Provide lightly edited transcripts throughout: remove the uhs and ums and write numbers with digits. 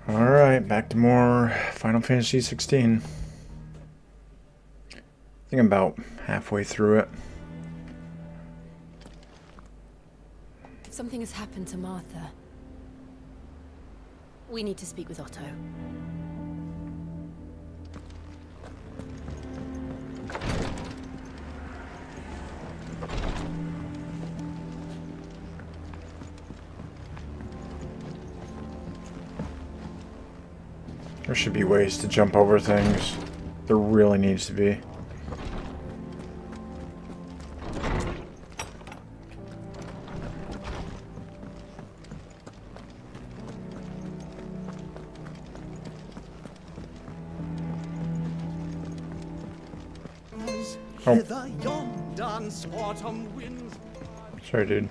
Alright, back to more Final Fantasy XVI. I think I'm about halfway through it. Something has happened to Martha. We need to speak with Otto. There should be ways to jump over things. There really needs to be. Oh. Sorry, dude.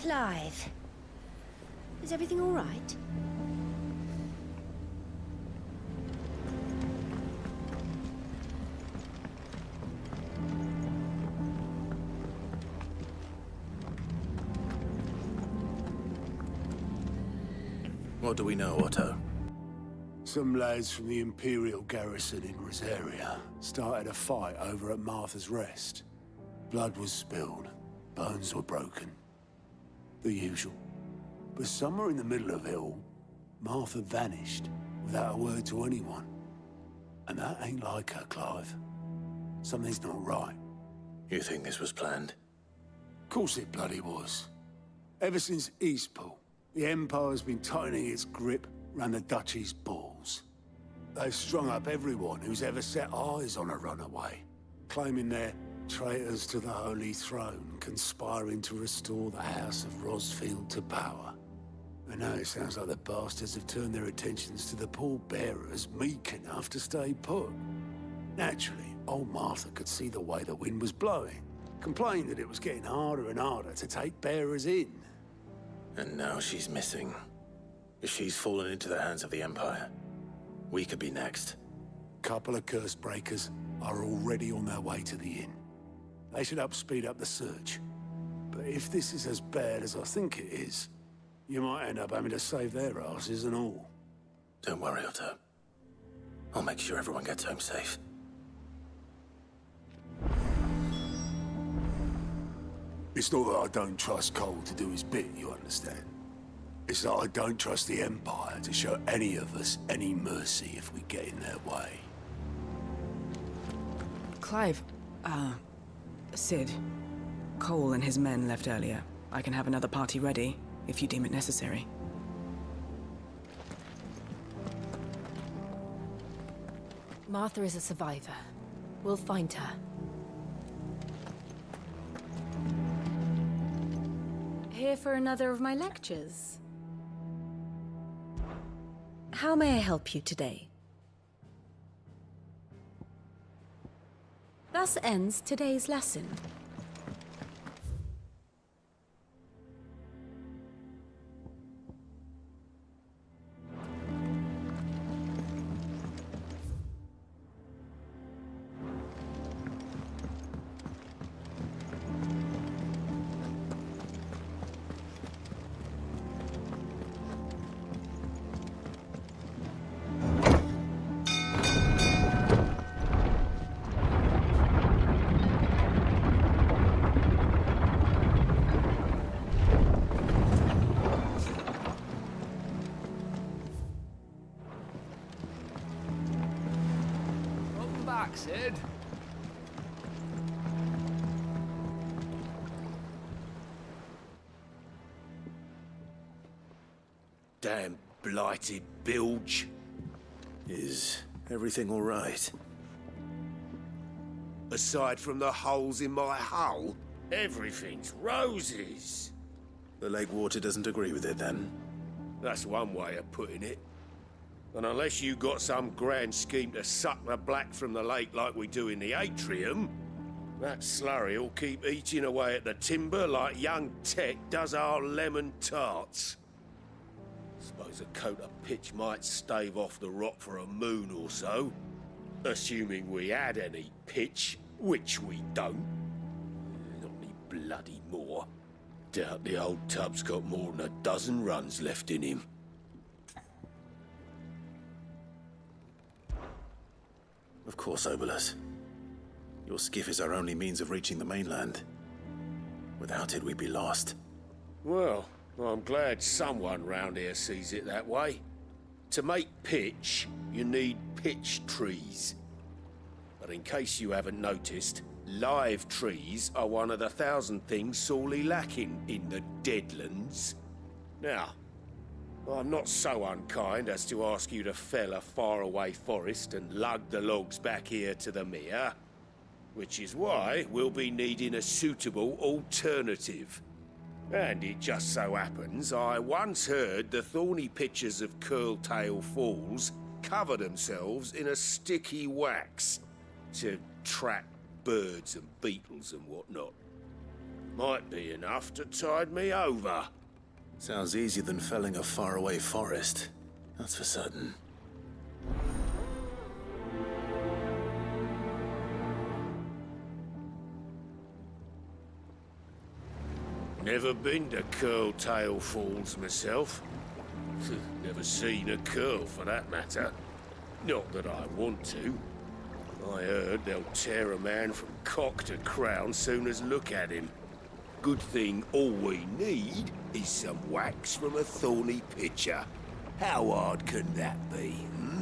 Clive, is everything all right? What do we know, Otto? Some lads from the Imperial garrison in Rosaria started a fight over at Martha's Rest. Blood was spilled, bones were broken. The usual. But somewhere in the middle of it all, Martha vanished without a word to anyone. And that ain't like her, Clive. Something's not right. You think this was planned? Of course it bloody was. Ever since Eastpool, the Empire's been tightening its grip round the Duchy's balls. They've strung up everyone who's ever set eyes on a runaway, claiming they're traitors to the Holy Throne, conspiring to restore the House of Rosfield to power. And now it sounds like the bastards have turned their attentions to the pallbearers meek enough to stay put. Naturally, old Martha could see the way the wind was blowing, complained that it was getting harder and harder to take bearers in. And now she's missing. If she's fallen into the hands of the Empire, we could be next. Couple of curse breakers are already on their way to the inn. They should help speed up the search. But if this is as bad as I think it is, you might end up having to save their asses and all. Don't worry, Otto. I'll make sure everyone gets home safe. It's not that I don't trust Cole to do his bit, you understand? It's that I don't trust the Empire to show any of us any mercy if we get in their way. Clive, Sid. Cole and his men left earlier. I can have another party ready, if you deem it necessary. Martha is a survivor. We'll find her. Here for another of my lectures. How may I help you today? Thus ends today's lesson. Sid. Damn blighted bilge. Is everything all right? Aside from the holes in my hull, everything's roses. The lake water doesn't agree with it, then? That's one way of putting it. And unless you got some grand scheme to suck the black from the lake like we do in the atrium, that slurry will keep eating away at the timber like young Tech does our lemon tarts. Suppose a coat of pitch might stave off the rot for a moon or so. Assuming we had any pitch, which we don't. Not any bloody moor. Doubt the old tub's got more than a dozen runs left in him. Of course, Obolus. Your skiff is our only means of reaching the mainland. Without it, we'd be lost. Well, I'm glad someone round here sees it that way. To make pitch, you need pitch trees. But in case you haven't noticed, live trees are one of the 1,000 things sorely lacking in the Deadlands. Now, I'm not so unkind as to ask you to fell a faraway forest and lug the logs back here to the mere, which is why we'll be needing a suitable alternative. And it just so happens I once heard the thorny pitchers of Curltail Falls cover themselves in a sticky wax to trap birds and beetles and whatnot. Might be enough to tide me over. Sounds easier than felling a faraway forest. That's for certain. Never been to Curltail Falls myself. Never seen a curl for that matter. Not that I want to. I heard they'll tear a man from cock to crown soon as look at him. Good thing all we need is some wax from a thorny pitcher. How hard can that be, hmm?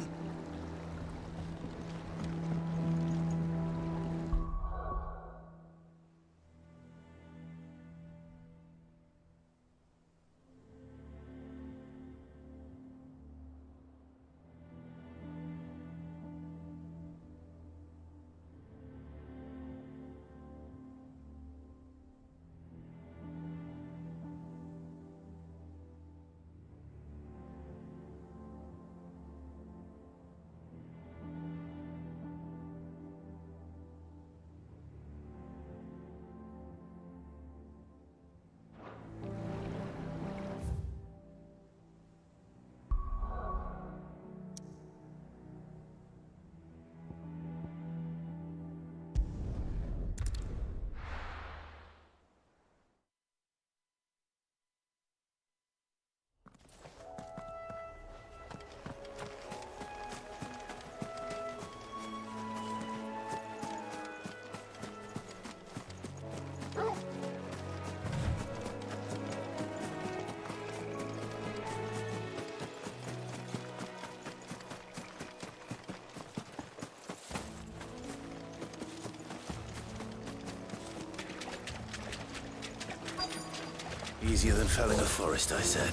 Easier than felling a forest, I said.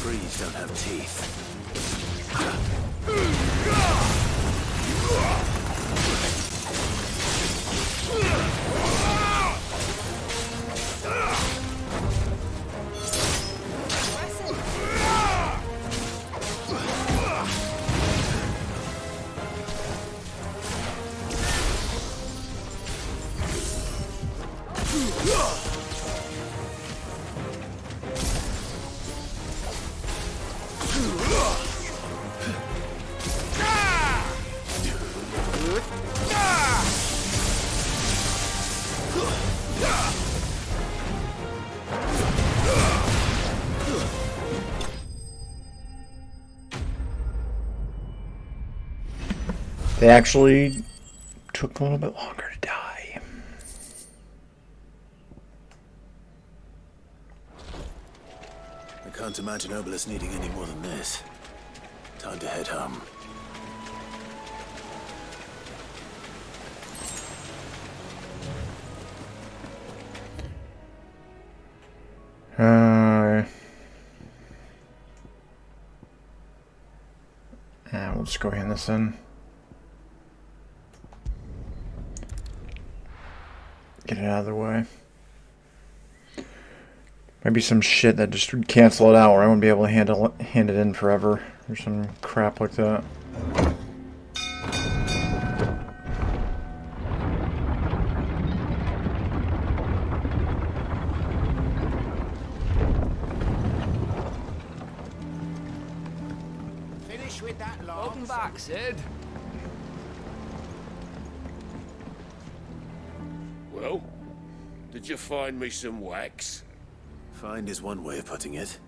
Trees don't have teeth. They actually took a little bit longer to die. I can't imagine Obolus needing any more than this. Time to head home. We'll just go hand this in. Get it out of the way. Maybe some shit that just would cancel it out, or I wouldn't be able to hand it in forever, or some crap like that. Finish with that log. Welcome back, Sid. Well, Did you find me some wax? Find is one way of putting it.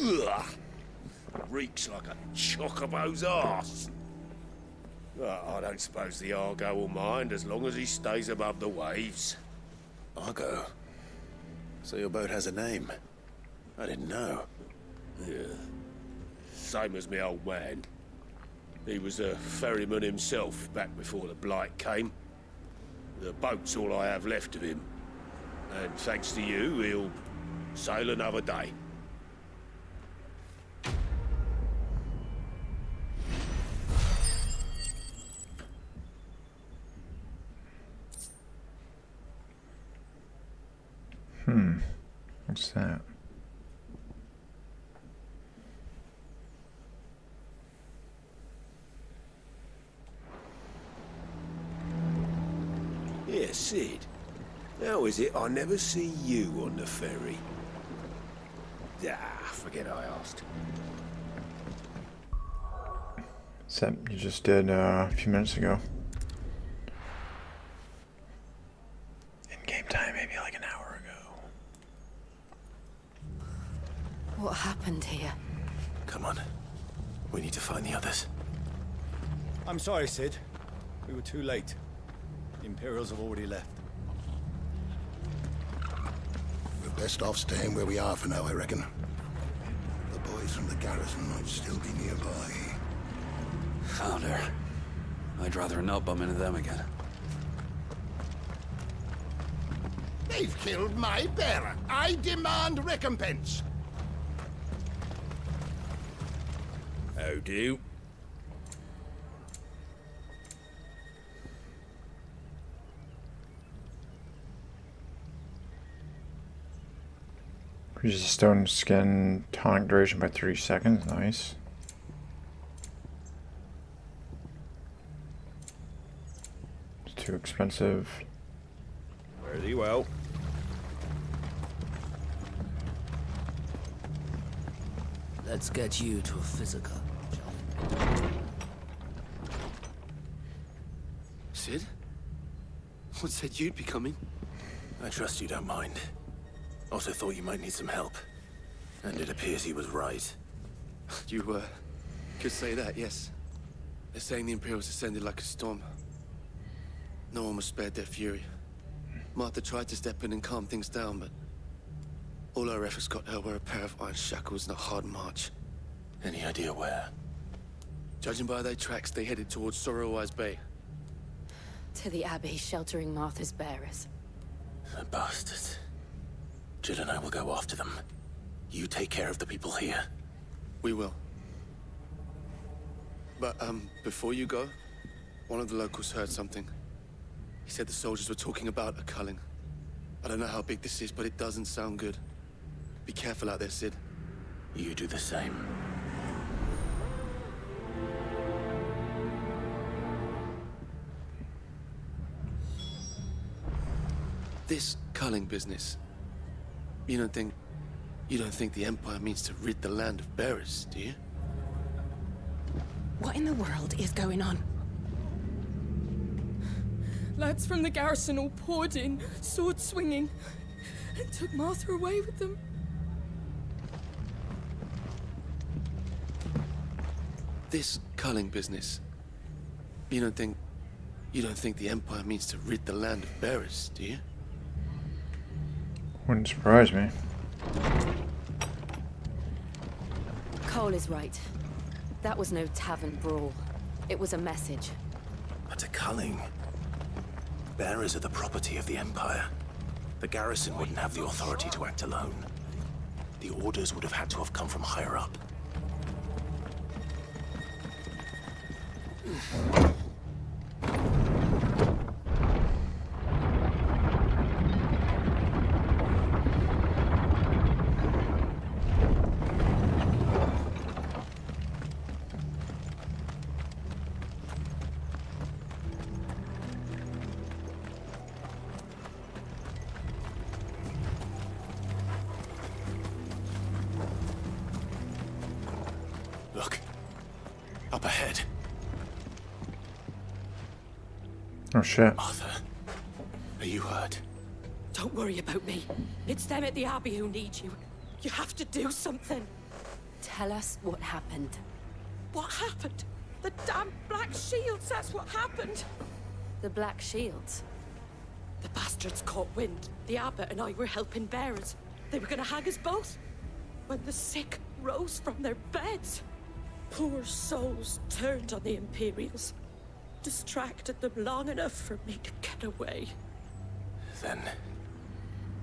Ugh. Reeks like a chocobo's arse. I don't suppose the Argo will mind as long as he stays above the waves. Argo. So your boat has a name. I didn't know. Yeah. Same as me old man. He was a ferryman himself back before the Blight came. The boat's all I have left of him. And thanks to you, he'll sail another day. What's that? Yeah, Sid. How is it I never see you on the ferry? Forget I asked. Except you just did a few minutes ago. In game time, maybe like an hour ago. What happened here? Come on. We need to find the others. I'm sorry, Sid. We were too late. The Imperials have already left. We're best off staying where we are for now, I reckon. The boys from the garrison might still be nearby. Found her. I'd rather not bump into them again. They've killed my bearer. I demand recompense. How do? Increases stone skin tonic duration by 30 seconds. Nice. It's too expensive. Very well. Let's get you to a physical, shall we? Sid? What said you'd be coming? I trust you don't mind. Also thought you might need some help. And it appears he was right. You, could say that, yes. They're saying the Imperials descended like a storm. No one was spared their fury. Martha tried to step in and calm things down, but all our efforts got her were a pair of iron shackles and a hard march. Any idea where? Judging by their tracks, they headed towards Sorrowwise Bay. To the Abbey sheltering Martha's bearers. The bastards. Jill and I will go after them. You take care of the people here. We will. But, before you go, one of the locals heard something. He said the soldiers were talking about a culling. I don't know how big this is, but it doesn't sound good. Be careful out there, Sid. You do the same. This culling business. You don't think the Empire means to rid the land of bearers, do you? What in the world is going on? Lads from the garrison all poured in, sword swinging, and took Martha away with them. This culling business. You don't think the Empire means to rid the land of bearers, do you? Wouldn't surprise me. Cole is right. That was no tavern brawl. It was a message. But a culling. Bearers are the property of the Empire. The garrison wouldn't have the authority to act alone. The orders would have had to have come from higher up. Up ahead. Oh shit. Arthur, are you hurt? Don't worry about me. It's them at the Abbey who need you. You have to do something. Tell us what happened. What happened? The damn Black Shields, that's what happened. The Black Shields? The bastards caught wind. The abbot and I were helping bearers. They were gonna hang us both. When the sick rose from their beds, poor souls turned on the Imperials. Distracted them long enough for me to get away. Then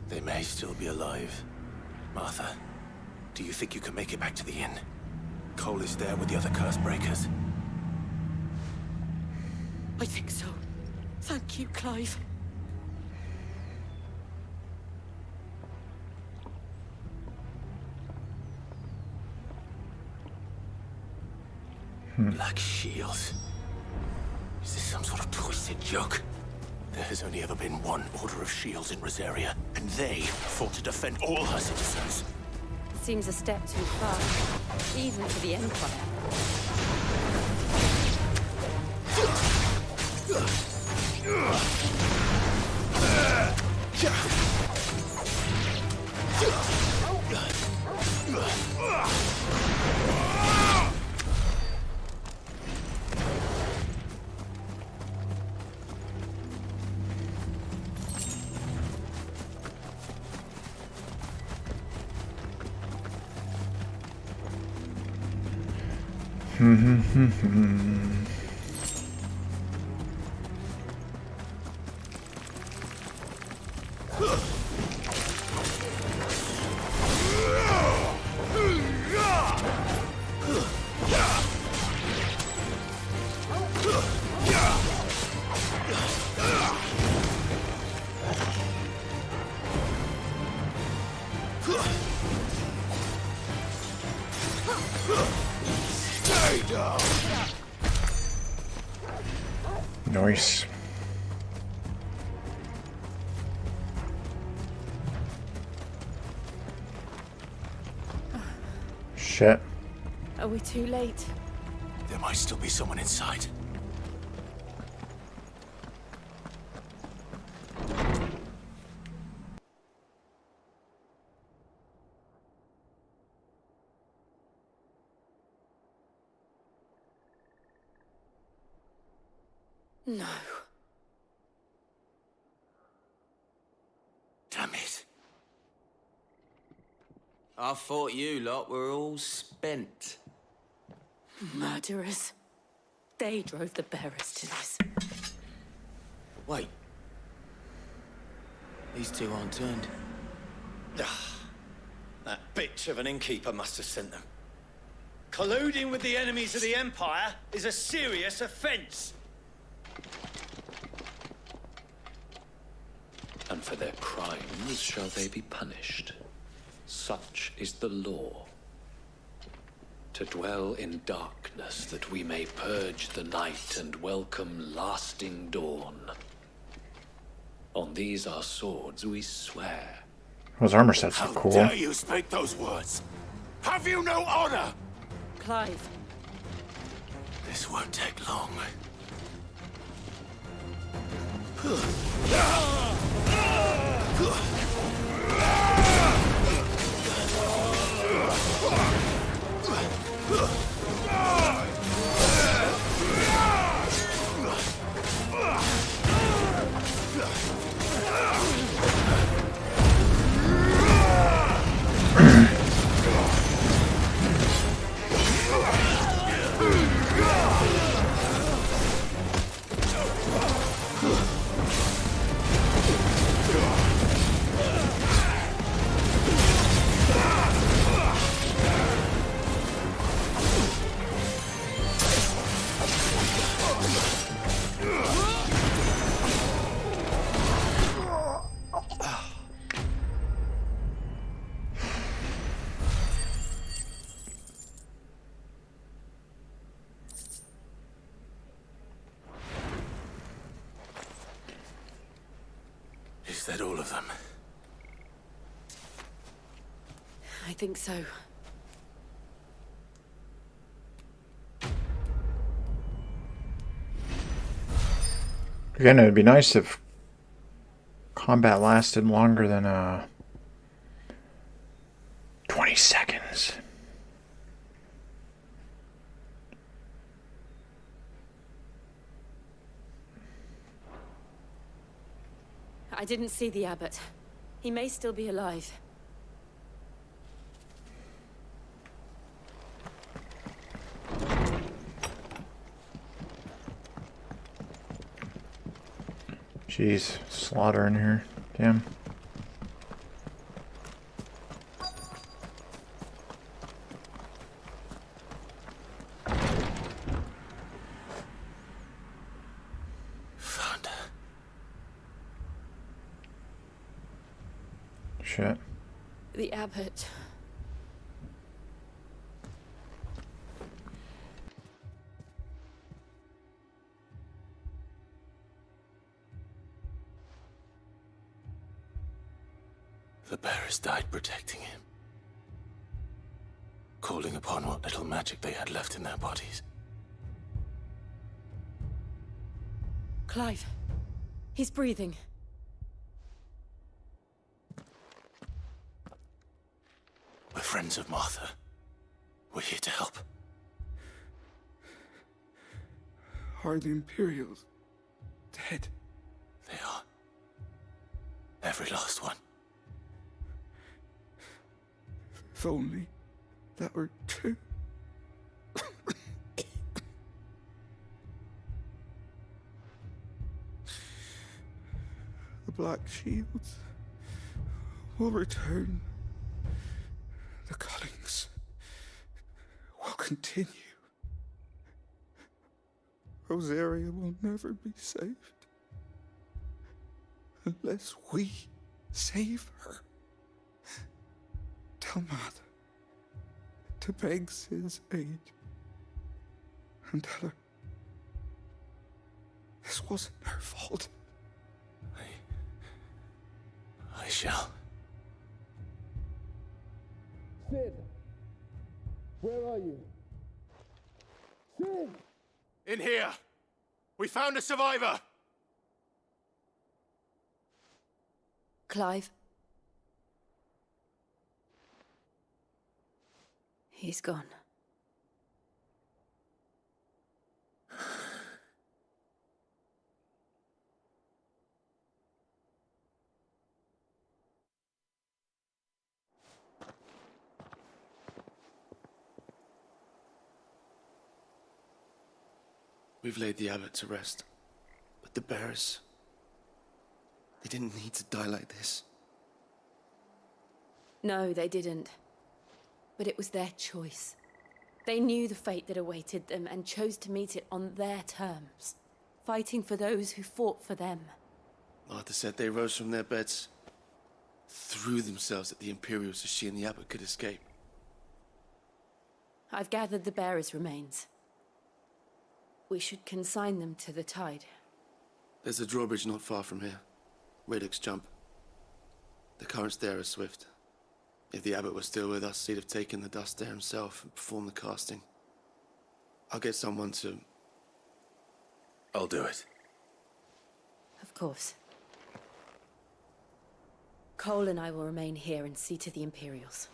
they may still be alive. Martha, do you think you can make it back to the inn? Cole is there with the other curse breakers. I think so. Thank you, Clive. Black Shields. Is this some sort of twisted joke? There has only ever been one Order of Shields in Rosaria, and they fought to defend all her citizens. Seems a step too far, even for the Empire. Nice. Shit. Are we too late? There might still be someone inside. No. Damn it. I thought you lot were all spent. Murderers. They drove the bearers to this. Wait. These two aren't turned. That bitch of an innkeeper must have sent them. Colluding with the enemies of the Empire is a serious offense. And for their crimes shall they be punished. Such is the law. To dwell in darkness that we may purge the night and welcome lasting dawn. On these our swords we swear. Those armor sets are cool. How dare you speak those words? Have you no honor? Clive. This won't take long. Is that all of them? I think so. Again, it'd be nice if combat lasted longer than 20 seconds. I didn't see the abbot. He may still be alive. Jeez, slaughter in here. Damn. Found her. Shit. The abbot. The bearers died protecting him. Calling upon what little magic they had left in their bodies. Clive. He's breathing. We're friends of Martha. We're here to help. Are the Imperials dead? They are. Every last one. If only that were true. The Black Shields will return. The cullings will continue. Rosaria will never be saved unless we save her. Tell Martha to beg Sid's aid and tell her this wasn't her fault. I shall. Sid, where are you? Sid! In here! We found a survivor! Clive. He's gone. We've laid the abbot to rest, but the bearers, they didn't need to die like this. No, they didn't. But it was their choice. They knew the fate that awaited them and chose to meet it on their terms, fighting for those who fought for them. Martha said they rose from their beds, threw themselves at the Imperials so she and the abbot could escape. I've gathered the bearers' remains. We should consign them to the tide. There's a drawbridge not far from here. Radix Jump. The currents there are swift. If the abbot was still with us, he'd have taken the dust there himself and performed the casting. I'll get someone to... I'll do it. Of course. Cole and I will remain here and see to the Imperials.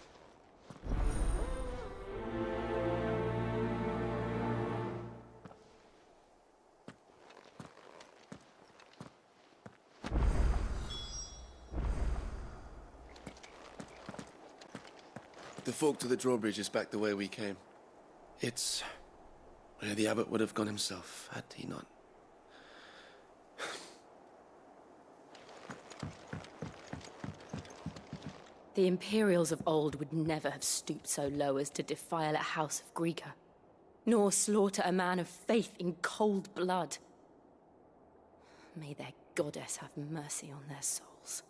The fork to the drawbridge is back the way we came. It's where the abbot would have gone himself, had he not. The Imperials of old would never have stooped so low as to defile a house of Greeka, nor slaughter a man of faith in cold blood. May their goddess have mercy on their souls.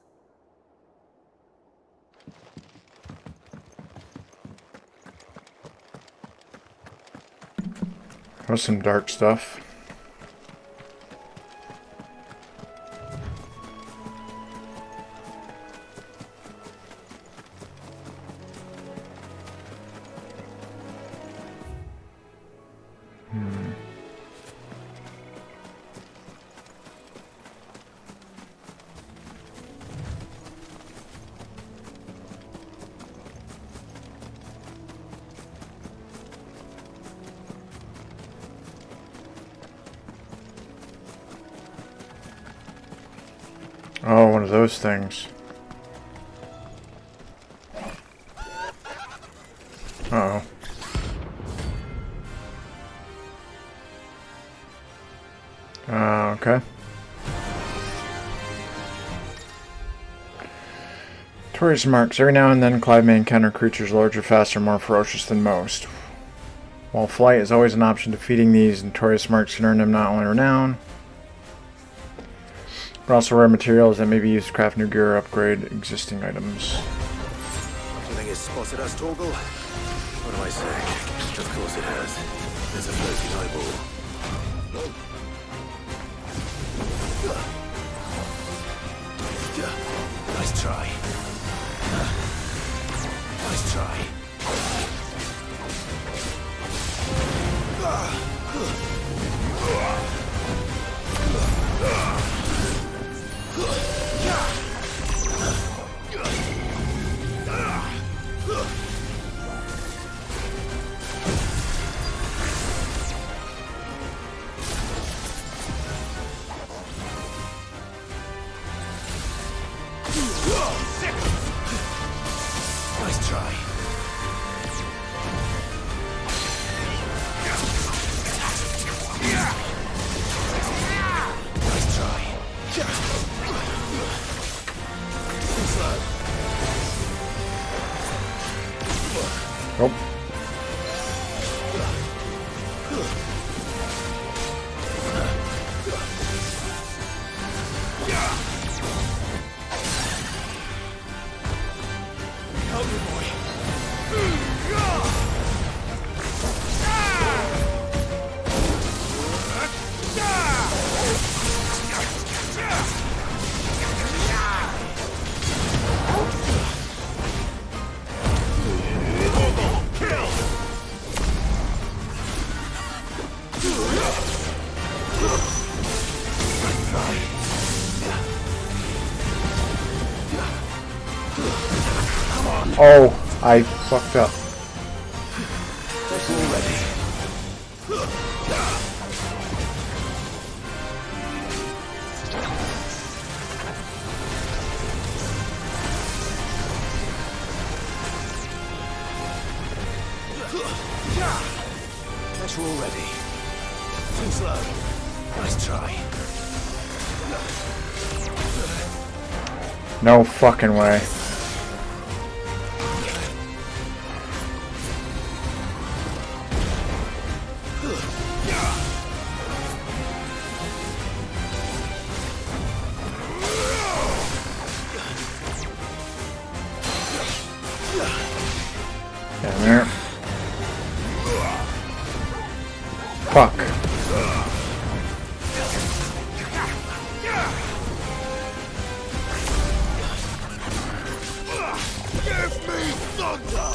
There's some dark stuff. Oh, one of those things. Uh-oh. Okay. Tourist marks. Every now and then, Clive may encounter creatures larger, faster, more ferocious than most. While flight is always an option, defeating these notorious marks can earn them not only renown, but also rare materials that may be used to craft new gear or upgrade existing items. Do you think it's spotted us, Torgal? What do I say? Of course it has. There's a floating eyeball. Nice try. Nice try. Nice try. Nice try. Nope. Oh, I fucked up. That's all ready. Too slow. Nice try. No fucking way. Down there. Fuck. Give me thunder!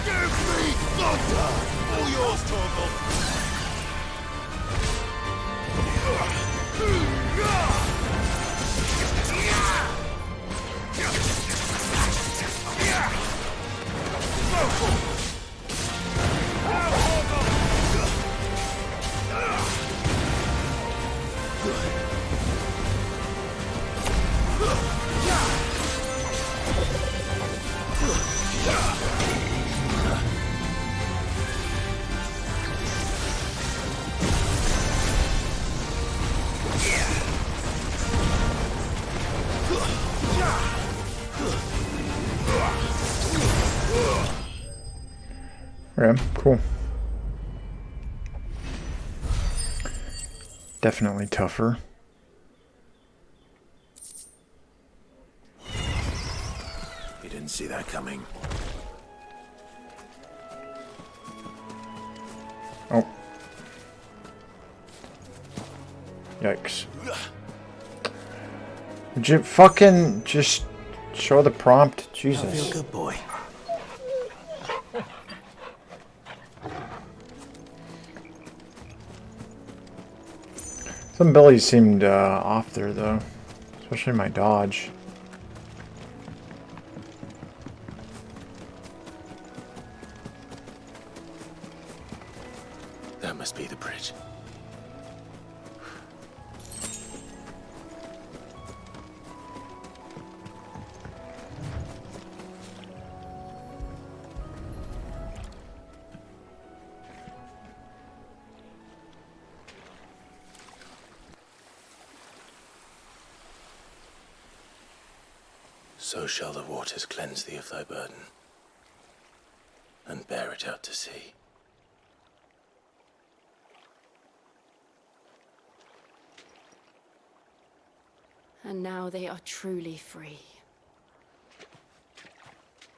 Give me thunder! All yours, Torgal! Okay, cool. Definitely tougher. You didn't see that coming. Oh. Yikes. Would you fucking just show the prompt? Jesus. I feel good, boy. Some abilities seemed off there, though. Especially my dodge. So shall the waters cleanse thee of thy burden, and bear it out to sea. And now they are truly free.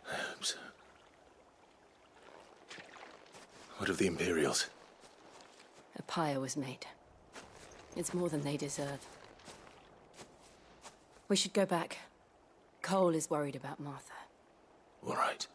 I hope so. What of the Imperials? A pyre was made. It's more than they deserve. We should go back. Cole is worried about Martha. All right.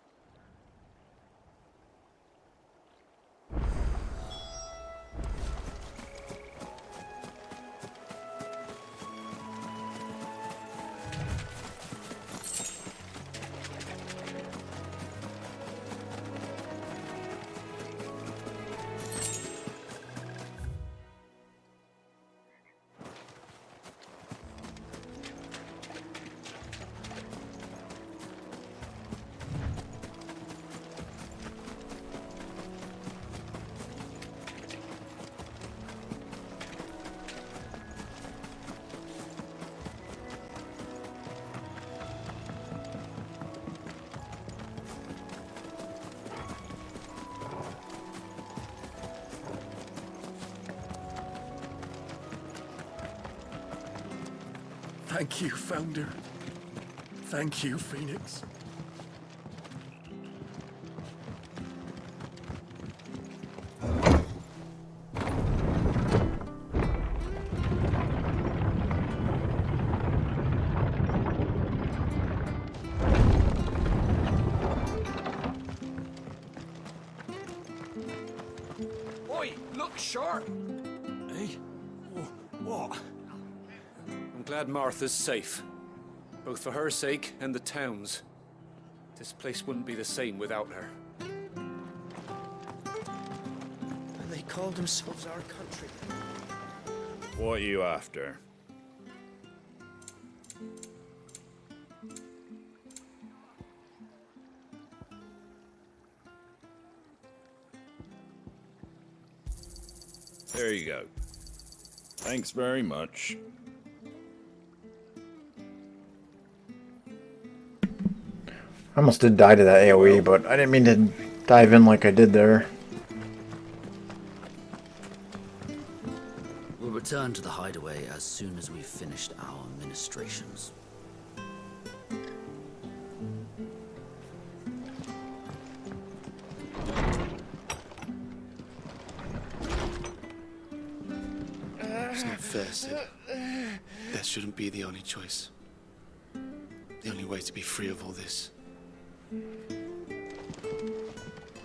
Thank you, Founder. Thank you, Phoenix. Oi, look sharp! Hey? What? I'm glad Martha's safe. Both for her sake and the town's. This place wouldn't be the same without her. And they called themselves our country. What are you after? There you go. Thanks very much. I almost did die to that AoE, but I didn't mean to dive in like I did there. We'll return to the hideaway as soon as we've finished our ministrations. It's not fair, Sid. That shouldn't be the only choice. The only way to be free of all this.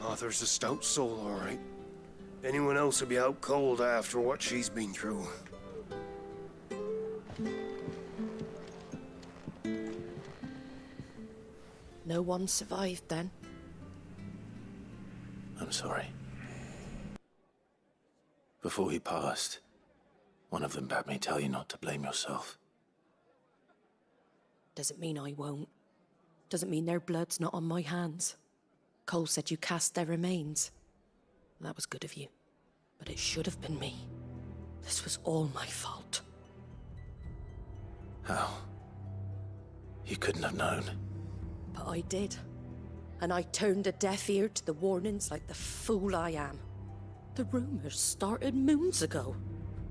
Arthur's a stout soul, all right. Anyone else would be out cold after what she's been through. No one survived then. I'm sorry. Before he passed, one of them bade me tell you not to blame yourself. Doesn't mean I won't. Doesn't mean their blood's not on my hands. Cole said you cast their remains. That was good of you. But it should have been me. This was all my fault. How? You couldn't have known. But I did. And I turned a deaf ear to the warnings like the fool I am. The rumors started moons ago.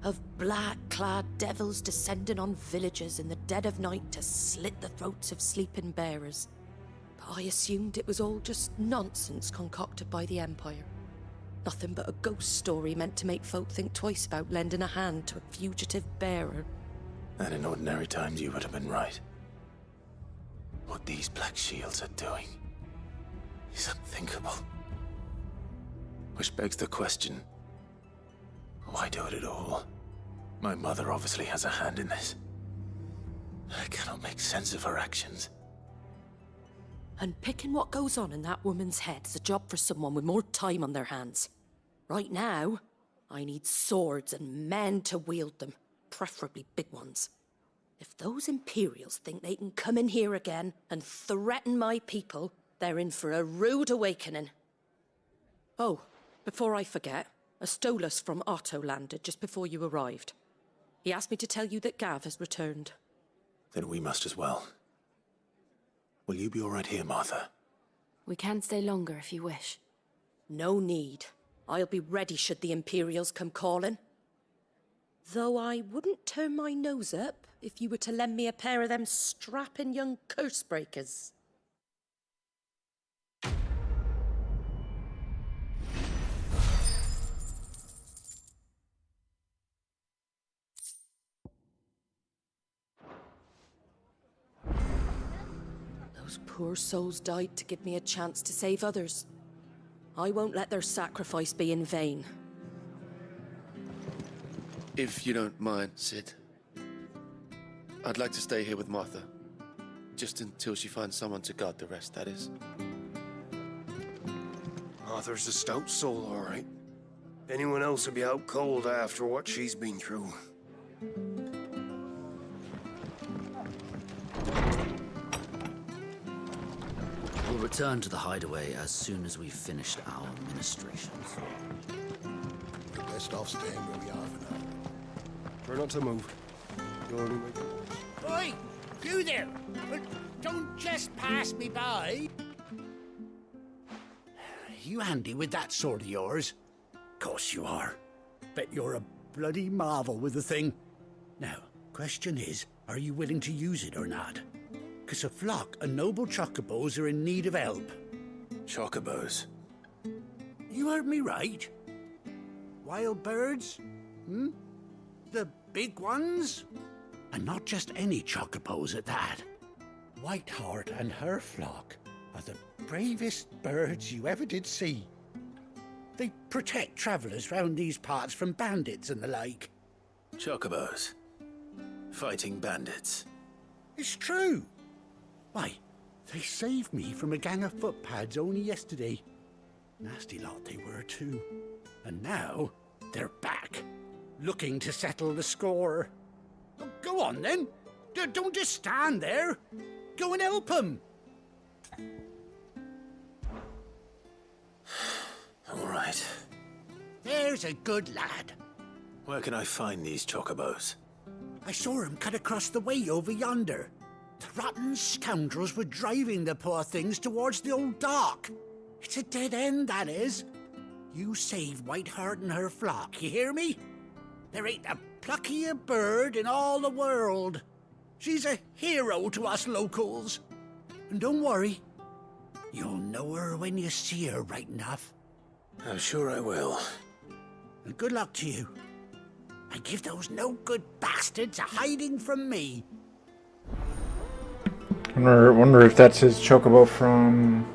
Of black-clad devils descending on villages in the dead of night to slit the throats of sleeping bearers. But I assumed it was all just nonsense concocted by the Empire. Nothing but a ghost story meant to make folk think twice about lending a hand to a fugitive bearer. And in ordinary times you would have been right. What these Black Shields are doing is unthinkable. Which begs the question, why do it at all? My mother obviously has a hand in this. I cannot make sense of her actions. And picking what goes on in that woman's head is a job for someone with more time on their hands. Right now, I need swords and men to wield them, preferably big ones. If those Imperials think they can come in here again and threaten my people, they're in for a rude awakening. Oh, before I forget, a Stolas from Otto landed just before you arrived. He asked me to tell you that Gav has returned. Then we must as well. Will you be all right here, Martha? We can stay longer if you wish. No need. I'll be ready should the Imperials come calling. Though I wouldn't turn my nose up if you were to lend me a pair of them strapping young curse breakers. Those poor souls died to give me a chance to save others. I won't let their sacrifice be in vain. If you don't mind, Sid, I'd like to stay here with Martha. Just until she finds someone to guard the rest, that is. Arthur's a stout soul, all right. Anyone else would be out cold after what she's been through. We'll return to the hideaway as soon as we've finished our ministrations. We're best off staying where we are for now. Try not to move. You'll only make it worse. Oi! You there! Don't just pass me by! You handy with that sword of yours? Course you are. Bet you're a bloody marvel with the thing. Now, question is, are you willing to use it or not? 'Cause a flock of noble chocobos are in need of help. Chocobos? You heard me right. Wild birds? Hmm? The big ones? And not just any chocobos at that. Whiteheart and her flock are the bravest birds you ever did see. They protect travellers round these parts from bandits and the like. Chocobos? Fighting bandits? It's true. Why, they saved me from a gang of footpads only yesterday. Nasty lot they were too. And now, they're back, looking to settle the score. Oh, go on then. Don't just stand there. Go and help them. All right. There's a good lad. Where can I find these chocobos? I saw him cut across the way over yonder. The rotten scoundrels were driving the poor things towards the old dock. It's a dead end, that is. You save Whiteheart and her flock, you hear me? There ain't a pluckier bird in all the world. She's a hero to us locals. And don't worry, you'll know her when you see her right enough. I'm sure I will. And good luck to you. And give those no-good bastards a hiding from me. Wonder if that's his chocobo from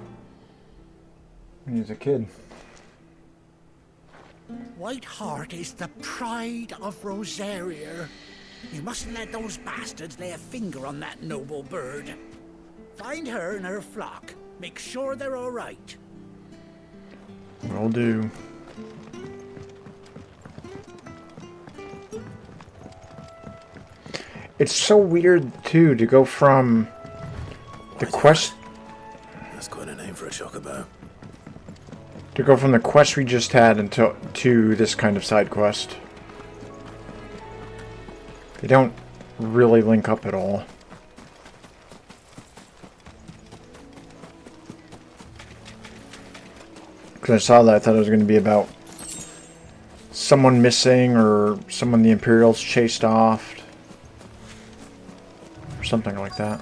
when he was a kid. Whiteheart is the pride of Rosaria. You mustn't let those bastards lay a finger on that noble bird. Find her and her flock. Make sure they're all right. Will do. It's so weird too to go from the quest. That's quite a name for a chocobo. To go from the quest we just had to this kind of side quest. They don't really link up at all. Because I saw that, I thought it was going to be about someone missing or someone the Imperials chased off. Or something like that.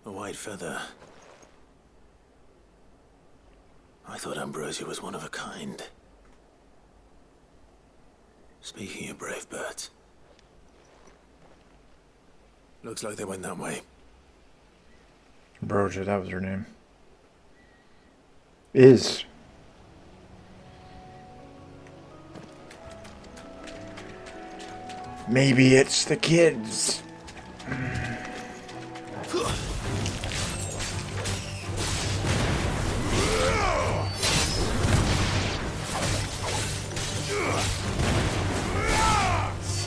A white feather. I thought Ambrosia was one of a kind. Speaking of brave birds. Looks like they went that way. Ambrosia, that was her name. Is. Maybe it's the kids.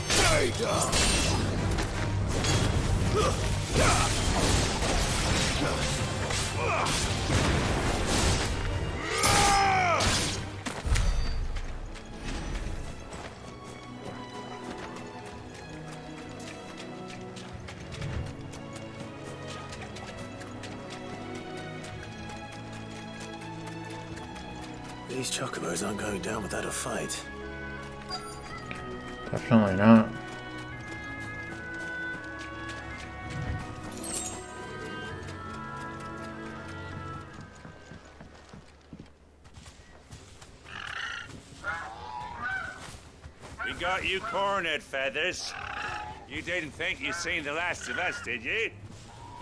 Stay down. These chocobos aren't going down without a fight. Definitely not. We got you cornered, Feathers. You didn't think you'd seen the last of us, did you?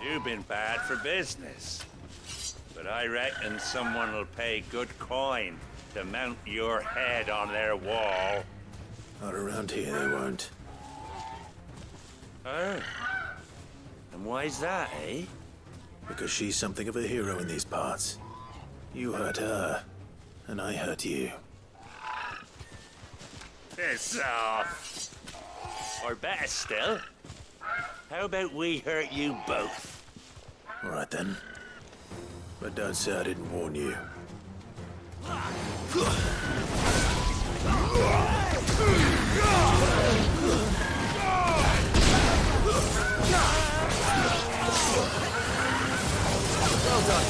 You've been bad for business. But I reckon someone will pay good coin to mount your head on their wall. Not around here, they won't. Oh. And why's that, eh? Because she's something of a hero in these parts. You hurt her, and I hurt you. Piss off. Or better still, how about we hurt you both? All right then. But don't say I didn't warn you. Well done.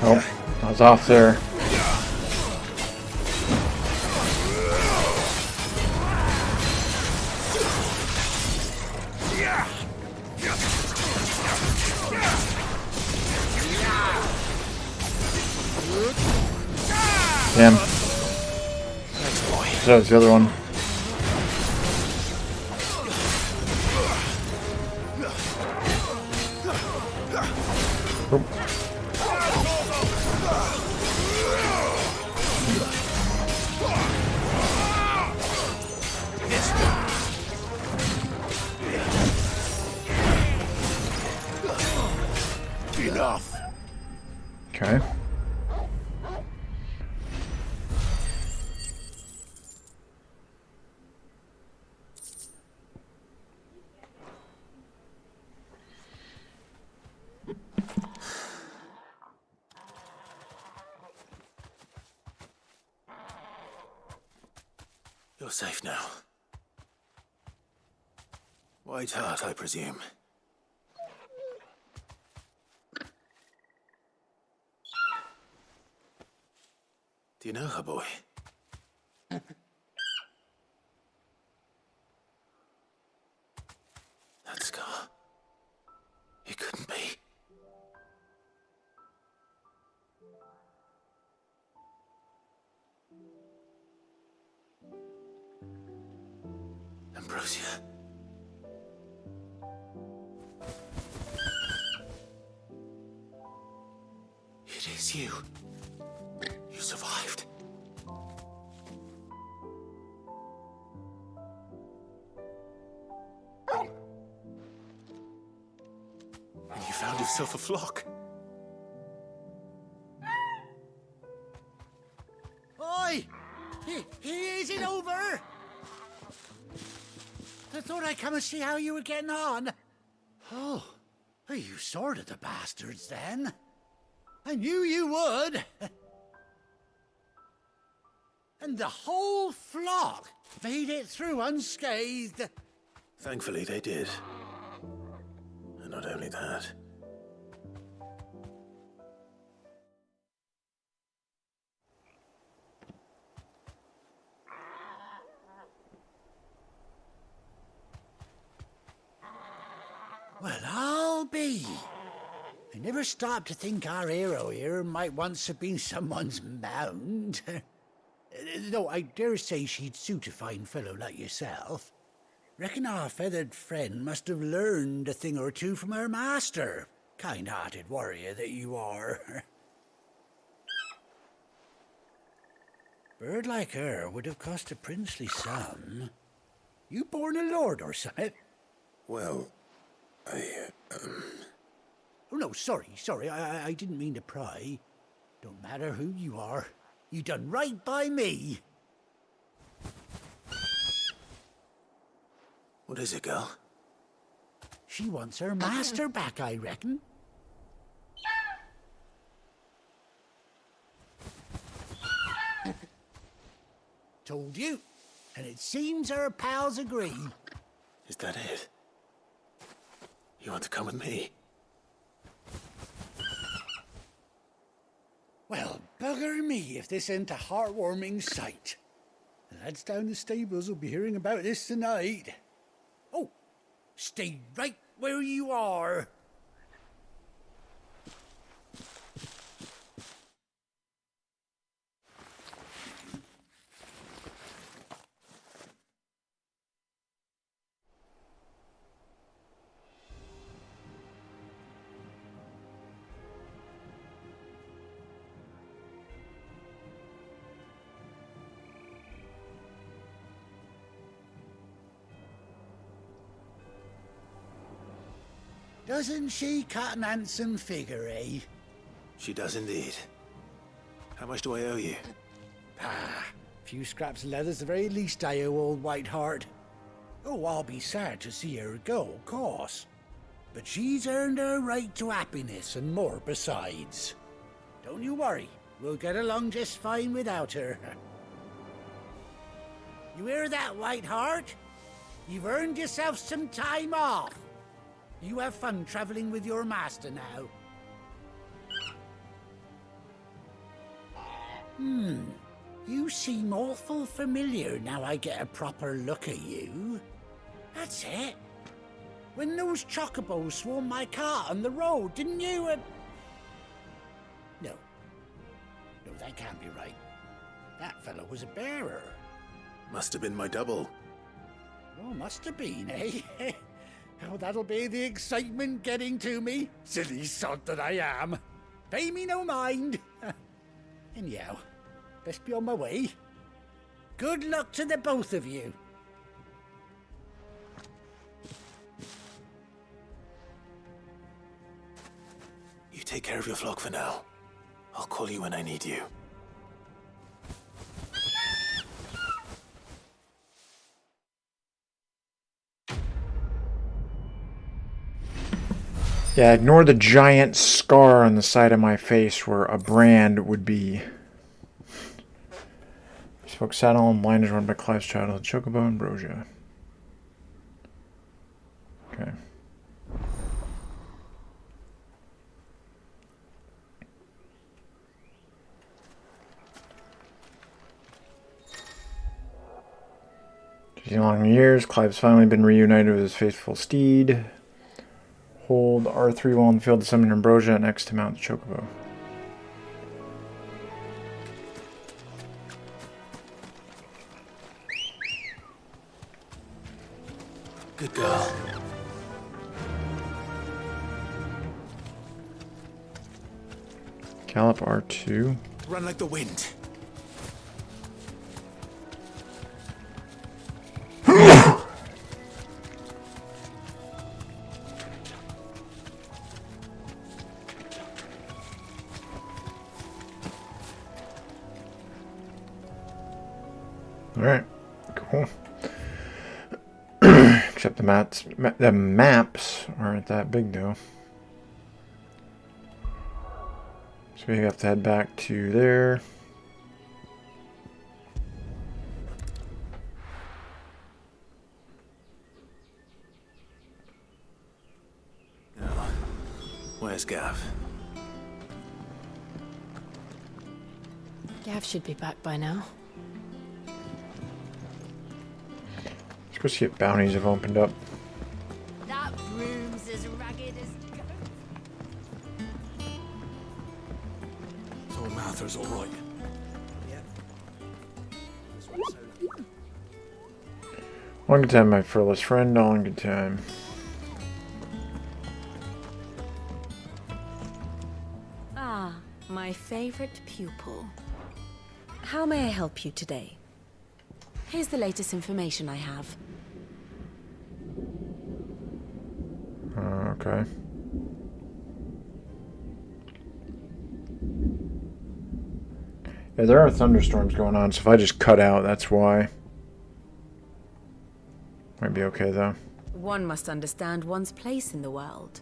Oh, I was off there. Damn. So was the other one. Oop. Enough. Okay. You're safe now. White Heart, I presume. Do you know her, boy? That scar. It couldn't be. Ambrosia. It is you. You survived. And you found yourself a flock. Oi! He isn't over! I thought I'd come and see how you were getting on. Oh, you sorted the bastards then. I knew you would. And the whole flock made it through unscathed. Thankfully they did. And not only that. Well, I'll be. I never stopped to think our hero here might once have been someone's mount. Though I dare say she'd suit a fine fellow like yourself. Reckon our feathered friend must have learned a thing or two from her master. Kind-hearted warrior that you are. Bird like her would have cost a princely sum. You born a lord or something? Well, Oh, no, sorry. I didn't mean to pry. Don't matter who you are. You done right by me. What is it, girl? She wants her master back, I reckon. Told you. And it seems her pals agree. Is that it? You want to come with me? Well, bugger me if this ain't a heartwarming sight. The lads down the stables will be hearing about this tonight. Oh, stay right where you are. Doesn't she cut an handsome figure, eh? She does indeed. How much do I owe you? Ah, a few scraps of leather's the very least I owe old Whiteheart. Oh, I'll be sad to see her go, of course. But she's earned her right to happiness and more besides. Don't you worry, we'll get along just fine without her. You hear that, Whiteheart? You've earned yourself some time off. You have fun traveling with your master now. You seem awful familiar now I get a proper look at you. That's it. When those chocobos swarmed my cart on the road, didn't you? No, that can't be right. That fellow was a bearer. Must have been my double. Oh, must have been, eh? Oh, that'll be the excitement getting to me. Silly sod that I am. Pay me no mind. Anyhow, best be on my way. Good luck to the both of you. You take care of your flock for now. I'll call you when I need you. Yeah, ignore the giant scar on the side of my face where a brand would be. Spoke saddle and blind is run by Clive's childhood chocobo Ambrosia. Okay. In long years, Clive's finally been reunited with his faithful steed. Hold R3 while in the field to summon Ambrosia next to mount the chocobo. Good girl. Gallop R2. Run like the wind. Alright, cool. Except the maps aren't that big though. So we have to head back to there. Where's Gav? Gav should be back by now. Let's go see if bounties have opened up. That room's as ragged as... So Martha's all right. One good time, my furless friend. All in good time. Ah, my favorite pupil. How may I help you today? Here's the latest information I have. Okay. Yeah, there are thunderstorms going on, so if I just cut out, that's why. Might be okay, though. One must understand one's place in the world.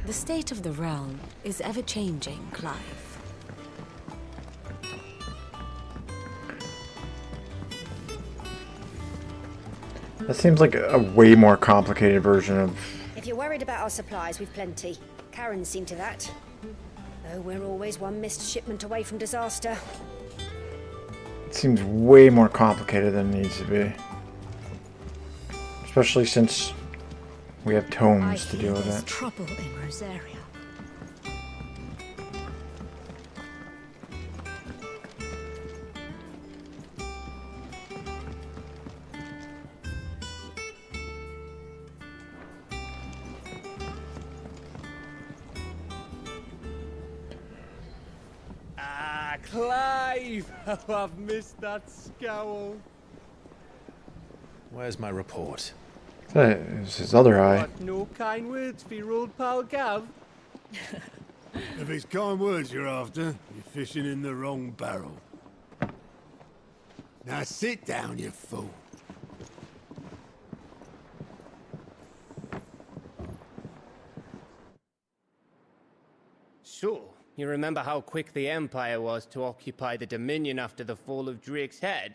The state of the realm is ever-changing, Clive. That seems like a way more complicated version of... If you're worried about our supplies, we've plenty. Karen's seen to that. Though we're always one missed shipment away from disaster. It seems way more complicated than it needs to be. Especially since we have tomes to deal with There's it. trouble in Rosaria. Ah, Clive! Oh, I've missed that scowl. Where's my report? It's his other eye. Got no kind words for your old pal Gav. If it's kind words you're after, you're fishing in the wrong barrel. Now sit down, you fool. So, you remember how quick the Empire was to occupy the Dominion after the fall of Drake's head?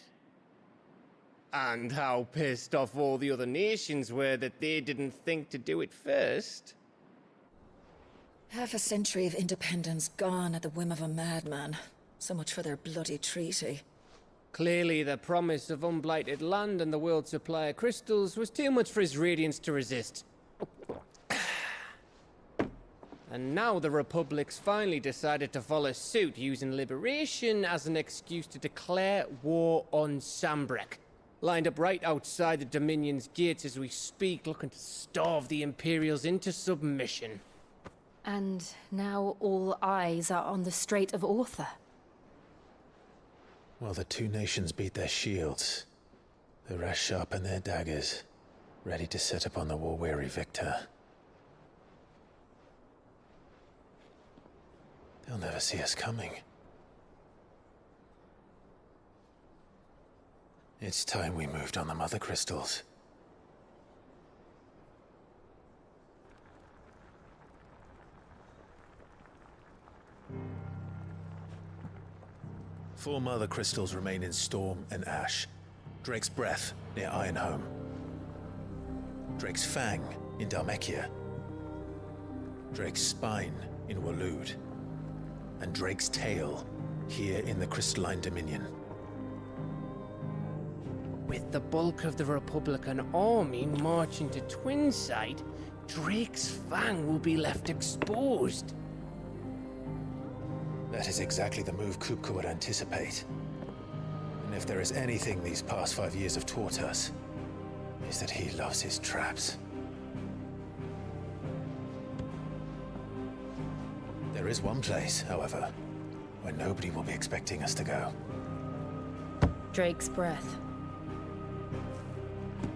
And how pissed off all the other nations were that they didn't think to do it first? Half a century of independence gone at the whim of a madman. So much for their bloody treaty. Clearly, the promise of unblighted land and the world's supply of crystals was too much for his radiance to resist. And now the Republic's finally decided to follow suit, using liberation as an excuse to declare war on Sambrek. Lined up right outside the Dominion's gates as we speak, looking to starve the Imperials into submission. And now all eyes are on the Strait of Author. While the two nations beat their shields, the rest sharpen their daggers, ready to set upon the war-weary victor. They'll never see us coming. It's time we moved on the Mother Crystals. Four Mother Crystals remain in Storm and Ash. Drake's Breath near Ironhome. Drake's Fang in Dhalmekia. Drake's Spine in Waloed. And Drake's Tail here in the Crystalline Dominion. With the bulk of the Republican army marching to Twinside, Drake's Fang will be left exposed. That is exactly the move Kupka would anticipate. And if there is anything these past 5 years have taught us, is that he loves his traps. There is one place, however, where nobody will be expecting us to go. Drake's Breath.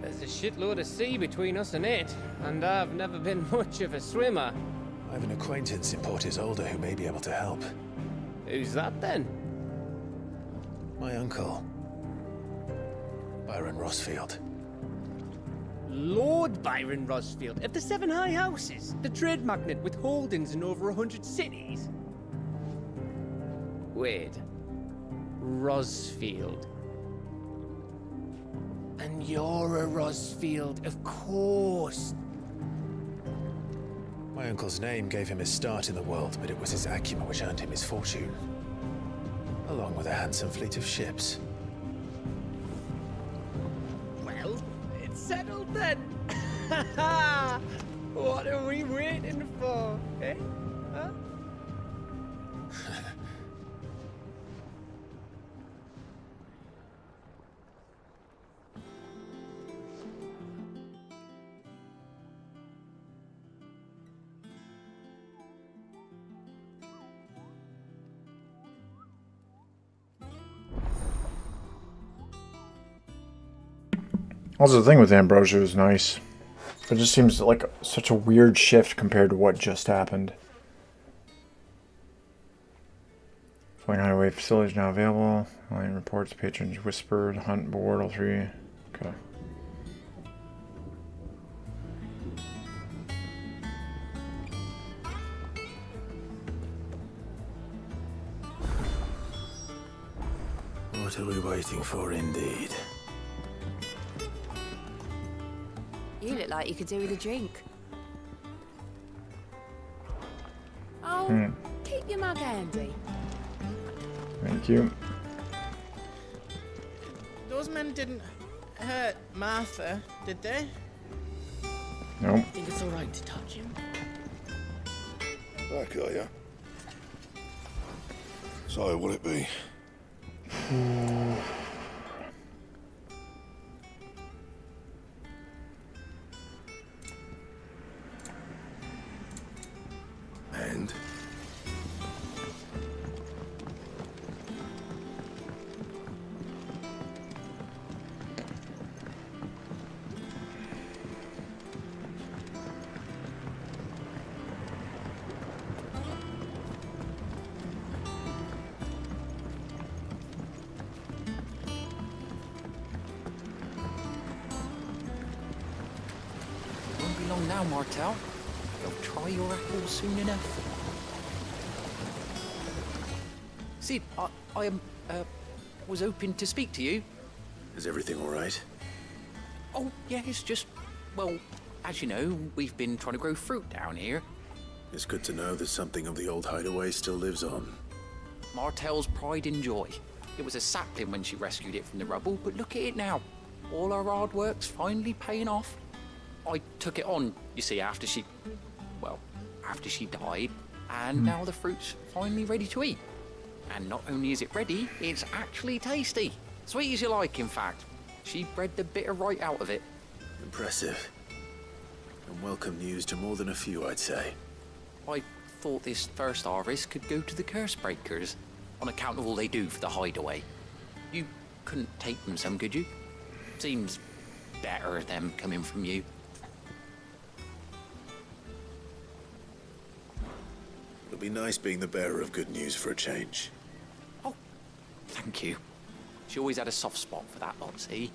There's a shitload of sea between us and it, and I've never been much of a swimmer. I have an acquaintance in Port Isolde who may be able to help. Who's that then? My uncle, Byron Rossfield. Lord Byron Rosfield of the Seven High Houses, the trade magnate with holdings in over 100 cities. Wait. Rosfield. And you're a Rosfield, of course. My uncle's name gave him his start in the world, but it was his acumen which earned him his fortune, along with a handsome fleet of ships. Well, it's settled then. What are we waiting for, eh? Huh? Also, the thing with Ambrosia was nice. It just seems like such a weird shift compared to what just happened. Flying hideaway facilities now available. Line reports, patrons whispered, hunt board, all three. Okay. What are we waiting for, indeed? You look like you could do with a drink. Oh, keep your mug handy. Thank you. Those men didn't hurt Martha, did they? Nope. I think it's alright to touch him. Back, are ya? So, will it be? And? Won't be long now, Martel. You'll try your apples soon enough. Sid, I was hoping to speak to you. Is everything all right? Oh, yeah, it's just, well, as you know, we've been trying to grow fruit down here. It's good to know that something of the old hideaway still lives on. Martel's pride and joy. It was a sapling when she rescued it from the rubble, but look at it now. All our hard work's finally paying off. I took it on, you see, after she died, and now the fruit's finally ready to eat. And not only is it ready, it's actually tasty. Sweet as you like, in fact. She bred the bitter right out of it. Impressive. And welcome news to more than a few, I'd say. I thought this first harvest could go to the curse breakers, on account of all they do for the hideaway. You couldn't take them some, could you? Seems better them coming from you. It'll be nice being the bearer of good news for a change. Thank you. She always had a soft spot for that lot, see?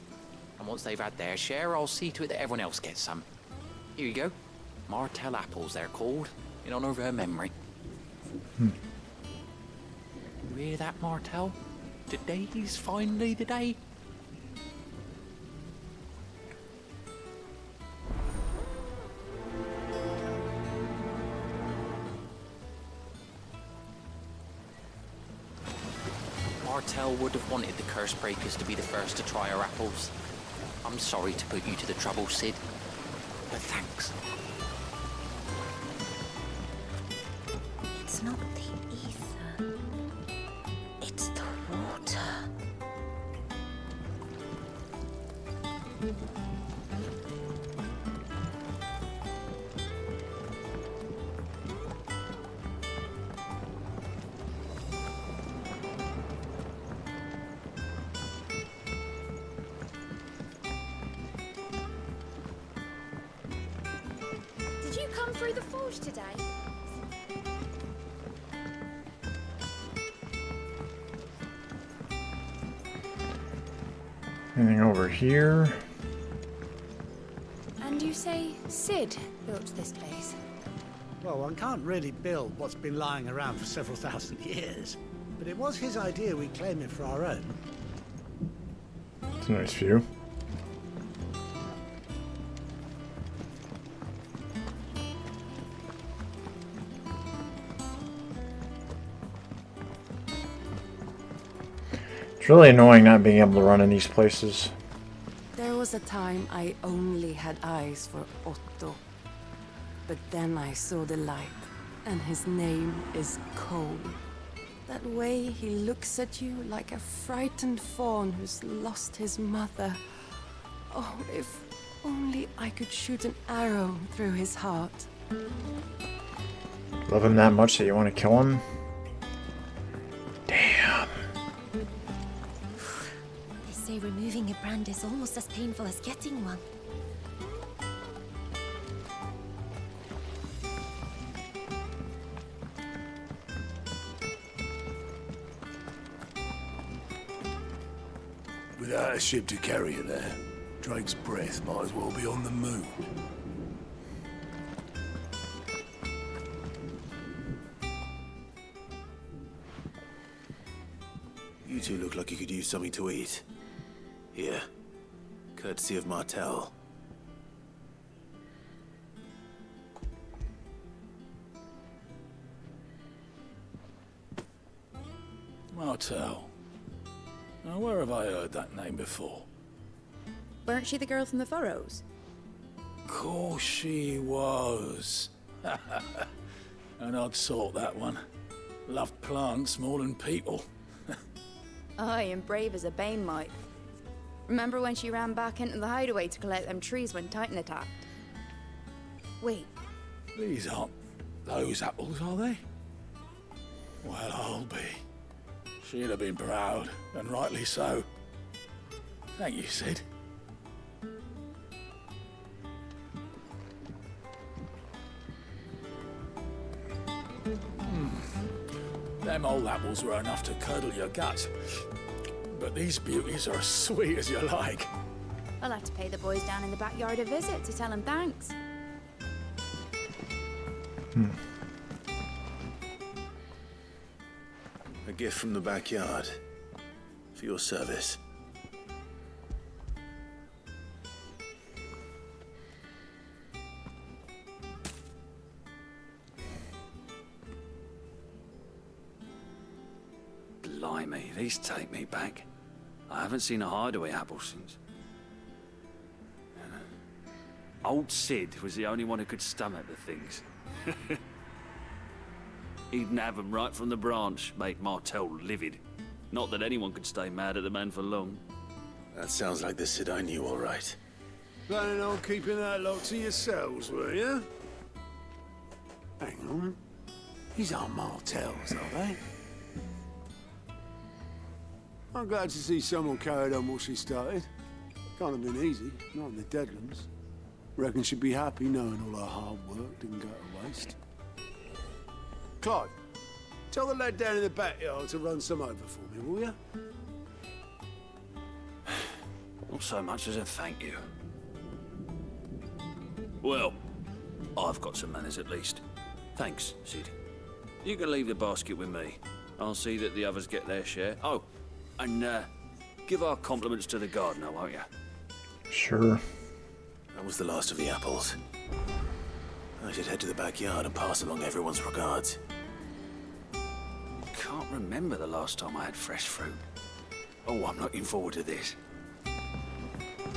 And once they've had their share, I'll see to it that everyone else gets some. Here you go. Martel apples, they're called, in honor of her memory. You hear that, Martel? Today's finally the day. Martel would have wanted the curse breakers to be the first to try her apples. I'm sorry to put you to the trouble, Sid, but thanks. It's not the ether. It's the water. Did you come through the forge today? Anything over here? And you say Sid built this place? Well, one can't really build what's been lying around for several thousand years. But it was his idea we claim it for our own. It's a nice view. It's really annoying not being able to run in these places. There was a time I only had eyes for Otto. But then I saw the light, and his name is Cole. That way he looks at you like a frightened fawn who's lost his mother. Oh, if only I could shoot an arrow through his heart. Love him that much that you want to kill him? Damn. They say removing a brand is almost as painful as getting one. Without a ship to carry it there, Drake's breath might as well be on the moon. You two look like you could use something to eat. Here, courtesy of Martel. Martel. Now, where have I heard that name before? Weren't she the girl from the Furrows? Course she was. An odd sort, that one. Loved plants more than people. Aye, and brave as a bane might. Remember when she ran back into the hideaway to collect them trees when Titan attacked? Wait, These aren't those apples, are they? Well, I'll be. She'd have been proud, and rightly so. Thank you, Sid. Them old apples were enough to curdle your guts. But these beauties are as sweet as you like. I'll have to pay the boys down in the backyard a visit to tell them thanks. A gift from the backyard. For your service. Blimey, these take me back. I haven't seen a hideaway apple since. Old Sid was the only one who could stomach the things. He'd nab them right from the branch, made Martel livid. Not that anyone could stay mad at the man for long. That sounds like the Sid I knew, all right. Planning on keeping that lot to yourselves, were you? Hang on. These aren't Martels, are they? I'm glad to see someone carried on what she started. Can't have been easy, not in the Deadlands. Reckon she'd be happy knowing all her hard work didn't go to waste. Clive, tell the lad down in the backyard to run some over for me, will you? Not so much as a thank you. Well, I've got some manners at least. Thanks, Sid. You can leave the basket with me. I'll see that the others get their share. Oh, and give our compliments to the gardener, won't you? Sure. That was the last of the apples. I should head to the backyard and pass along everyone's regards. Can't remember the last time I had fresh fruit. Oh, I'm looking forward to this.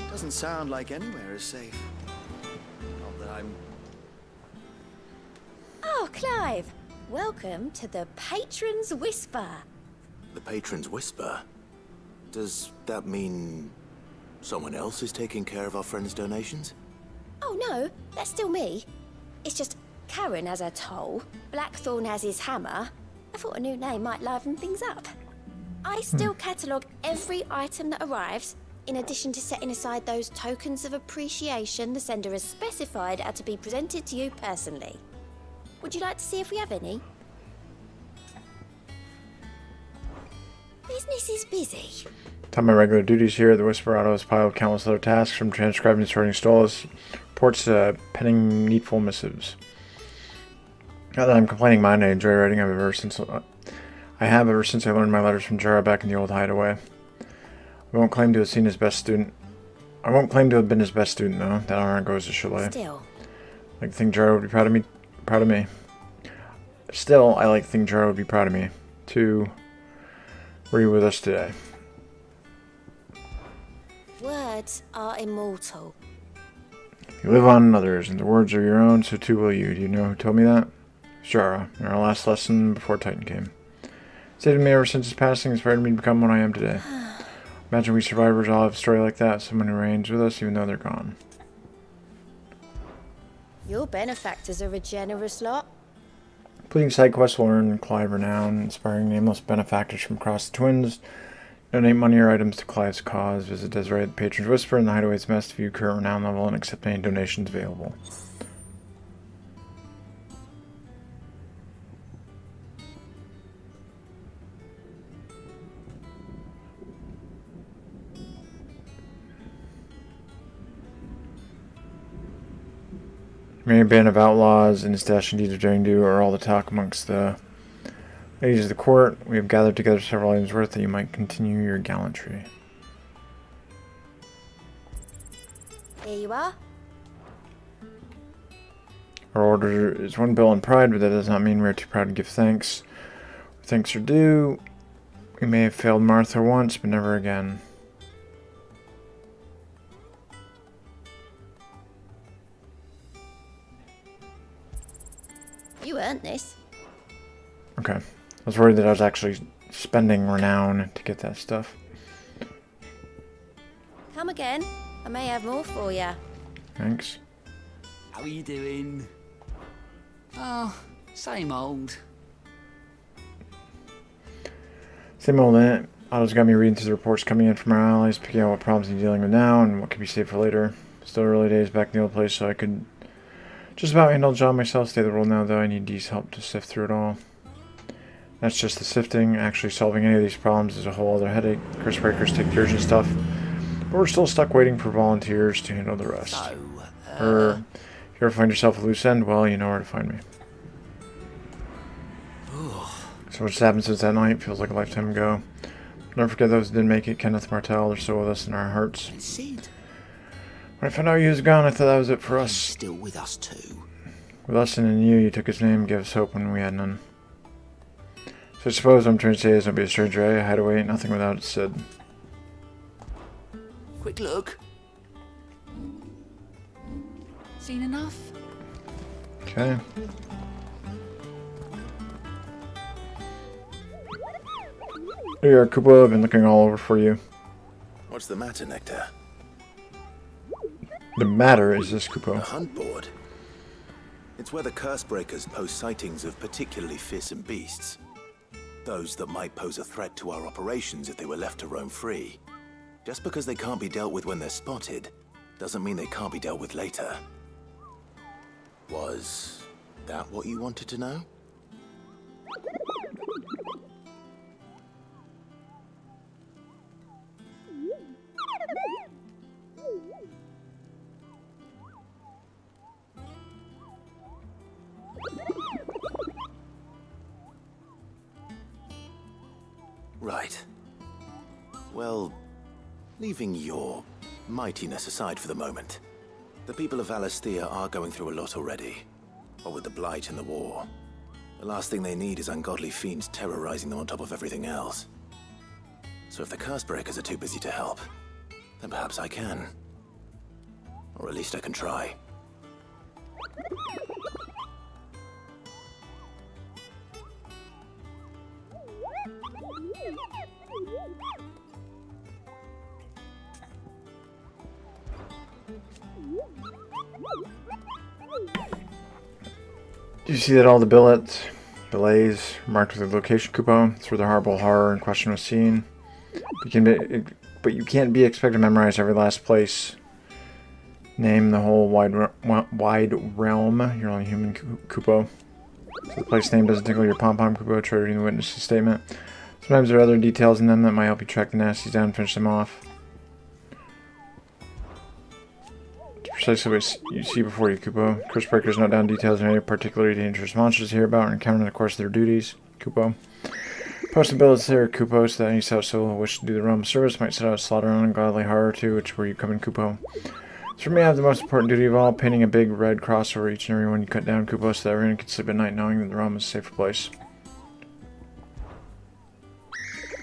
Doesn't sound like anywhere is safe. Not that I'm... Oh, Clive! Welcome to the Patron's Whisper. The Patron's Whisper? Does that mean someone else is taking care of our friend's donations? Oh no, that's still me. It's just Karen has her toll, Blackthorn has his hammer. I thought a new name might liven things up. I still catalogue every item that arrives, in addition to setting aside those tokens of appreciation the sender has specified are to be presented to you personally. Would you like to see if we have any? Business is busy. Time my regular duties here at the Whisperado has piled countless other tasks, from transcribing and sorting stalls, reports to penning needful missives. Not that I'm complaining mine, I enjoy writing. I have ever since I learned my letters from Jara back in the old hideaway. I won't claim to have been his best student, though. That honor goes to Chalet. Still. I like to think Jara would be proud of me. Still, I like to think Jara would be proud of me. Were you with us today? Words are immortal. You live on in others, and the words are your own, so too will you. Do you know who told me that? Jara, in our last lesson before Titan came. Saved me ever since his passing, inspired me to become what I am today. Imagine we survivors all have a story like that, someone who reigns with us even though they're gone. Your benefactors are a generous lot. Completing side quests will earn Clive renown, inspiring nameless benefactors from across the Twins. Donate money or items to Clive's cause. Visit Desiree at the Patron's Whisper and the Hideaway's Mess to view current renown level and accept any donations available. Many band of outlaws and stash deeds of daring do are all the talk amongst the ladies of the court. We have gathered together several items worth that you might continue your gallantry. Here you are. Our order is one bill and pride, but that does not mean we are too proud to give thanks. Thanks are due. We may have failed Martha once, but never again. You earned this. Okay. I was worried that I was actually spending renown to get that stuff. Come again. I may have more for you. Thanks. How are you doing? Oh, same old. Same old, eh? Otto's got me reading through the reports coming in from our allies, picking out what problems he's dealing with now and what could be saved for later. Still early days back in the old place, so I could just about handle the job myself. Stay the role now, though. I need Dee's help to sift through it all. That's just the sifting. Actually solving any of these problems is a whole other headache. Curse breakers take years and stuff. But we're still stuck waiting for volunteers to handle the rest. If you ever find yourself a loose end, well, you know where to find me. So much has happened since that night. Feels like a lifetime ago. Never forget those who didn't make it. Kenneth, Martell, they're still with us in our hearts. Sid. When I found out you was gone, I thought that was it for us. Still with us too. With us and in you took his name, gave us hope when we had none. So I suppose what I'm trying to say is don't be a stranger, eh? Hideaway ain't nothing without its Sid. Quick look. Seen enough? Okay. Here you are, Kupo. I've been looking all over for you. What's the matter, Nectar? The matter is this, Kupo. A hunt board. It's where the curse breakers post sightings of particularly fearsome beasts. Those that might pose a threat to our operations if they were left to roam free. Just because they can't be dealt with when they're spotted, doesn't mean they can't be dealt with later. Was that what you wanted to know? Right. Well, leaving your mightiness aside for the moment, the people of Alastia are going through a lot already. What with the Blight and the war. The last thing they need is ungodly fiends terrorizing them on top of everything else. So if the Cursebreakers are too busy to help, then perhaps I can. Or at least I can try. Do you see that all the billets, billets marked with the location coupon? It's where the horrible horror in question was seen. But you can't be expected to memorize every last place. Name the whole wide realm. You're only human, Kupo. So the place name doesn't tickle your pom-pom, Kupo. Try reading the witness's statement. So Sometimes there are other details in them that might help you track the nasties down and finish them off. It's precisely what you see before you, Kupo. Curse breakers note down details of any particularly dangerous monsters to hear about and encounter in the course of their duties, Kupo. Post abilities here, Kupo, so that any South Soul who wish to do the realm service might set out a slaughter on ungodly horror too, which is where you come in, Kupo. So for me, I have the most important duty of all, painting a big red cross over each and every one you cut down, Kupo, so that everyone can sleep at night knowing that the realm is a safer place.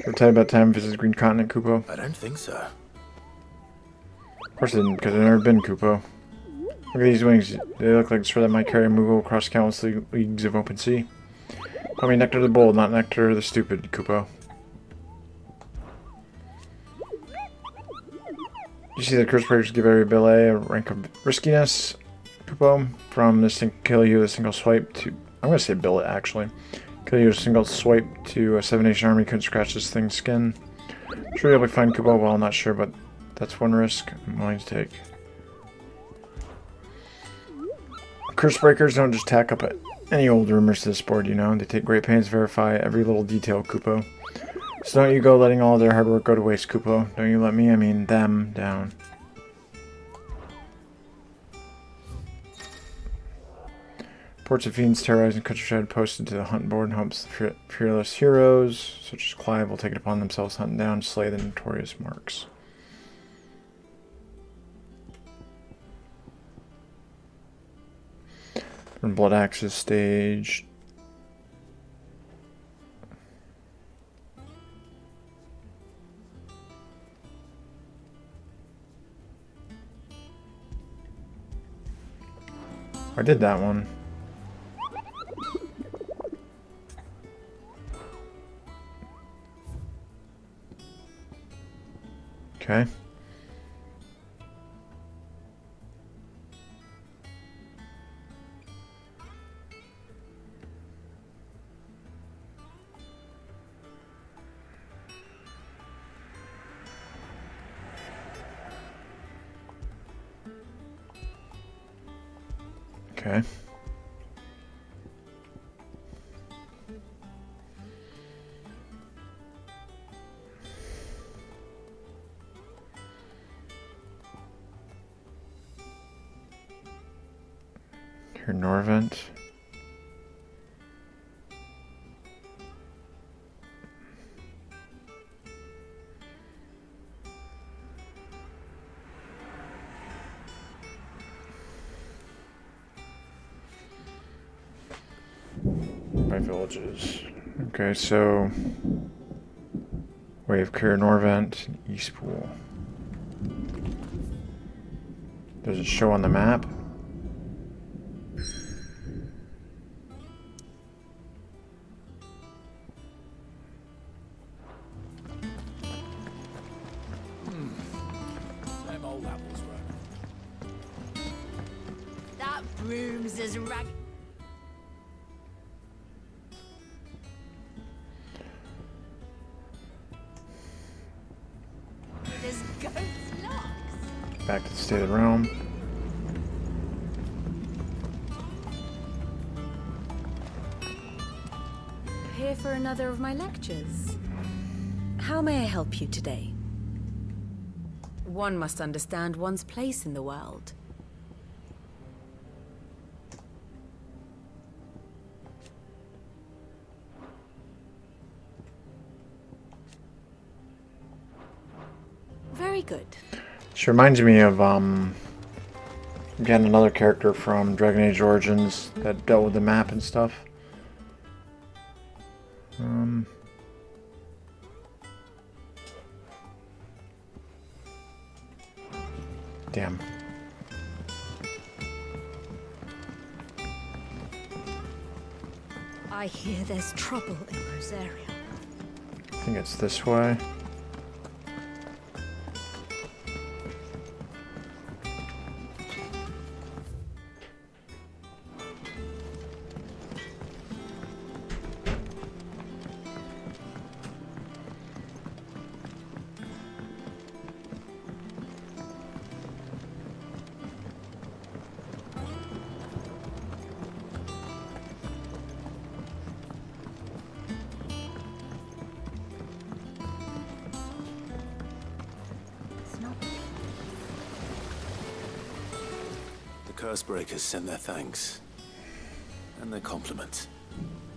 Ever tell you about time visit the Green Continent, Kupo? I don't think so. Of course I didn't, because I've never been, Kupo. Look at these wings. They look like sort that might carry a Moogle across countless leagues of open sea. Call me Nectar the Bold, not Nectar the Stupid, Kupo. You see the curse breakers give every ability a rank of riskiness, Kupo. From this thing kill you with a single swipe to... I'm going to say billet, actually. Kill you with a single swipe to a 7-nation army. Couldn't scratch this thing's skin. Sure you'll be fine, Kupo. Well, I'm not sure, but that's one risk I'm willing to take. Curse breakers don't just tack up any old rumors to this board, you know. They take great pains to verify every little detail, Kupo. So don't you go letting all their hard work go to waste, Kupo. Don't you let me, I mean them, down. Reports of fiends terrorizing countryside posted to the hunt board and hopes the fearless heroes, such as Clive, will take it upon themselves to hunt down and slay the notorious marks. From Blood Axe's stage. I did that one. Okay. Okay. Here, Norvent. By villages. Okay, so we have Kira Norvent, Eastpool. Does it show on the map? Them old apples were. That broom's as rag. There's ghost locks. Back to the State of the Realm. Here for another of my lectures. How may I help you today? One must understand one's place in the world. Very good. This reminds me of, again, another character from Dragon Age Origins that dealt with the map and stuff. Damn. I hear there's trouble in Rosaria. I think it's this way. Cursebreakers sent their thanks. And their compliments.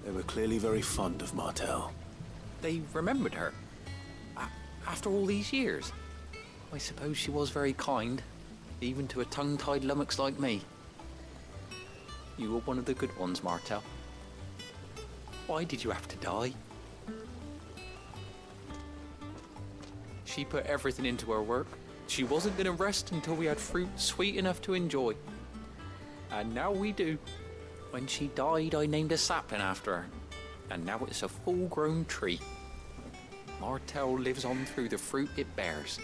They were clearly very fond of Martel. They remembered her. After all these years. I suppose she was very kind, even to a tongue-tied lummox like me. You were one of the good ones, Martel. Why did you have to die? She put everything into her work. She wasn't going to rest until we had fruit sweet enough to enjoy. And now we do. When she died, I named a sapling after her. And now it's a full-grown tree. Martel lives on through the fruit it bears.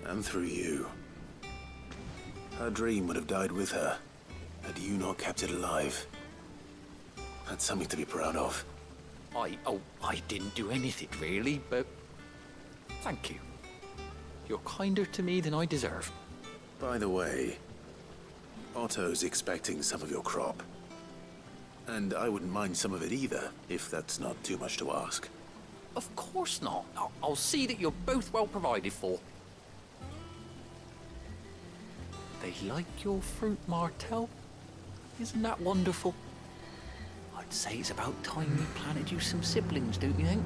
And through you. Her dream would have died with her, had you not kept it alive. That's something to be proud of. I didn't do anything really, but thank you. You're kinder to me than I deserve. By the way, Otto's expecting some of your crop. And I wouldn't mind some of it either, if that's not too much to ask. Of course not. I'll see that you're both well provided for. They like your fruit, Martel. Isn't that wonderful? I'd say it's about time we planted you some siblings, don't you think?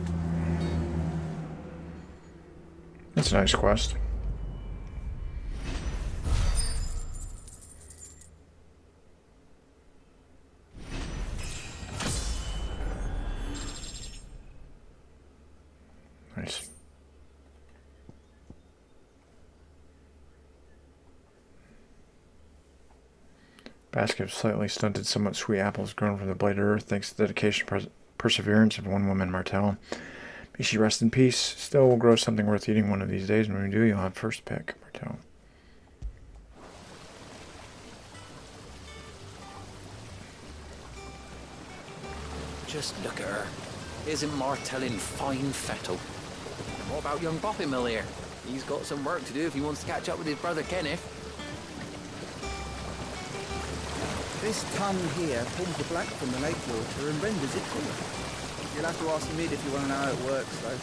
That's a nice quest. Nice. Basket of slightly stunted, somewhat sweet apples grown from the blighted earth thanks to the dedication and perseverance of one woman, Martel. May she rest in peace. Still, we'll grow something worth eating one of these days. When we do, you'll have first pick, Martel. Just look at her. Isn't Martel in fine fettle? What about young Boppymill here? He's got some work to do if he wants to catch up with his brother Kenneth. This tongue here pulls the black from the lake water and renders it cooler. You'll have to ask Mid if you want to know how it works, though.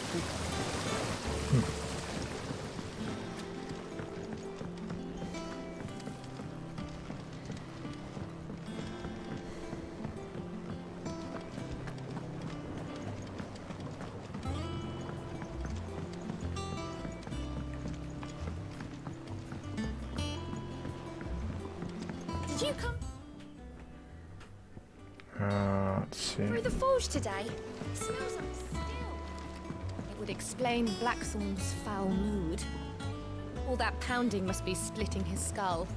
Did you come Let's see. through the forge today? It smells like still. It would explain Blackthorn's foul mood. All that pounding must be splitting his skull.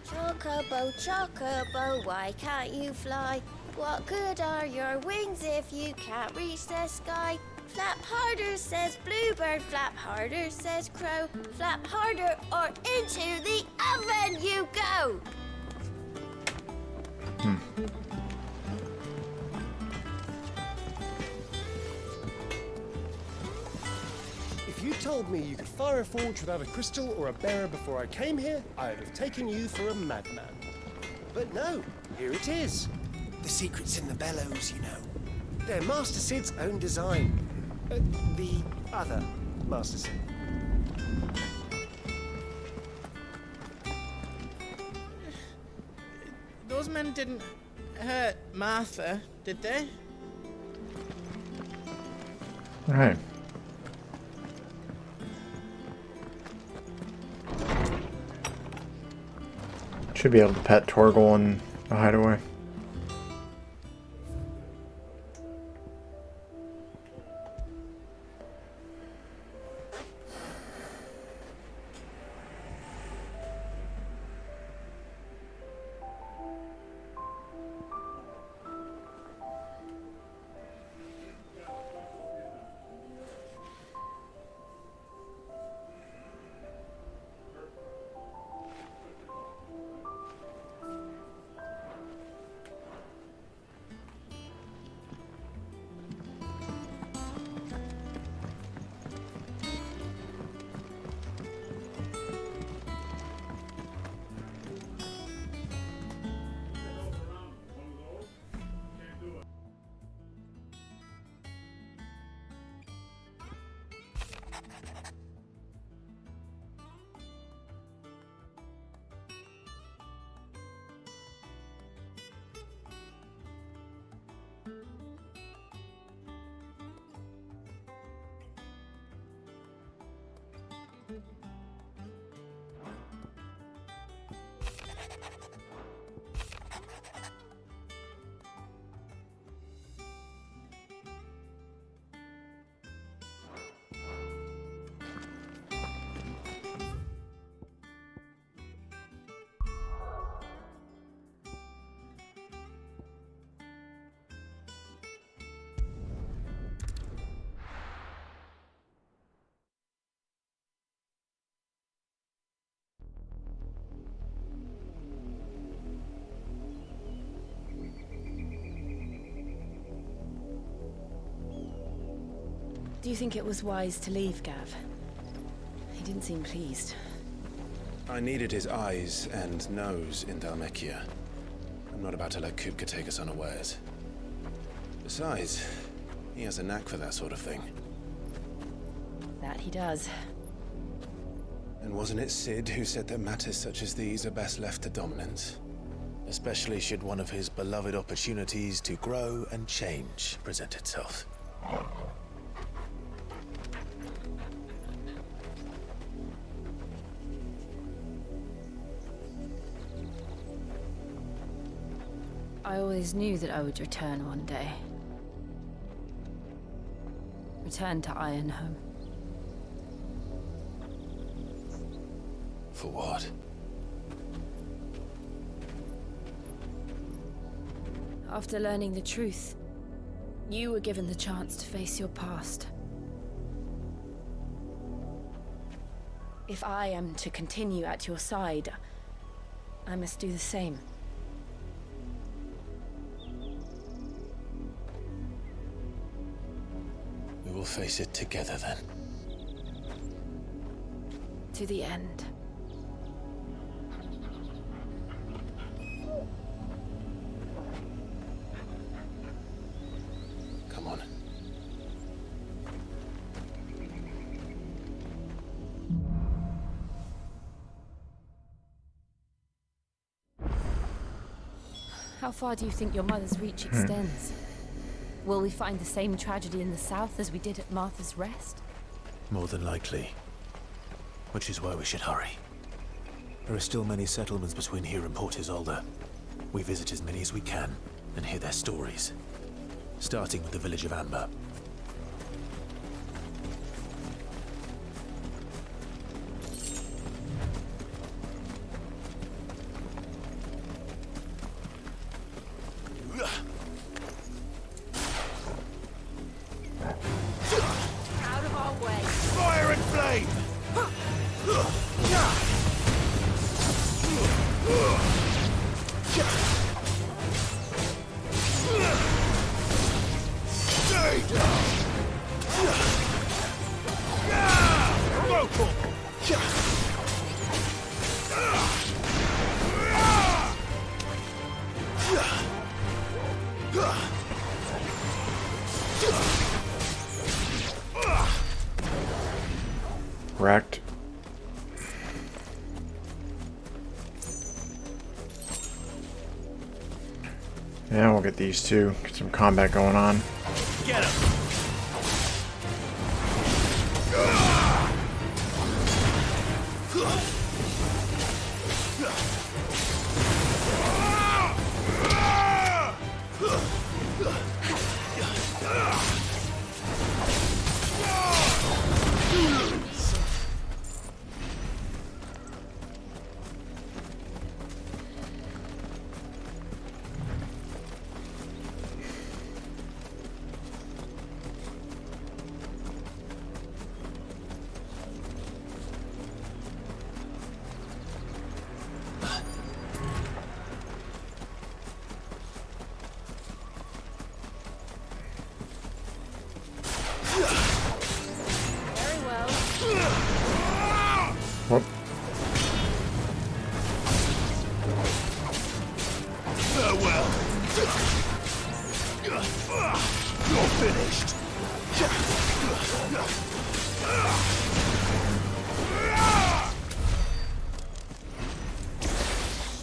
Chocobo, chocobo, why can't you fly? What good are your wings if you can't reach the sky? Flap harder, says bluebird, flap harder, says crow. Flap harder or into the oven you go! If you told me you could fire a forge without a crystal or a bearer before I came here, I'd have taken you for a madman. But no, here it is. The secret's in the bellows, you know. They're Master Sid's own design. The other Master Sid. Those men didn't hurt Martha, did they? Alright. Should be able to pet Torgal in the hideaway. Do you think it was wise to leave, Gav? He didn't seem pleased. I needed his eyes and nose in Dhalmekia. I'm not about to let Kupka take us unawares. Besides, he has a knack for that sort of thing. That he does. And wasn't it Sid who said that matters such as these are best left to dominance? Especially should one of his beloved opportunities to grow and change present itself. I always knew that I would return one day. Return to Ironhome. For what? After learning the truth, you were given the chance to face your past. If I am to continue at your side, I must do the same. We will face it together then. To the end. Come on. How far do you think your mother's reach extends? Will we find the same tragedy in the south as we did at Martha's Rest? More than likely. Which is why we should hurry. There are still many settlements between here and Port Isolde. We visit as many as we can and hear their stories. Starting with the village of Amber. Out of our way! Fire and flame! Wrecked. Yeah, we'll get these two. Get some combat going on. Get him! Whoop. Farewell. You're finished.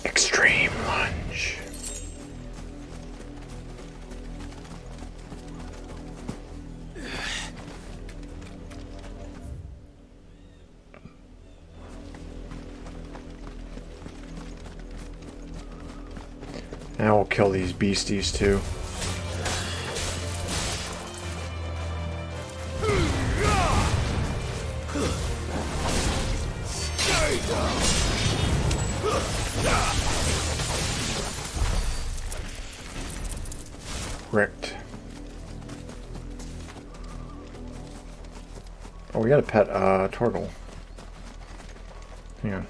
Extreme lunge. Now we'll kill these beasties too. Wrecked. Oh, we got a pet turtle. Hang on.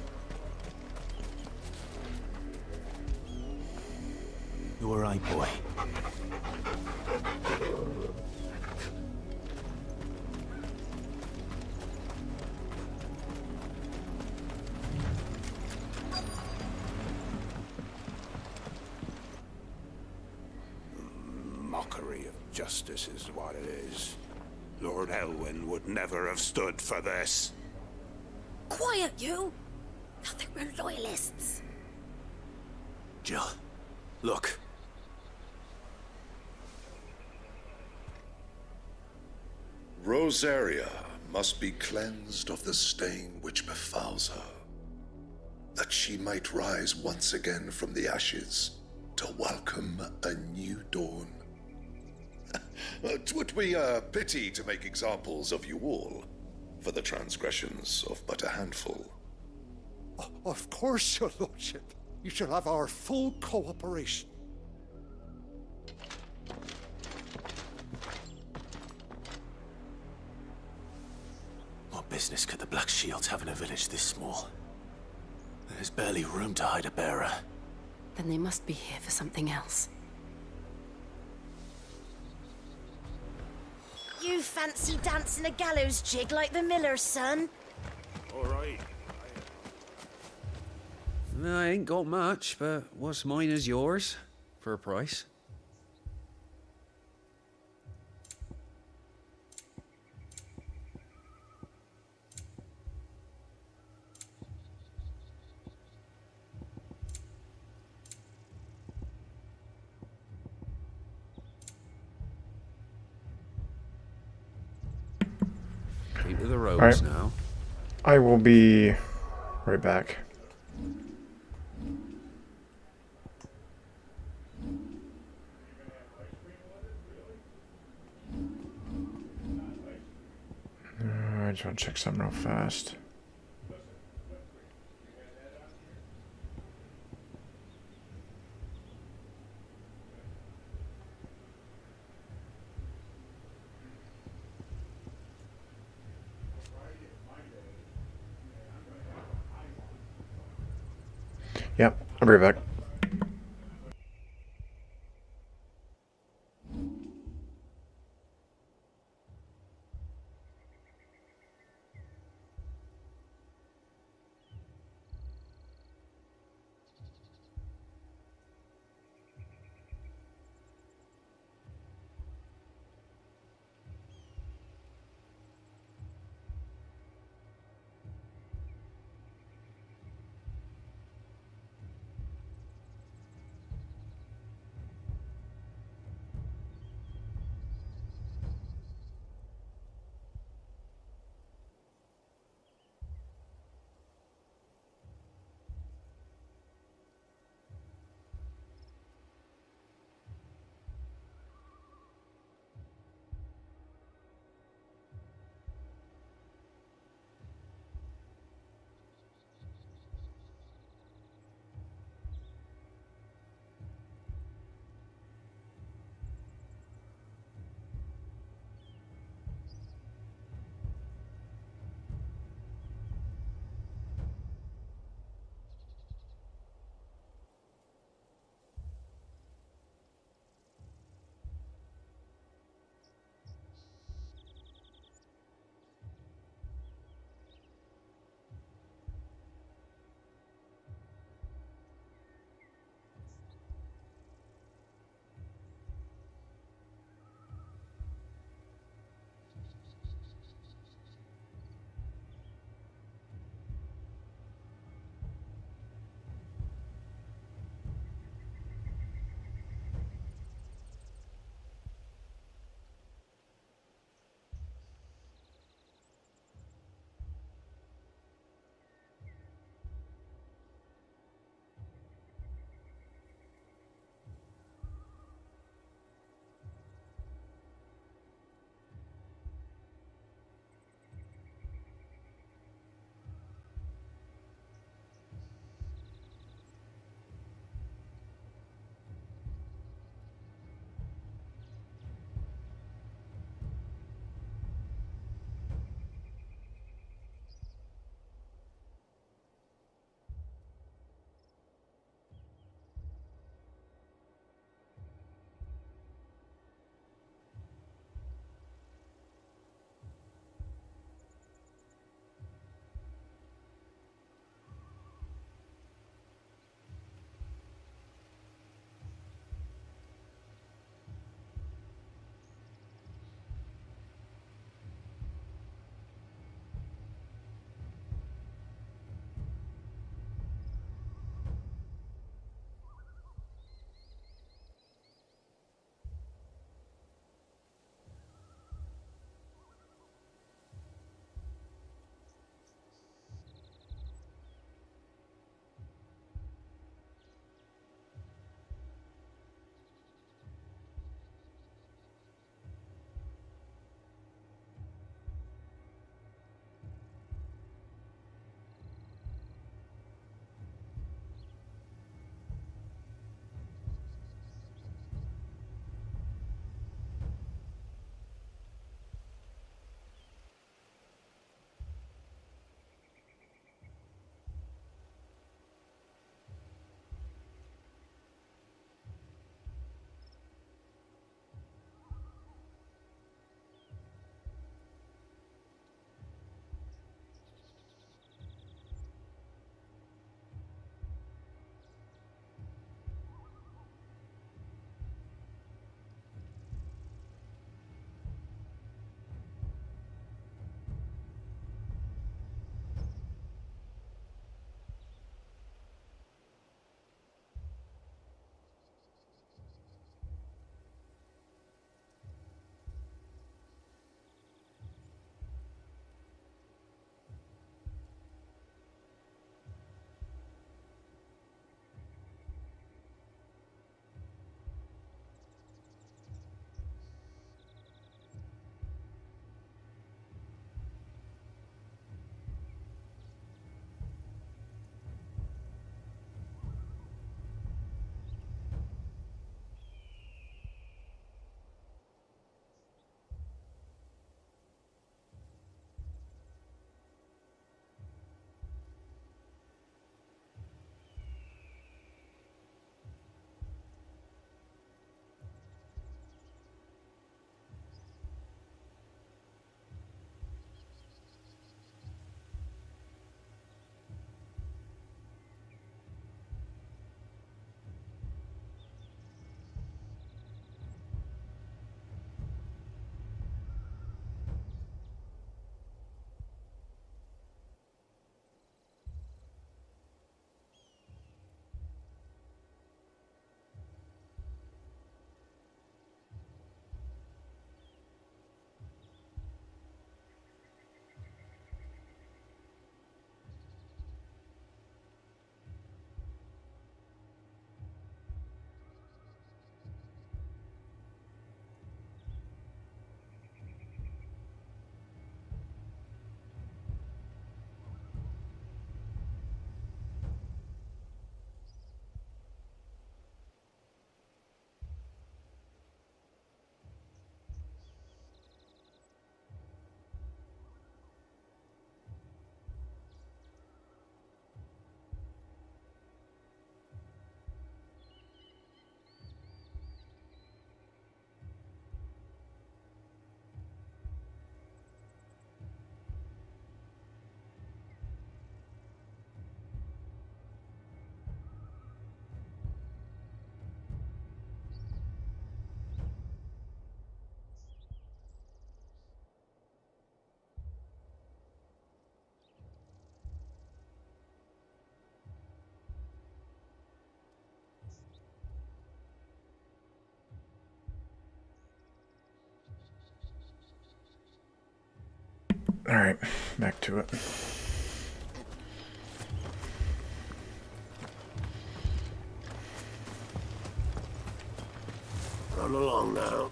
You all right, boy? Mockery of justice is what it is. Lord Elwyn would never have stood for this. Quiet, you! Nothing, we're loyalists. Jill, look. Rosaria must be cleansed of the stain which befouls her, that she might rise once again from the ashes to welcome a new dawn. 'Twould be a pity to make examples of you all for the transgressions of but a handful. Of course, your lordship. You shall have our full cooperation. What business could the Black Shields have in a village this small? There's barely room to hide a bearer. Then they must be here for something else. You fancy dancing a gallows jig like the miller's son? All right. I ain't got much, but what's mine is yours, for a price. Keep to the roads All right. now. I will be right back. I just want to check something real fast. Yep, I'll be right back. Alright, back to it. Run along now,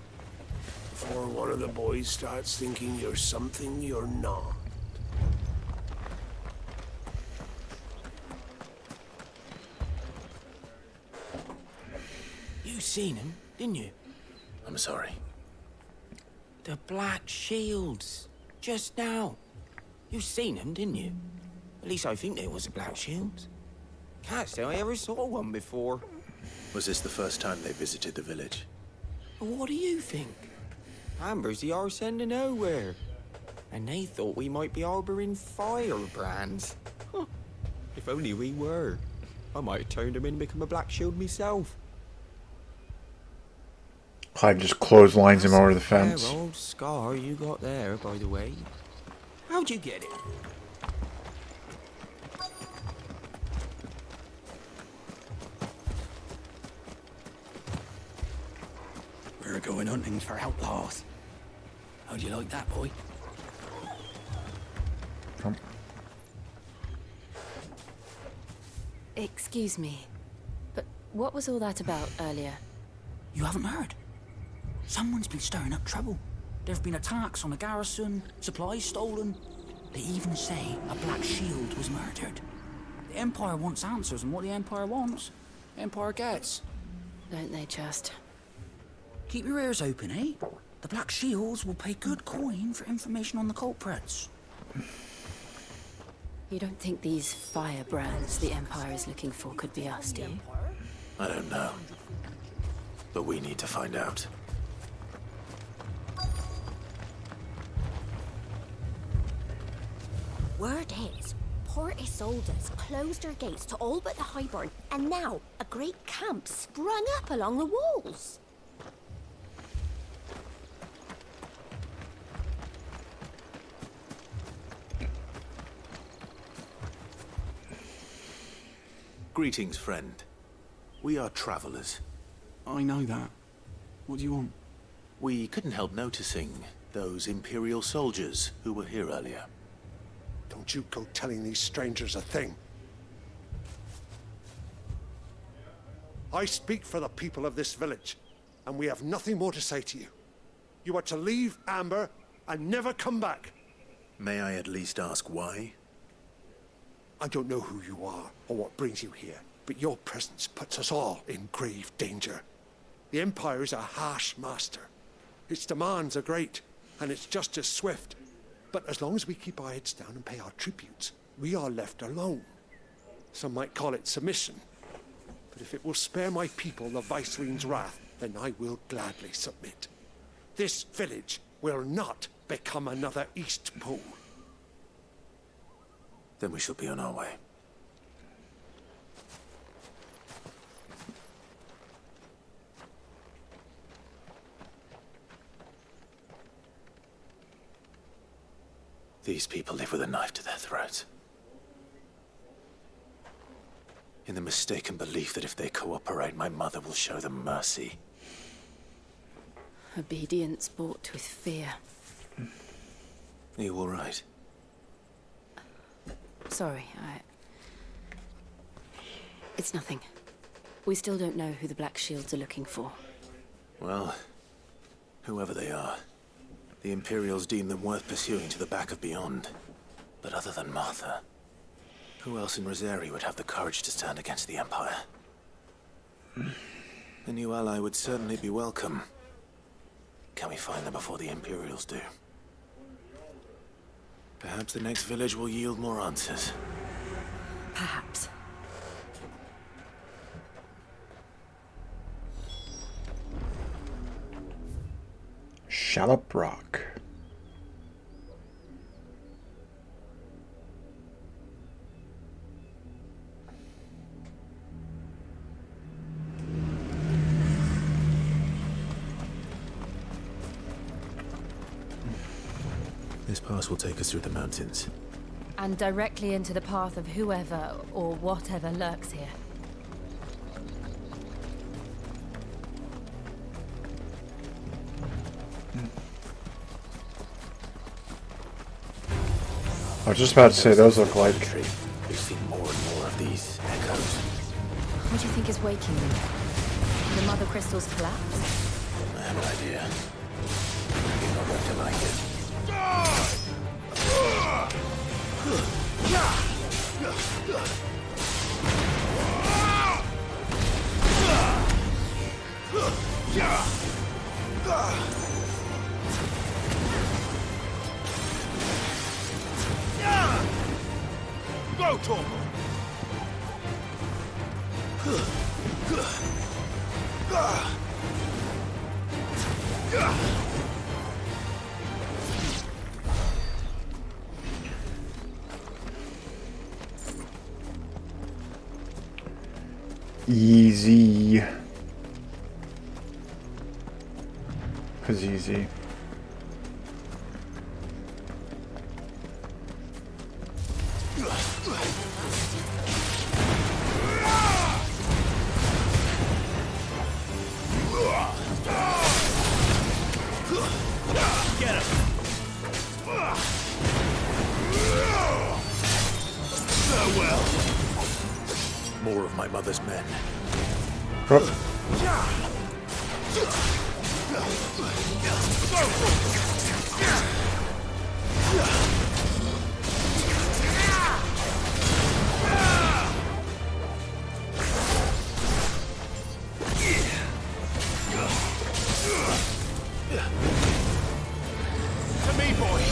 before one of the boys starts thinking you're something you're not. You seen him, didn't you? I'm sorry. The Black Shields. Just now. You seen him, didn't you? At least I think there was a Black Shield. Can't say I ever saw one before. Was this the first time they visited the village? What do you think? Amber's the arse end of nowhere. And they thought we might be harboring firebrands. Huh. If only we were. I might have turned him in and become a Black Shield myself. Clive just clotheslines him over the fence. Fair old scar you got there, by the way. How'd you get it? We're going hunting for outlaws. How'd you like that, boy? Excuse me, but what was all that about earlier? You haven't heard? Someone's been stirring up trouble. There've been attacks on the garrison, supplies stolen. They even say a Black Shield was murdered. The Empire wants answers, and what the Empire wants, the Empire gets. Don't they just? Keep your ears open, eh? The Black Shields will pay good coin for information on the culprits. You don't think these firebrands the Empire is looking for could be us, do you? I don't know. But we need to find out. Word is, Port Isolde's closed her gates to all but the Highborn, and now a great camp sprung up along the walls. Greetings, friend. We are travelers. I know that. What do you want? We couldn't help noticing those Imperial soldiers who were here earlier. Don't you go telling these strangers a thing. I speak for the people of this village, and we have nothing more to say to you. You are to leave Amber and never come back. May I at least ask why? I don't know who you are or what brings you here, but your presence puts us all in grave danger. The Empire is a harsh master. Its demands are great, and its justice swift. But as long as we keep our heads down and pay our tributes, we are left alone. Some might call it submission. But if it will spare my people the Viceling's wrath, then I will gladly submit. This village will not become another East Pool. Then we shall be on our way. These people live with a knife to their throats. In the mistaken belief that if they cooperate, my mother will show them mercy. Obedience bought with fear. Are you all right? Sorry, It's nothing. We still don't know who the Black Shields are looking for. Well, whoever they are, the Imperials deem them worth pursuing to the back of beyond. But other than Martha, who else in Rosari would have the courage to stand against the Empire? A new ally would certainly be welcome. Can we find them before the Imperials do? Perhaps the next village will yield more answers. Perhaps. Shallop Rock. This pass will take us through the mountains. And directly into the path of whoever or whatever lurks here. I was just about to say those look like. We've seen more and more of these echoes. What do you think is waking them? The Mother Crystal's collapse? I have an idea. You're not going to like it. Go, Torgo! Easy. Cause easy. Get him! Farewell. More of my mother's men. To me, boy.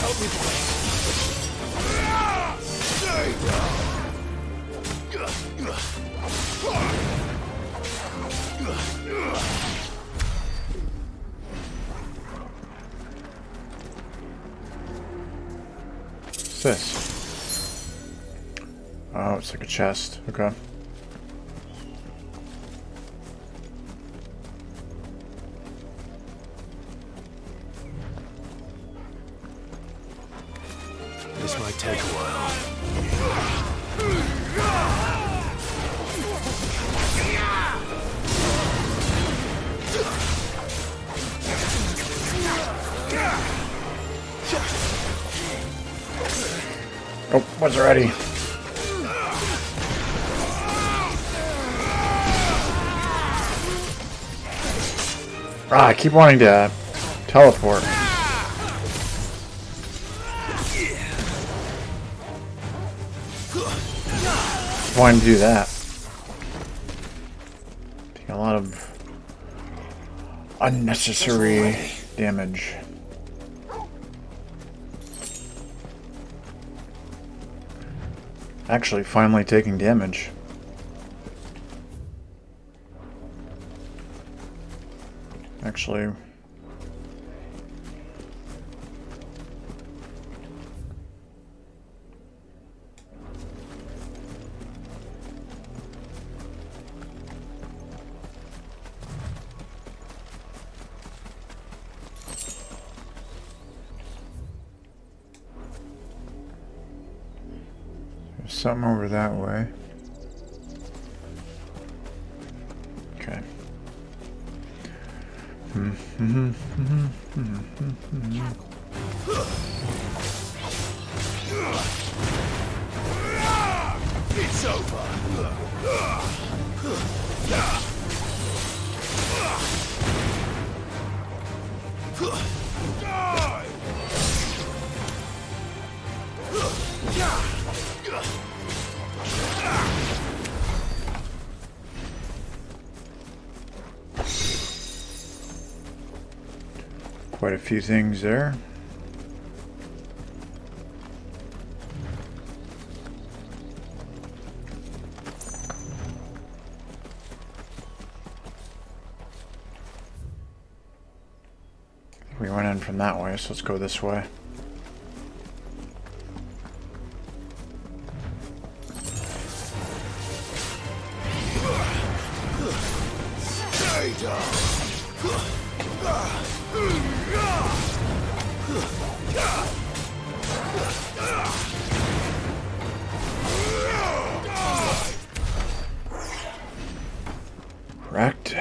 Help me, boy. What's this? Oh, it's like a chest. Okay. This might take a while. Oh, one's ready. Ah, I keep wanting to teleport. Wanting to do that. Taking a lot of unnecessary damage. Actually, finally taking damage. Actually, there's something over that way. Okay. It's over. Quite a few things there. We went in from that way, so let's go this way. Stay down. Correct.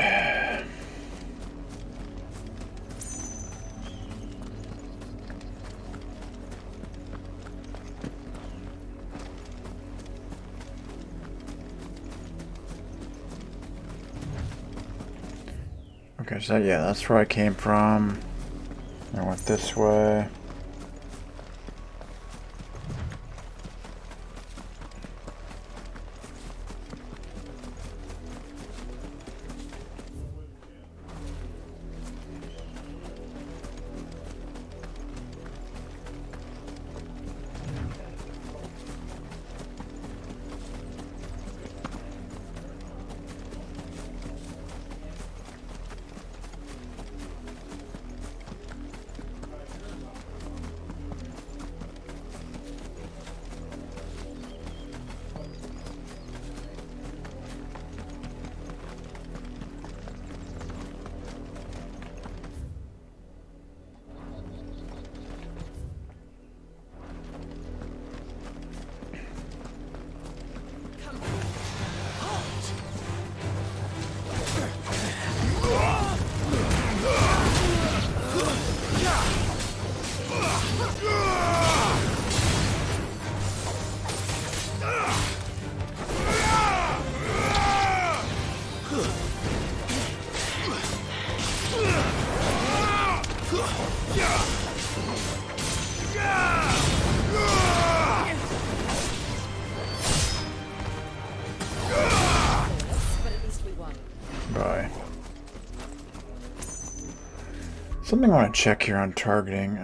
Okay, so yeah, that's where I came from. I went this way. Bye. Something I want to check here on targeting.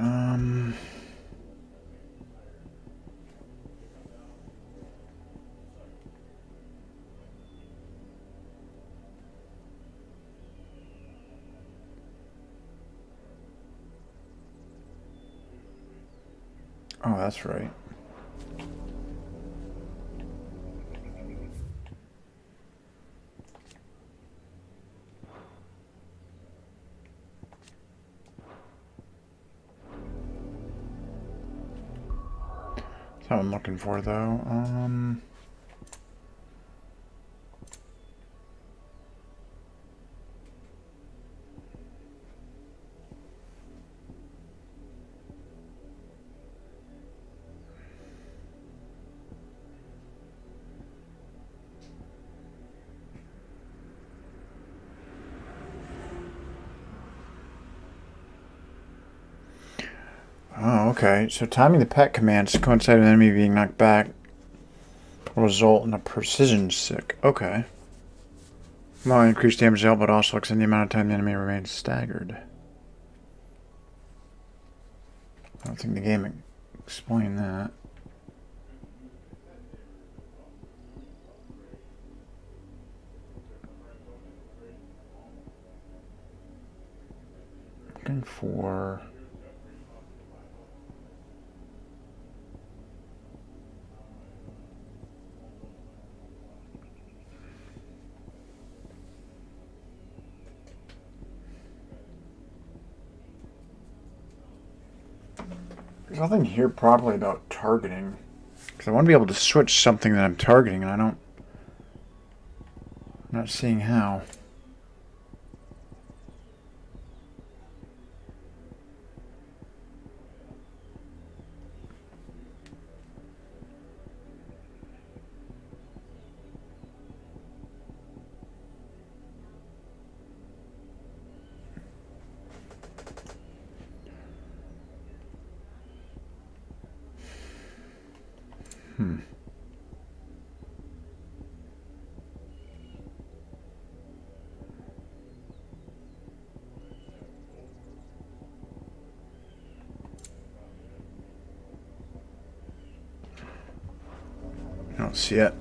Oh, that's right. That's what I'm looking for, though. Oh, okay. So timing the pet commands to coincide with an enemy being knocked back will result in a precision sick. Okay. Well, increased damage dealt, but also extend the amount of time the enemy remains staggered. I don't think the game explained that. Looking for... There's nothing here properly about targeting. Because I want to be able to switch something that I'm targeting, and I'm not seeing how. I don't see it.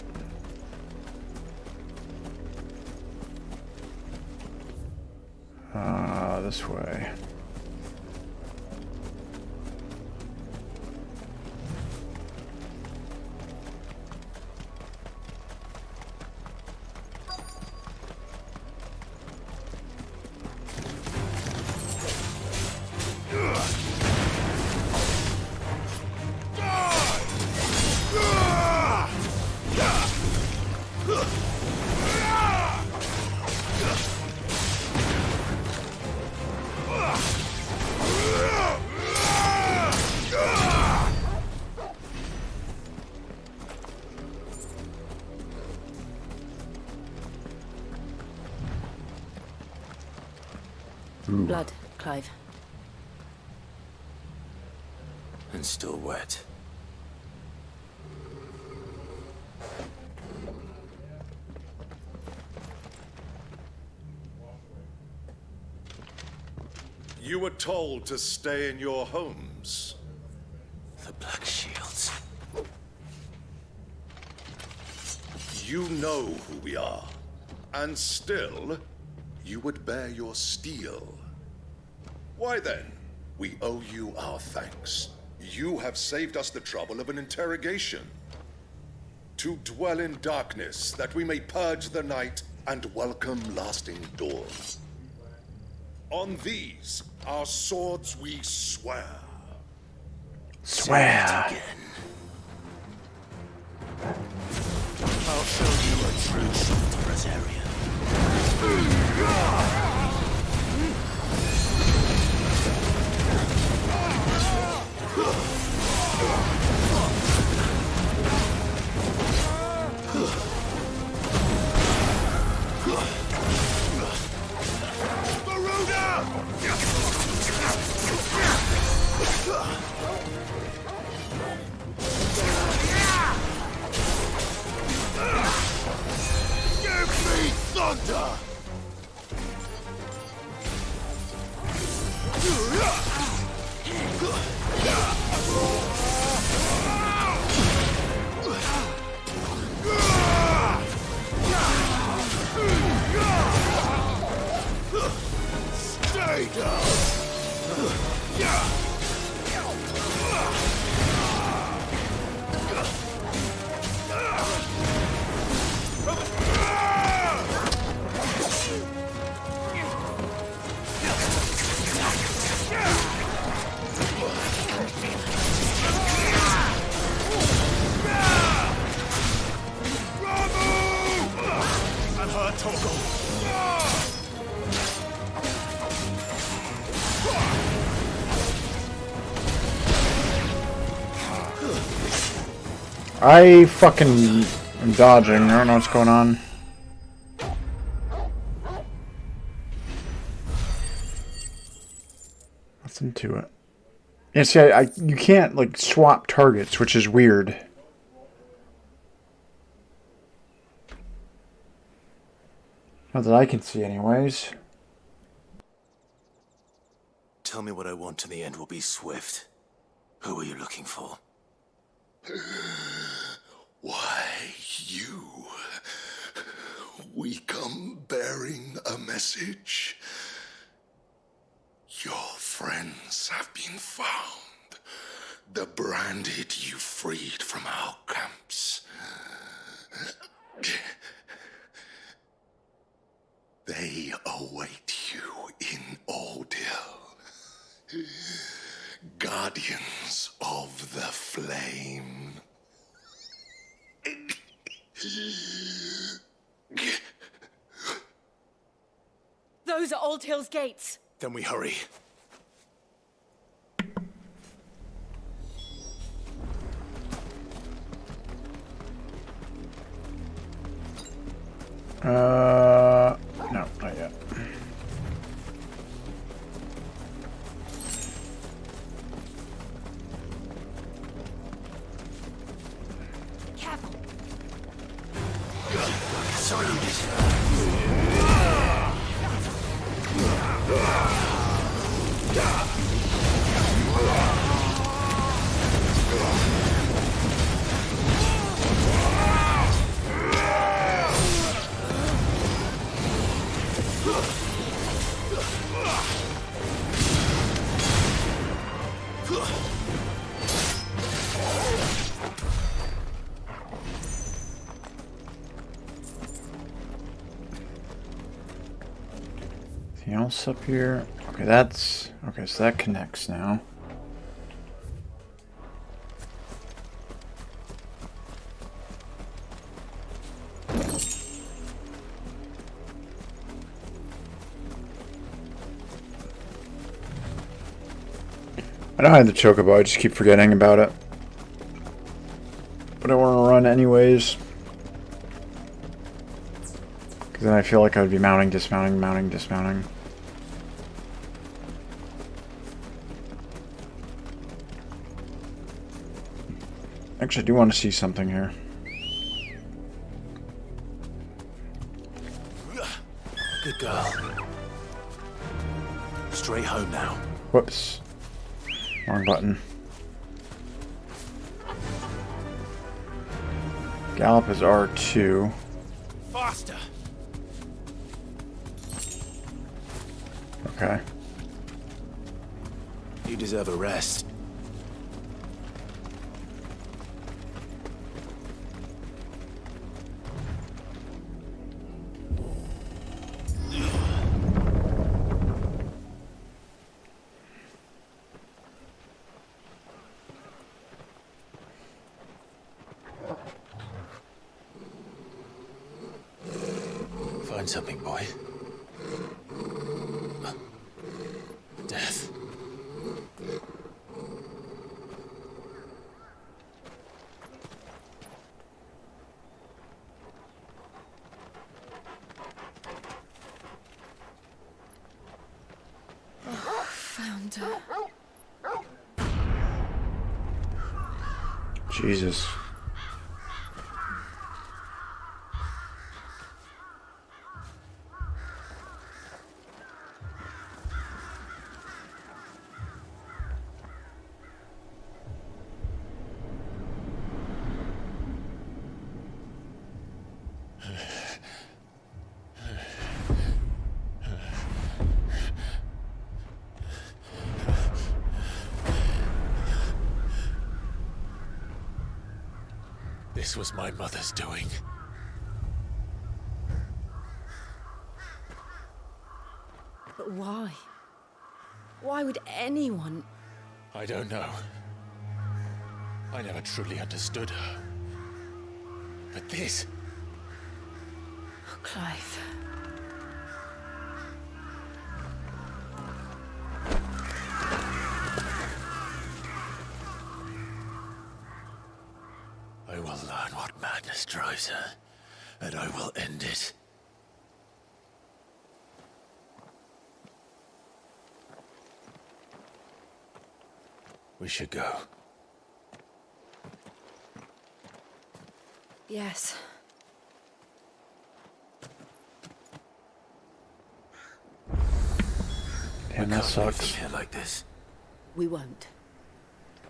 This way. Blood, Clive. And still wet. You were told to stay in your homes. The Black Shields. You know who we are. And still, you would bear your steel. Why then, we owe you our thanks. You have saved us the trouble of an interrogation. To dwell in darkness, that we may purge the night and welcome lasting dawn. On these, our swords we swear. Swear. I'll show you a true sorcerer's area. Give me thunder! Stay down! And her toggle! I fucking am dodging. I don't know what's going on. Nothing to it. Yeah, see, you can't like swap targets, which is weird. Not that I can see, anyways. Tell me what I want and the end will be swift. Who are you looking for? Why, you. We come bearing a message. Your friends have been found. The branded you freed from our camps. They await you in Odil. Guardians of the Flame. Those are Old Hill's gates. Then we hurry. No, not yet. Careful. Anything else up here? Okay, that's... Okay, so that connects now. I don't have the chocobo, I just keep forgetting about it. But I want to run anyways. Because then I feel like I would be mounting, dismounting, mounting, dismounting. Actually, I do want to see something here. Good girl. Straight home now. Whoops. Wrong button. Gallop is R2. Faster. Okay. You deserve a rest. Find something, boy. Death. Found her. Jesus. This was my mother's doing. But why? Why would anyone... I don't know. I never truly understood her. But this... Oh, Clive. I will learn what madness drives her, and I will end it. We should go. Yes. Damn, that sucks. Here like this. We won't.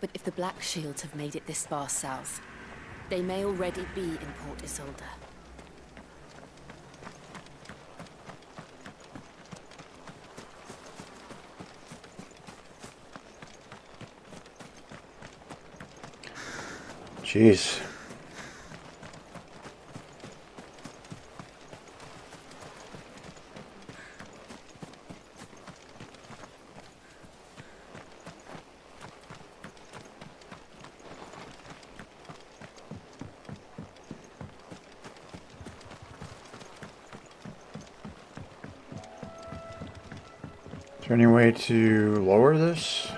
But if the Black Shields have made it this far south, they may already be in Port Isolde. Jeez. Is there any way to lower this?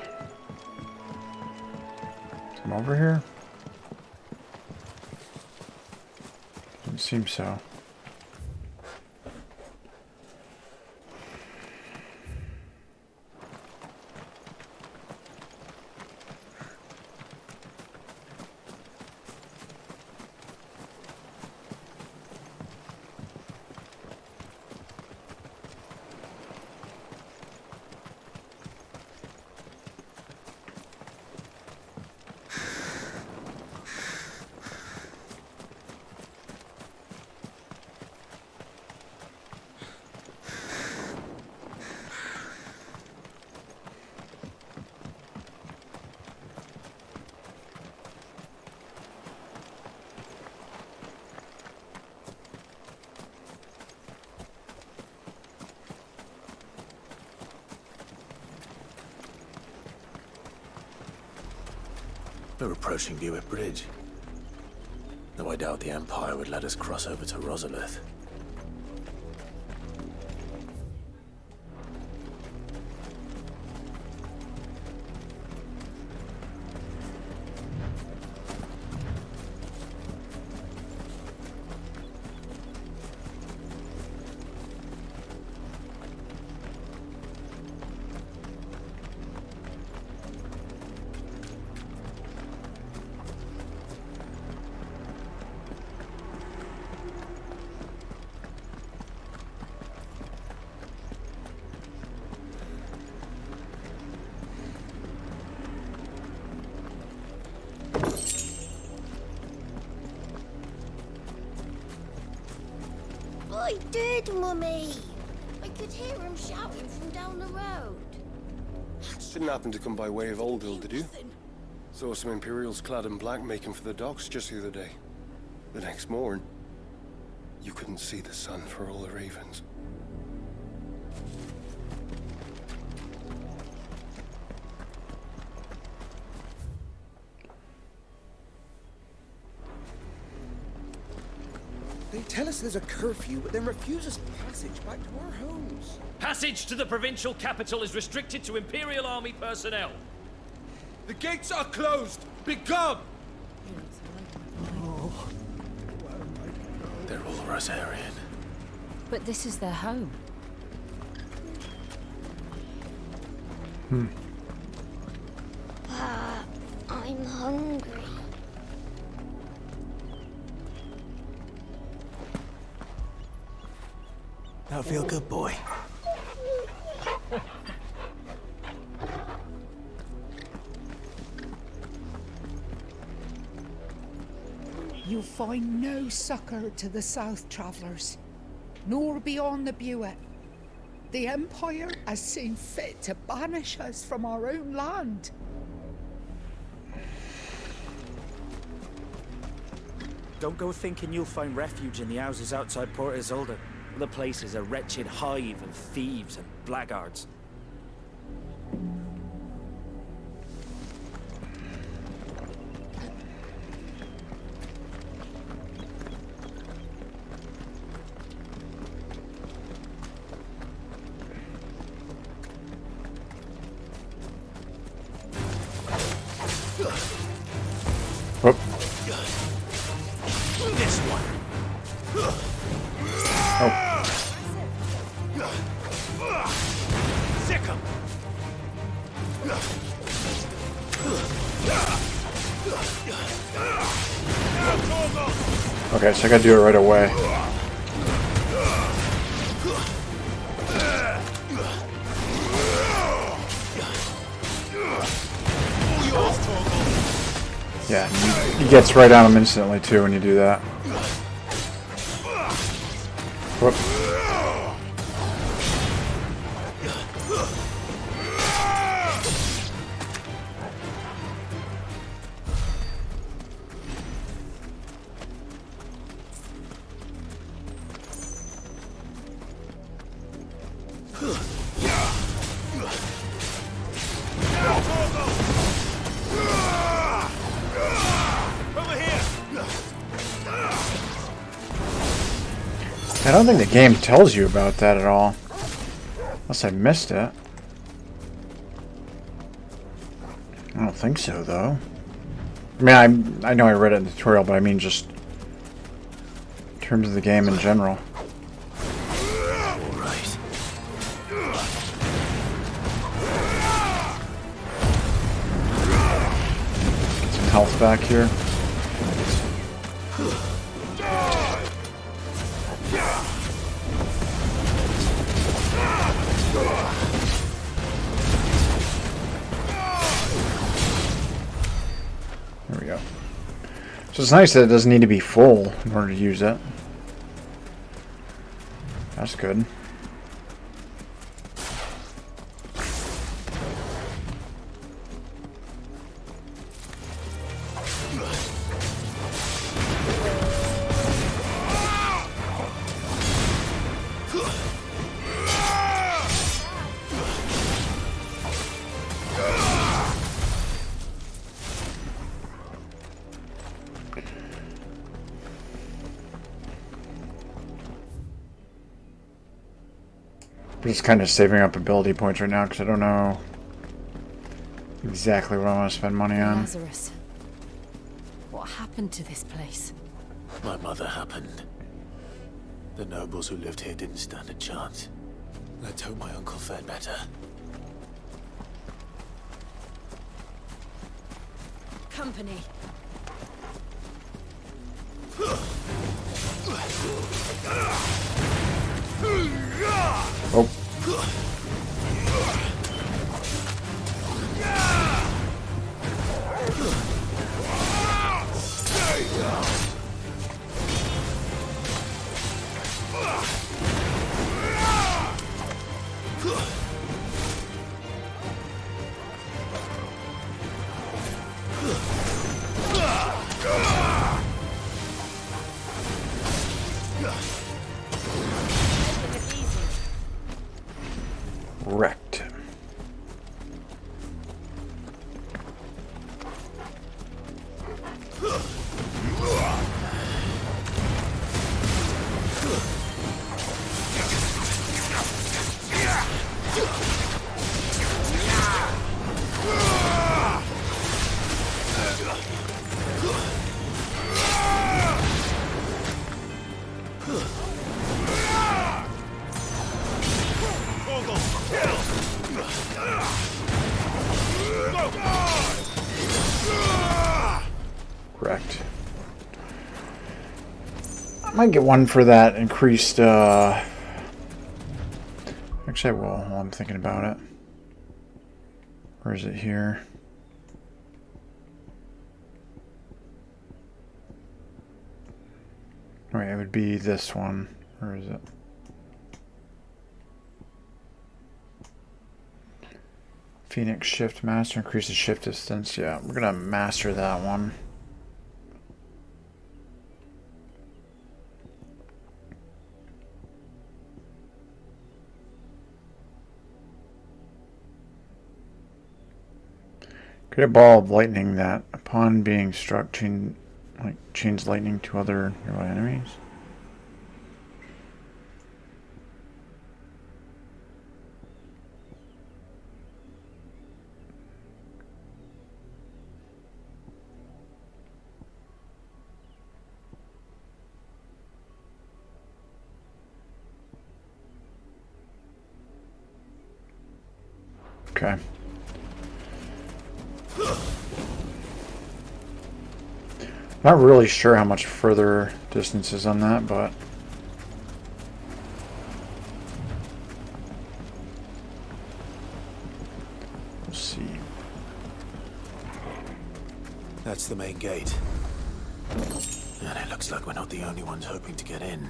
Come over here? Doesn't seem so. We're approaching Buick Bridge. Though I doubt the Empire would let us cross over to Rosalith. I did, Mummy. I could hear him shouting from down the road. Didn't happen to come by way of Oldville, did you? Saw some Imperials clad in black making for the docks just the other day. The next morn, you couldn't see the sun for all the ravens. They tell us there's a curfew, but then refuse us passage back to our homes. Passage to the provincial capital is restricted to Imperial Army personnel. The gates are closed! Begone! They're all Rosarian. But this is their home. I'm hungry. That'll feel good, boy. You'll find no succor to the south travellers, nor beyond the Buet. The Empire has seen fit to banish us from our own land. Don't go thinking you'll find refuge in the houses outside Port Isolde. The place is a wretched hive of thieves and blackguards. This one. Sick 'em. Okay, so I gotta do it right away. Yeah, he gets right on him instantly too when you do that. Whoop. I don't think the game tells you about that at all. Unless I missed it. I don't think so, though. I mean, I know I read it in the tutorial, but I mean just in terms of the game in general. Alright. Get some health back here. There we go. So it's nice that it doesn't need to be full in order to use it. That's good. I'm just kind of saving up ability points right now because I don't know exactly what I want to spend money on. Lazarus. What happened to this place? My mother happened. The nobles who lived here didn't stand a chance. Let's hope my uncle fared better. Company. Oh. Wrecked. Correct. I might get one for that increased, actually I will while I'm thinking about it. Or is it here? Wait, it would be this one. Or is it? Phoenix Shift Master increases shift distance. Yeah, we're gonna master that one. Create a ball of lightning that, upon being struck, chains lightning to other nearby enemies. Okay. Not really sure how much further distance is on that, but we'll see. That's the main gate. And it looks like we're not the only ones hoping to get in.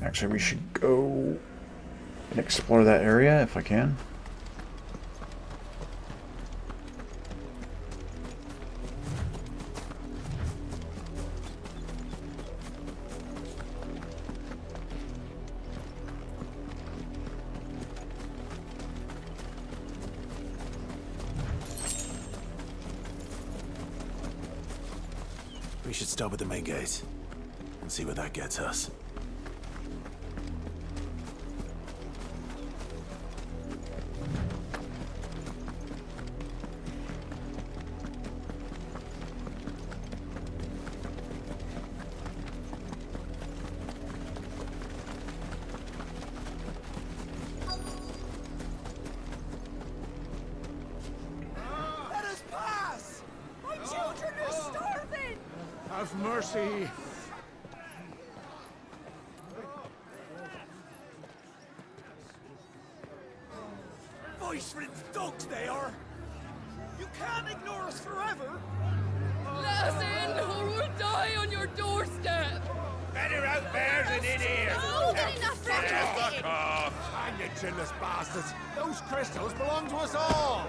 Actually, we should go and explore that area if I can. We should start with the main gate and see where that gets us. Let us pass! My children are starving! Have mercy! Voice-riddled dogs they are! You can't ignore us forever! Let us in, or we'll die on your doorstep! Better out there than in here! Oh, get enough Fuck off! Hang you chinless bastards! Those crystals belong to us all!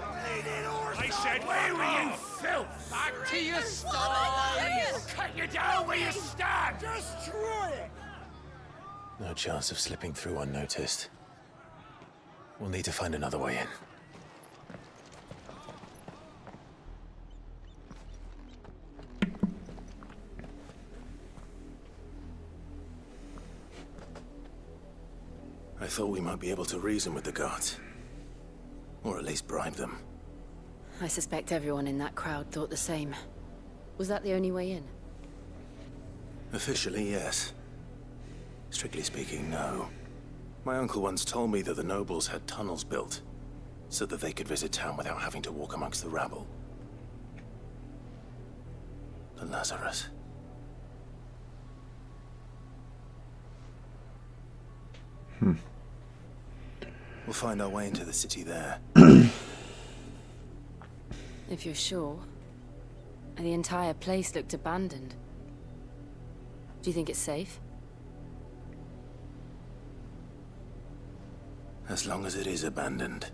I said, where were you, filth? Back to your sties! We'll cut you down where you stand! Destroy it! No chance of slipping through unnoticed. We'll need to find another way in. I thought we might be able to reason with the guards. Or at least bribe them. I suspect everyone in that crowd thought the same. Was that the only way in? Officially, yes. Strictly speaking, no. My uncle once told me that the nobles had tunnels built, so that they could visit town without having to walk amongst the rabble. The Lazarus. We'll find our way into the city there. If you're sure. The entire place looked abandoned. Do you think it's safe? As long as it is abandoned.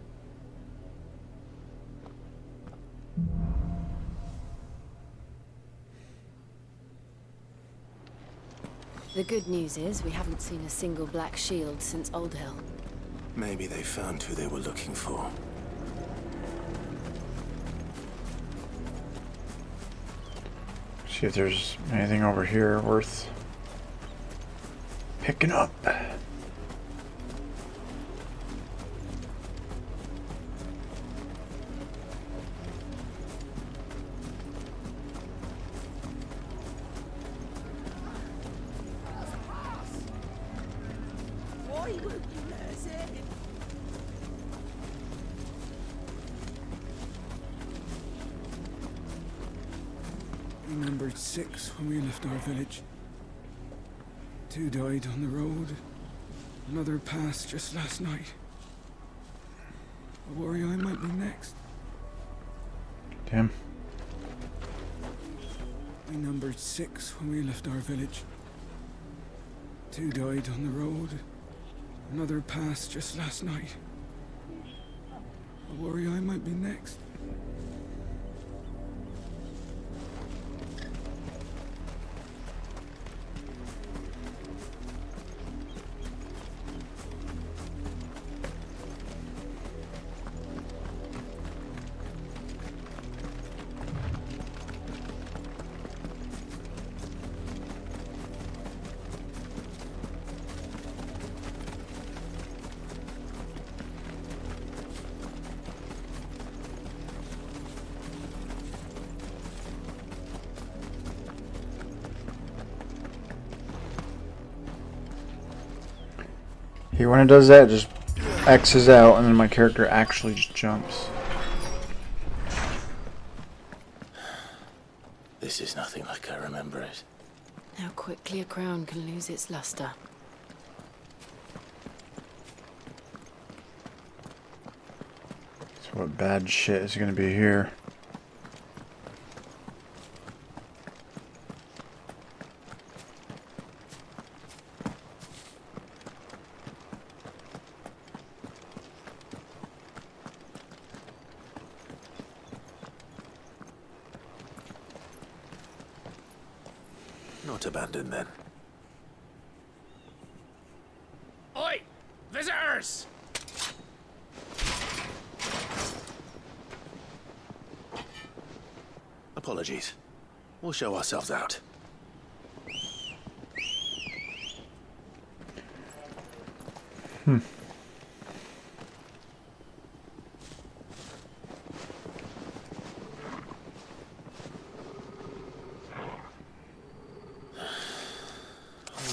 The good news is we haven't seen a single black shield since Old Hill. Maybe they found who they were looking for. See if there's anything over here worth picking up. Why would you let us in? We numbered 6 when we left our village. 2 died on the road. Another passed just last night. I worry I might be next. Damn. We numbered 6 when we left our village. 2 died on the road. Another passed just last night. I worry I might be next. When it does that, it just X's out, and then my character actually just jumps. This is nothing like I remember it. How quickly a crown can lose its luster. So what bad shit is gonna be here? Not abandoned then. Oi! Visitors! Apologies. We'll show ourselves out. Or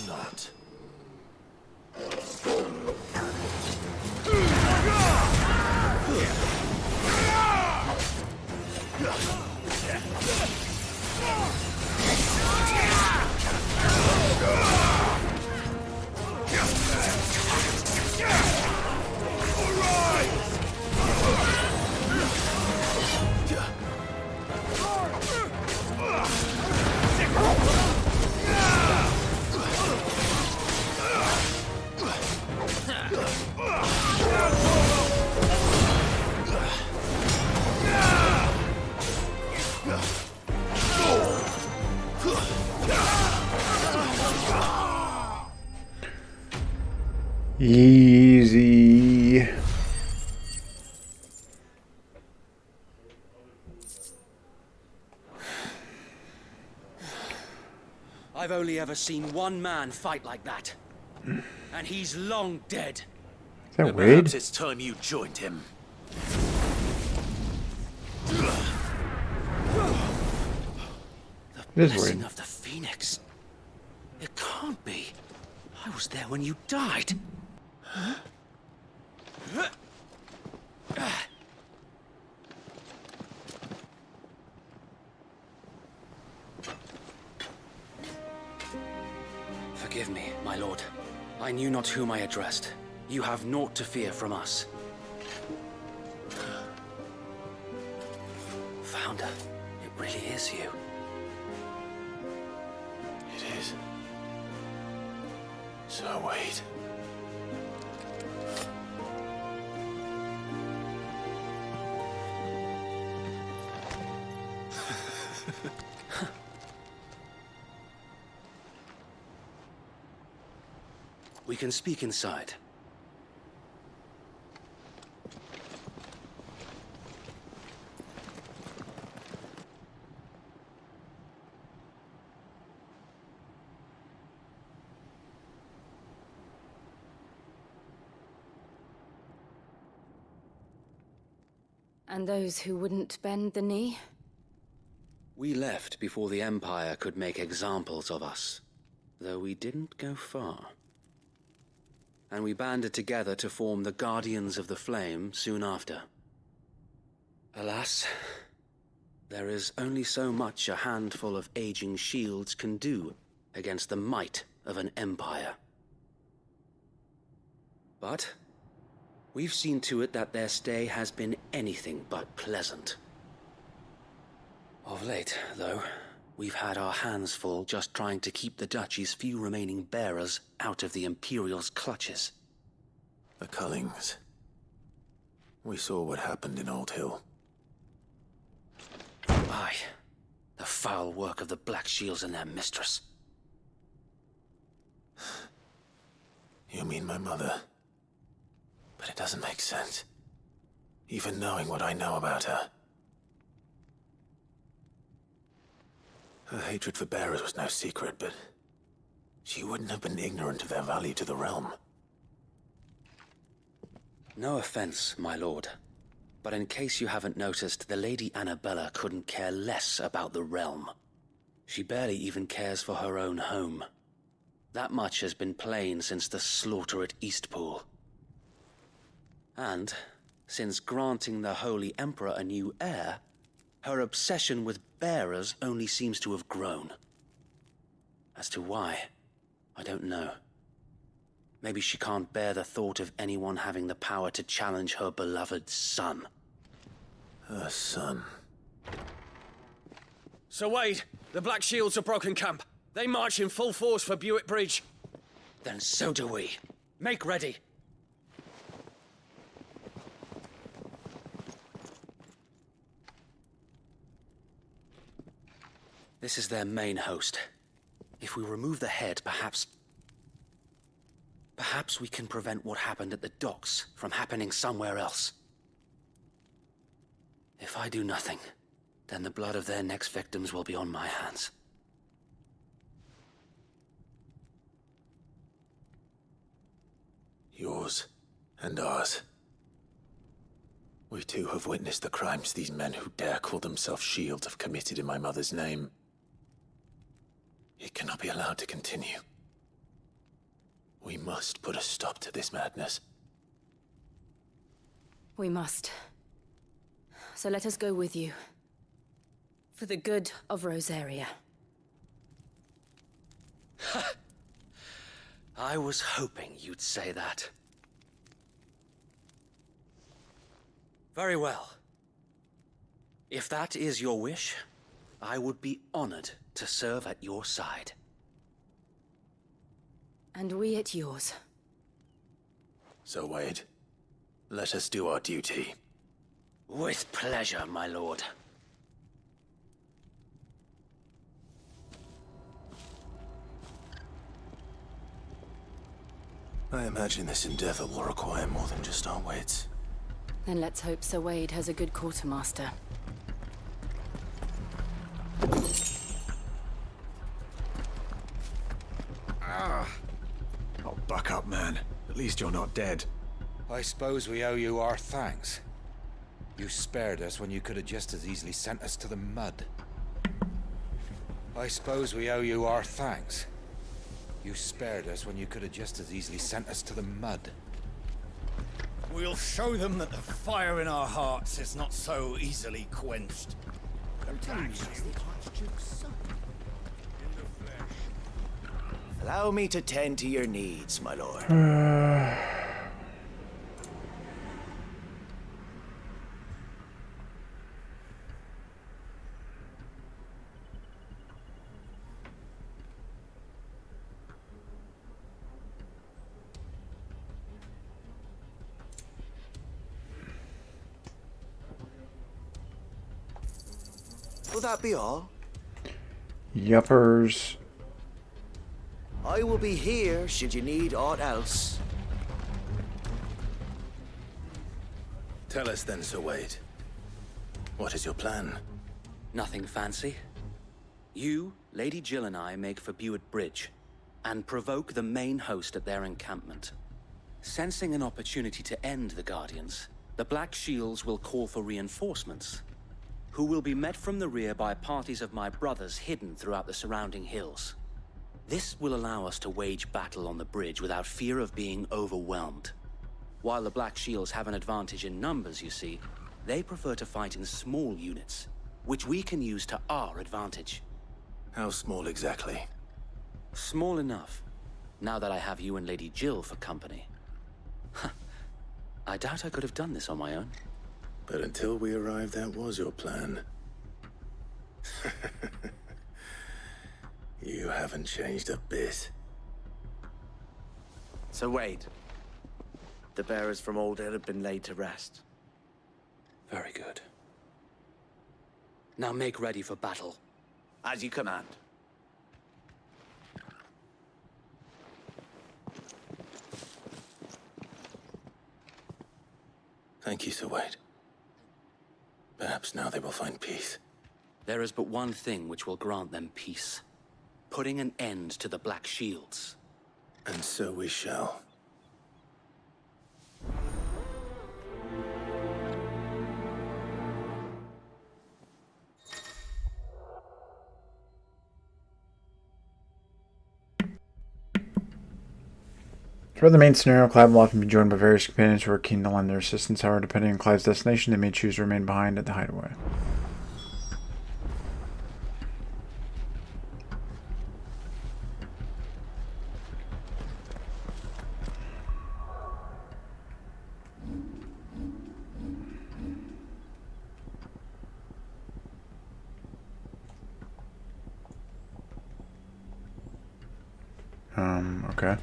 not. Easy. I've only ever seen one man fight like that. And he's long dead. Is that Perhaps Wade? it's time you joined him. It is Blessing Wade. of the Phoenix. It can't be. I was there when you died. Forgive me, my lord. I knew not whom I addressed. You have naught to fear from us. Founder, it really is you. It is. So wait. We can speak inside. And those who wouldn't bend the knee? We left before the Empire could make examples of us, though we didn't go far. And we banded together to form the Guardians of the Flame soon after. Alas, there is only so much a handful of aging shields can do against the might of an empire. But we've seen to it that their stay has been anything but pleasant. Of late, though, we've had our hands full just trying to keep the Duchy's few remaining bearers out of the Imperial's clutches. The Cullings. We saw what happened in Old Hill. Aye, the foul work of the Black Shields and their mistress. You mean my mother? But it doesn't make sense. Even knowing what I know about her. Her hatred for bearers was no secret, but she wouldn't have been ignorant of their value to the realm. No offense, my lord, but in case you haven't noticed, the Lady Annabella couldn't care less about the realm. She barely even cares for her own home. That much has been plain since the slaughter at Eastpool. And, since granting the Holy Emperor a new heir, her obsession with bearers only seems to have grown. As to why, I don't know. Maybe she can't bear the thought of anyone having the power to challenge her beloved son. Her son. Sir Wade, the Black Shields have broken camp. They march in full force for Buick Bridge. Then so do we. Make ready. This is their main host. If we remove the head, perhaps we can prevent what happened at the docks from happening somewhere else. If I do nothing, then the blood of their next victims will be on my hands. Yours and ours. We too have witnessed the crimes these men who dare call themselves shields have committed in my mother's name. It cannot be allowed to continue. We must put a stop to this madness. We must. So let us go with you. For the good of Rosaria. I was hoping you'd say that. Very well. If that is your wish, I would be honored to serve at your side. And we at yours. So, Wade, let us do our duty. With pleasure, my lord. I imagine this endeavor will require more than just our wits. Then let's hope Sir Wade has a good quartermaster. Oh, buck up, man. At least you're not dead. I suppose we owe you our thanks. You spared us when you could have just as easily sent us to the mud. I suppose we owe you our thanks. You spared us when you could have just as easily sent us to the mud. We'll show them that the fire in our hearts is not so easily quenched. Allow me to tend to your needs, my lord. Will that be all? Yuppers. I will be here should you need aught else. Tell us then, Sir Wade. What is your plan? Nothing fancy. You, Lady Jill and I make for Buett Bridge and provoke the main host at their encampment. Sensing an opportunity to end the Guardians, the Black Shields will call for reinforcements, who will be met from the rear by parties of my brothers hidden throughout the surrounding hills. This will allow us to wage battle on the bridge without fear of being overwhelmed. While the Black Shields have an advantage in numbers, you see, they prefer to fight in small units, which we can use to our advantage. How small exactly? Small enough, now that I have you and Lady Jill for company. I doubt I could have done this on my own. But until we arrived, that was your plan. You haven't changed a bit. So Wade, the bearers from Old Hill have been laid to rest. Very good. Now make ready for battle. As you command. Thank you, Sir Wade. Perhaps now they will find peace. There is but one thing which will grant them peace. Putting an end to the Black Shields. And so we shall. Throughout the main scenario, Clive will often be joined by various companions who are keen to lend their assistance. However, depending on Clive's destination, they may choose to remain behind at the hideaway. Okay.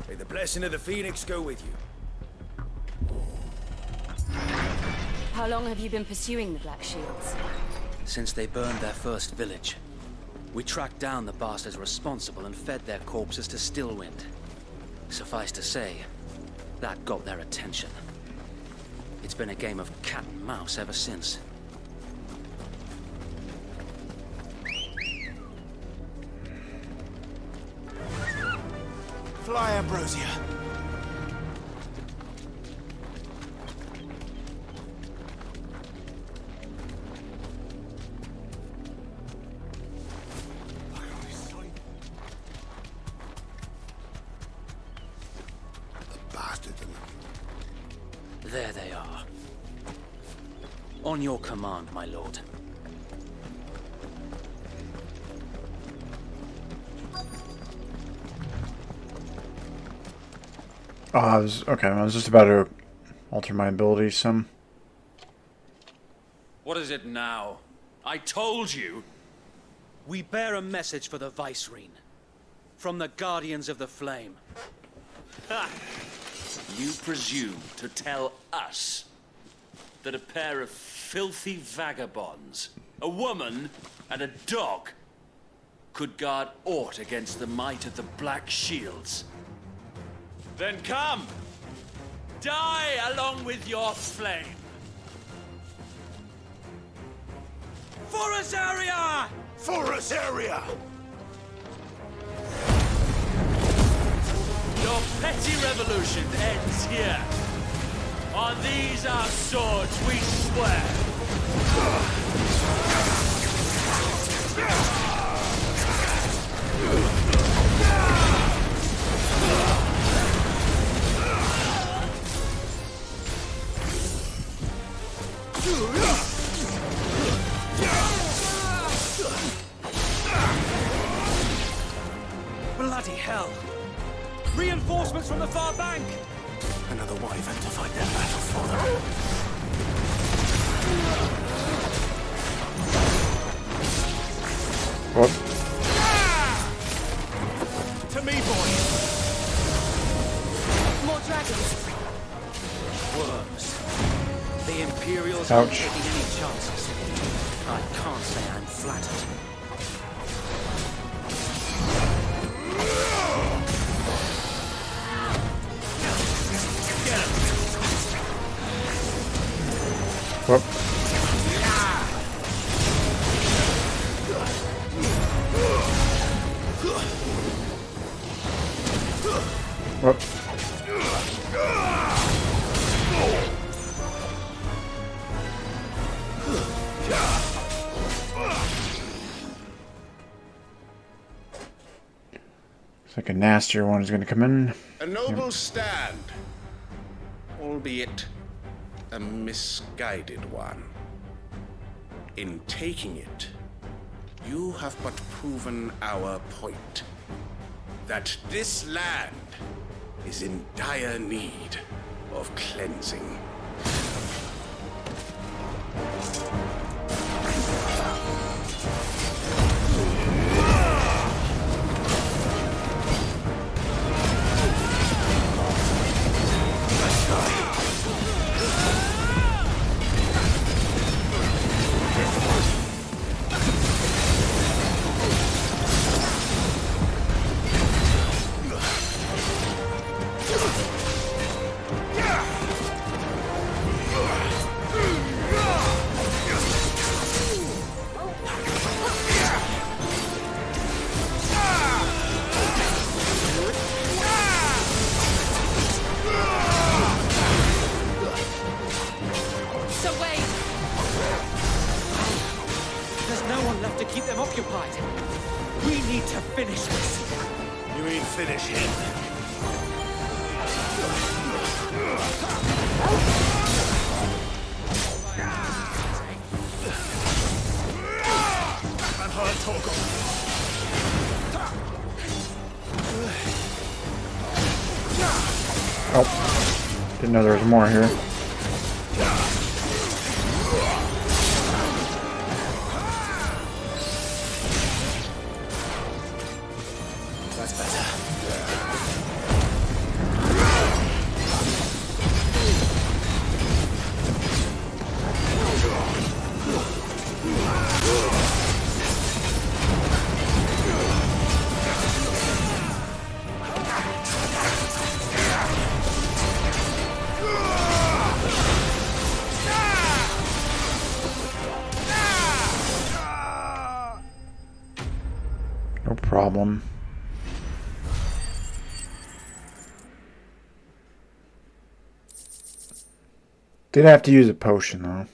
May the blessing of the Phoenix go with you. How long have you been pursuing the Black Shields? Since they burned their first village. We tracked down the bastards responsible and fed their corpses to Stillwind. Suffice to say, that got their attention. It's been a game of cat and mouse ever since. Fly, Ambrosia. There they are. On your command, my lord. Oh, I was just about to alter my abilities some. What is it now? I told you! We bear a message for the Vicereine. From the Guardians of the Flame. Ha! You presume to tell us that a pair of filthy vagabonds, a woman and a dog, could guard aught against the might of the Black Shields? Then come! Die along with your flame! For us area! For us area! Your petty revolution ends here. On these our swords we swear. Bloody hell! Reinforcements from the far bank! Another wyvern to fight their battle for them. What? To me, boys! More dragons. Worms. The Imperials Ouch. aren't taking any chances. I can't say I'm flattered. Whoop. Whoop. Looks like a nastier one is going to come in. A noble stand, albeit a misguided one. In taking it, you have but proven our point. That this land is in dire need of cleansing. There's no one left to keep them occupied. We need to finish this. You mean finish him? Vampire Torgal. Oh, didn't know there was more here. That's better. No problem. Did have to use a potion though.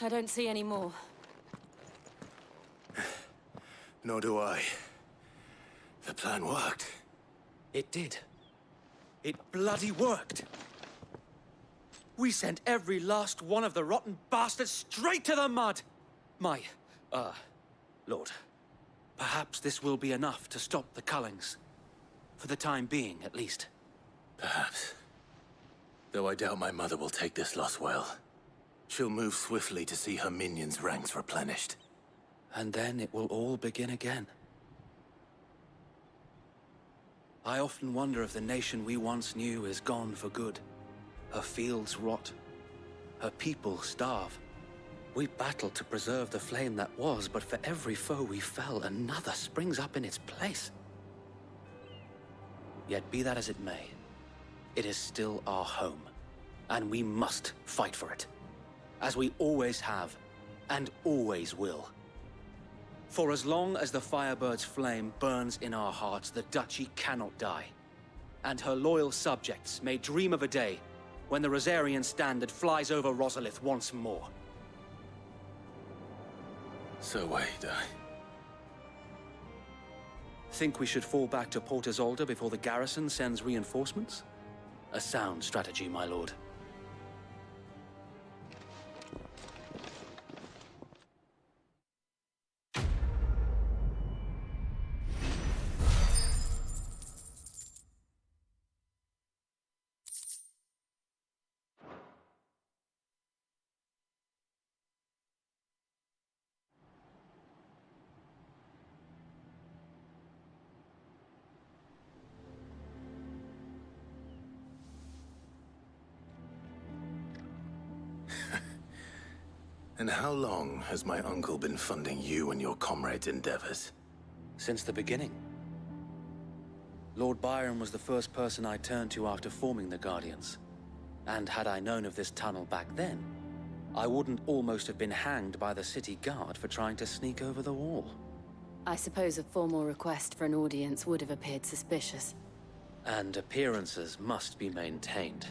I don't see any more. Nor do I. The plan worked. It did. It bloody worked. We sent every last one of the rotten bastards straight to the mud. My, Lord, perhaps this will be enough to stop the Cullings. For the time being, at least. Perhaps. Though I doubt my mother will take this loss well. She'll move swiftly to see her minions' ranks replenished. And then it will all begin again. I often wonder if the nation we once knew is gone for good. Her fields rot. Her people starve. We battled to preserve the flame that was, but for every foe we fell, another springs up in its place. Yet be that as it may, it is still our home, and we must fight for it. As we always have, and always will. For as long as the Firebird's flame burns in our hearts, the Duchy cannot die. And her loyal subjects may dream of a day when the Rosarian standard flies over Rosalith once more. So wait, Think we should fall back to Port Isolde before the garrison sends reinforcements? A sound strategy, my lord. And how long has my uncle been funding you and your comrades' endeavors? Since the beginning. Lord Byron was the first person I turned to after forming the Guardians. And had I known of this tunnel back then, I wouldn't almost have been hanged by the city guard for trying to sneak over the wall. I suppose a formal request for an audience would have appeared suspicious. And appearances must be maintained.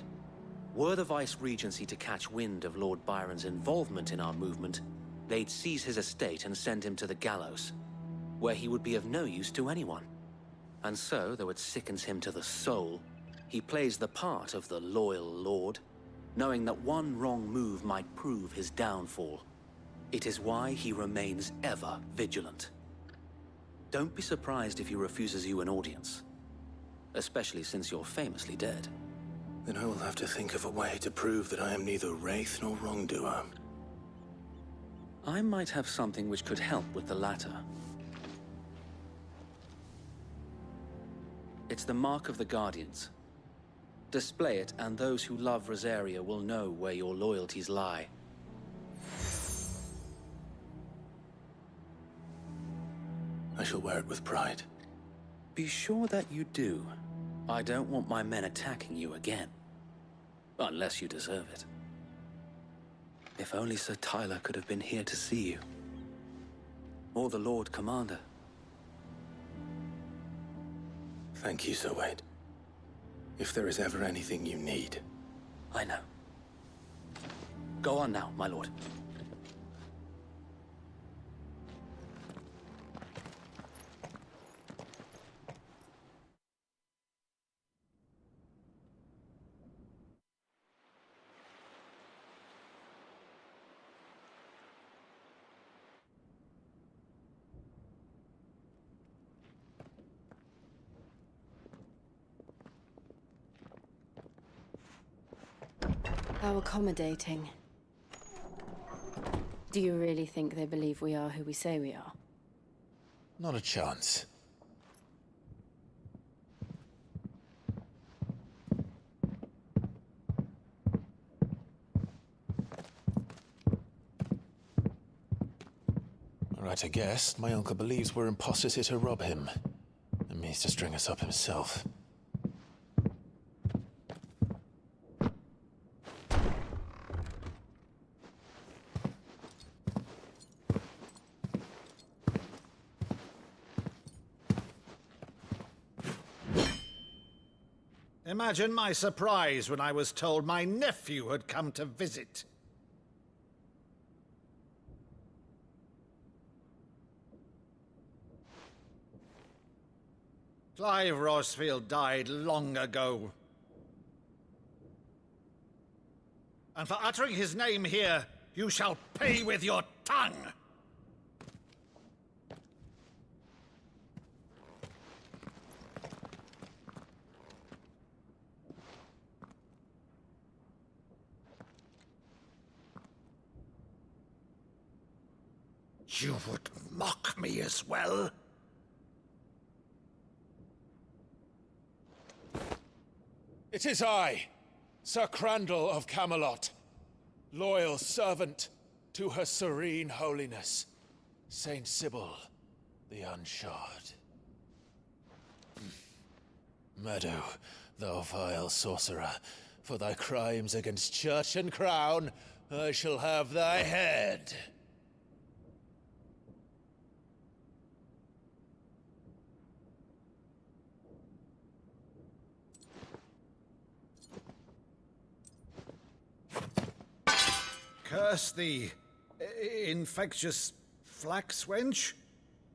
Were the Vice-Regency to catch wind of Lord Byron's involvement in our movement, they'd seize his estate and send him to the gallows, where he would be of no use to anyone. And so, though it sickens him to the soul, he plays the part of the loyal lord, knowing that one wrong move might prove his downfall. It is why he remains ever vigilant. Don't be surprised if he refuses you an audience, especially since you're famously dead. Then I will have to think of a way to prove that I am neither wraith nor wrongdoer. I might have something which could help with the latter. It's the mark of the Guardians. Display it, and those who love Rosaria will know where your loyalties lie. I shall wear it with pride. Be sure that you do. I don't want my men attacking you again. Unless you deserve it. If only Sir Tyler could have been here to see you. Or the Lord Commander. Thank you, Sir Wade. If there is ever anything you need. I know. Go on now, my lord. How accommodating. Do you really think they believe we are who we say we are? Not a chance. Right, I guess. My uncle believes we're imposters here to rob him. And means to string us up himself. Imagine my surprise when I was told my nephew had come to visit. Clive Rosfield died long ago. And for uttering his name here, you shall pay with your tongue! You would mock me as well? It is I, Sir Crandall of Camelot, loyal servant to Her Serene Holiness, Saint Sybil the Unshod. Meadow, thou vile sorcerer, for thy crimes against church and crown, I shall have thy head. Curse thee, infectious flax wench.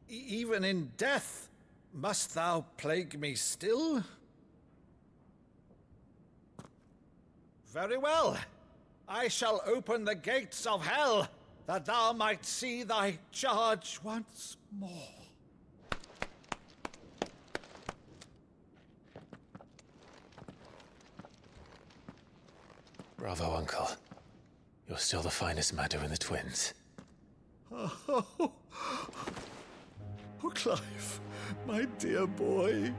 Even in death, must thou plague me still? Very well. I shall open the gates of hell, that thou might see thy charge once more. Bravo, Uncle. You're still the finest Meadow in the twins. Oh, Clive, my dear boy,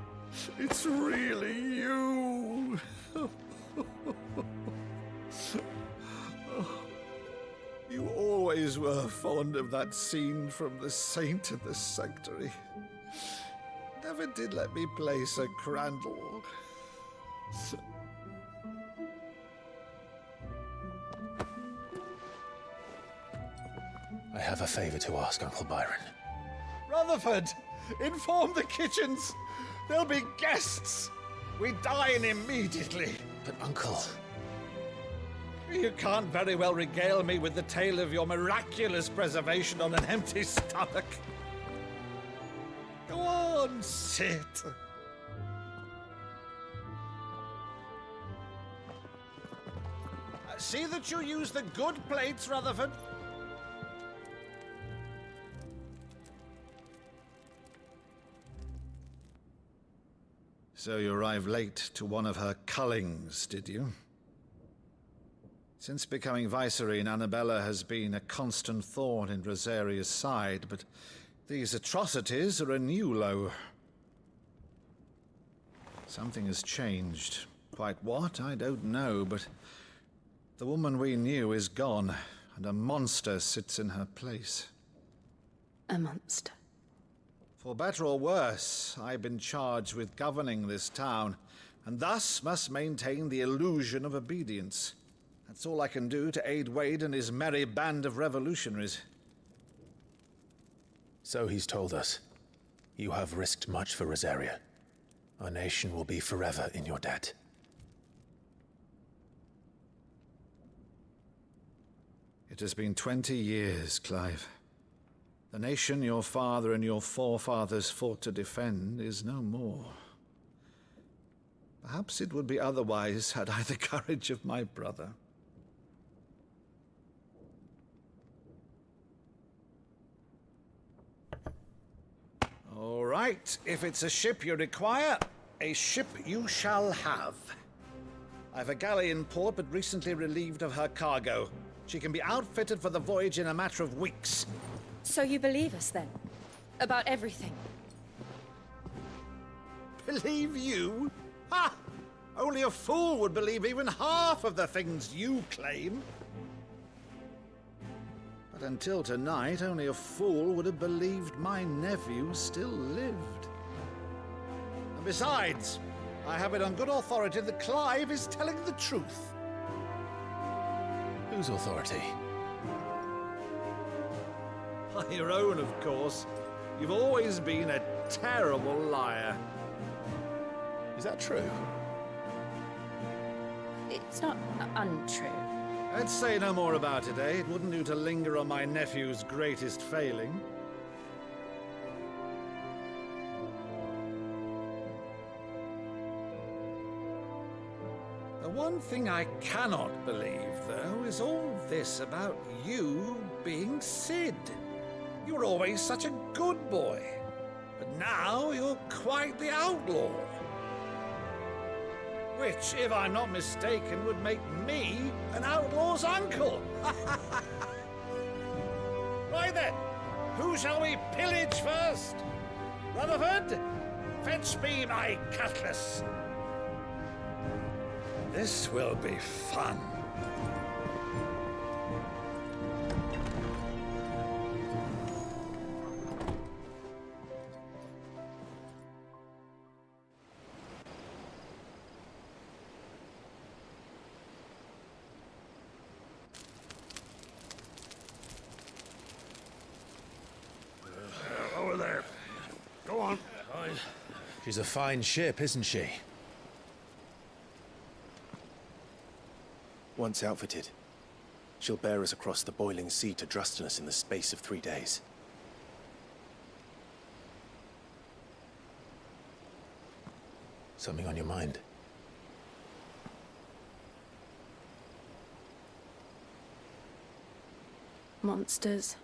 it's really you. You always always were fond of that scene from The Saint of the Sanctuary. Never did let me play Sir Crandall. I have a favor to ask, Uncle Byron. Rutherford, inform the kitchens. There'll be guests. We dine immediately. But, Uncle... You can't very well regale me with the tale of your miraculous preservation on an empty stomach. Go on, sit. See that you use the good plates, Rutherford. So you arrived late to one of her cullings, did you? Since becoming Vicereine, Annabella has been a constant thorn in Rosaria's side, but these atrocities are a new low. Something has changed. Quite what, I don't know, but the woman we knew is gone, and a monster sits in her place. A monster? For better or worse, I've been charged with governing this town, and thus must maintain the illusion of obedience. That's all I can do to aid Wade and his merry band of revolutionaries. So he's told us. You have risked much for Rosaria. Our nation will be forever in your debt. It has been 20 years, Clive. The nation your father and your forefathers fought to defend is no more. Perhaps it would be otherwise had I the courage of my brother. All right, if it's a ship you require, a ship you shall have. I've a galley in port, but recently relieved of her cargo. She can be outfitted for the voyage in a matter of weeks. So you believe us, then? About everything? Believe you? Ha! Only a fool would believe even half of the things you claim. But until tonight, only a fool would have believed my nephew still lived. And besides, I have it on good authority that Clive is telling the truth. Whose authority? Your own, of course. You've always been a terrible liar. Is that true? It's not untrue. Let's say no more about it, eh? It wouldn't do to linger on my nephew's greatest failing. The one thing I cannot believe, though, is all this about you being Sid. You were always such a good boy, but now you're quite the outlaw. Which, if I'm not mistaken, would make me an outlaw's uncle. Right then, who shall we pillage first? Rutherford, fetch me my cutlass. This will be fun. Over there. Go on. She's a fine ship, isn't she? Once outfitted, she'll bear us across the boiling sea to Drustinus in the space of 3 days. Something on your mind? Monsters.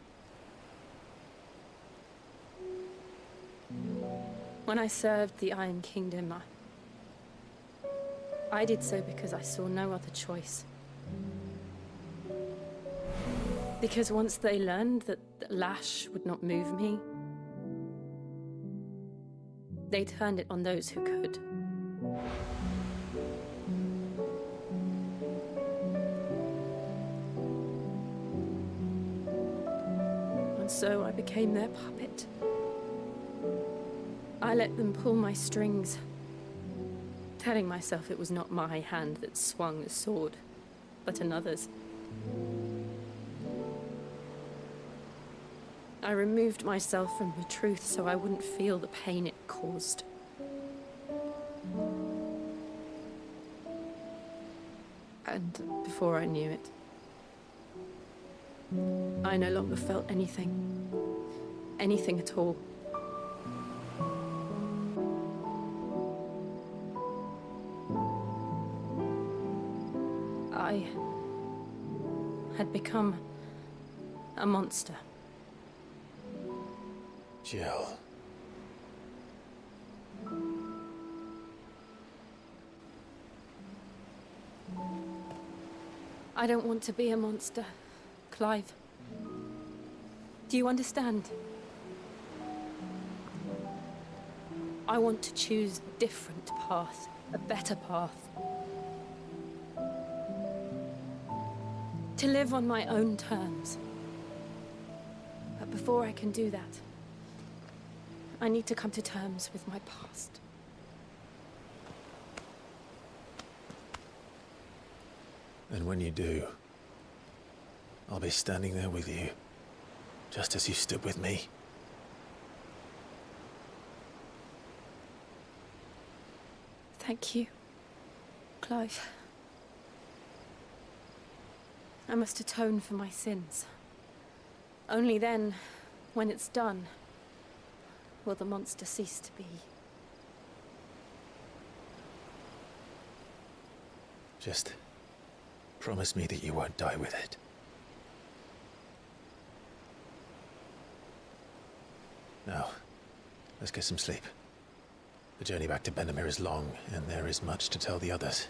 When I served the Iron Kingdom, I did so because I saw no other choice. Because once they learned that Lash would not move me, they turned it on those who could. so I became their puppet. I let them pull my strings, telling myself it was not my hand that swung the sword, but another's. I removed myself from the truth so I wouldn't feel the pain it caused. And before I knew it, I no longer felt anything. Anything at all. I had become a monster. Jill. I don't want to be a monster, Clive. Do you understand? I want to choose a different path, a better path. To live on my own terms. But before I can do that, I need to come to terms with my past. And when you do, I'll be standing there with you, just as you stood with me. Thank you, Clive. I must atone for my sins. Only then, when it's done, will the monster cease to be. Just promise me that you won't die with it. Now, let's get some sleep. The journey back to Benamir is long, and there is much to tell the others.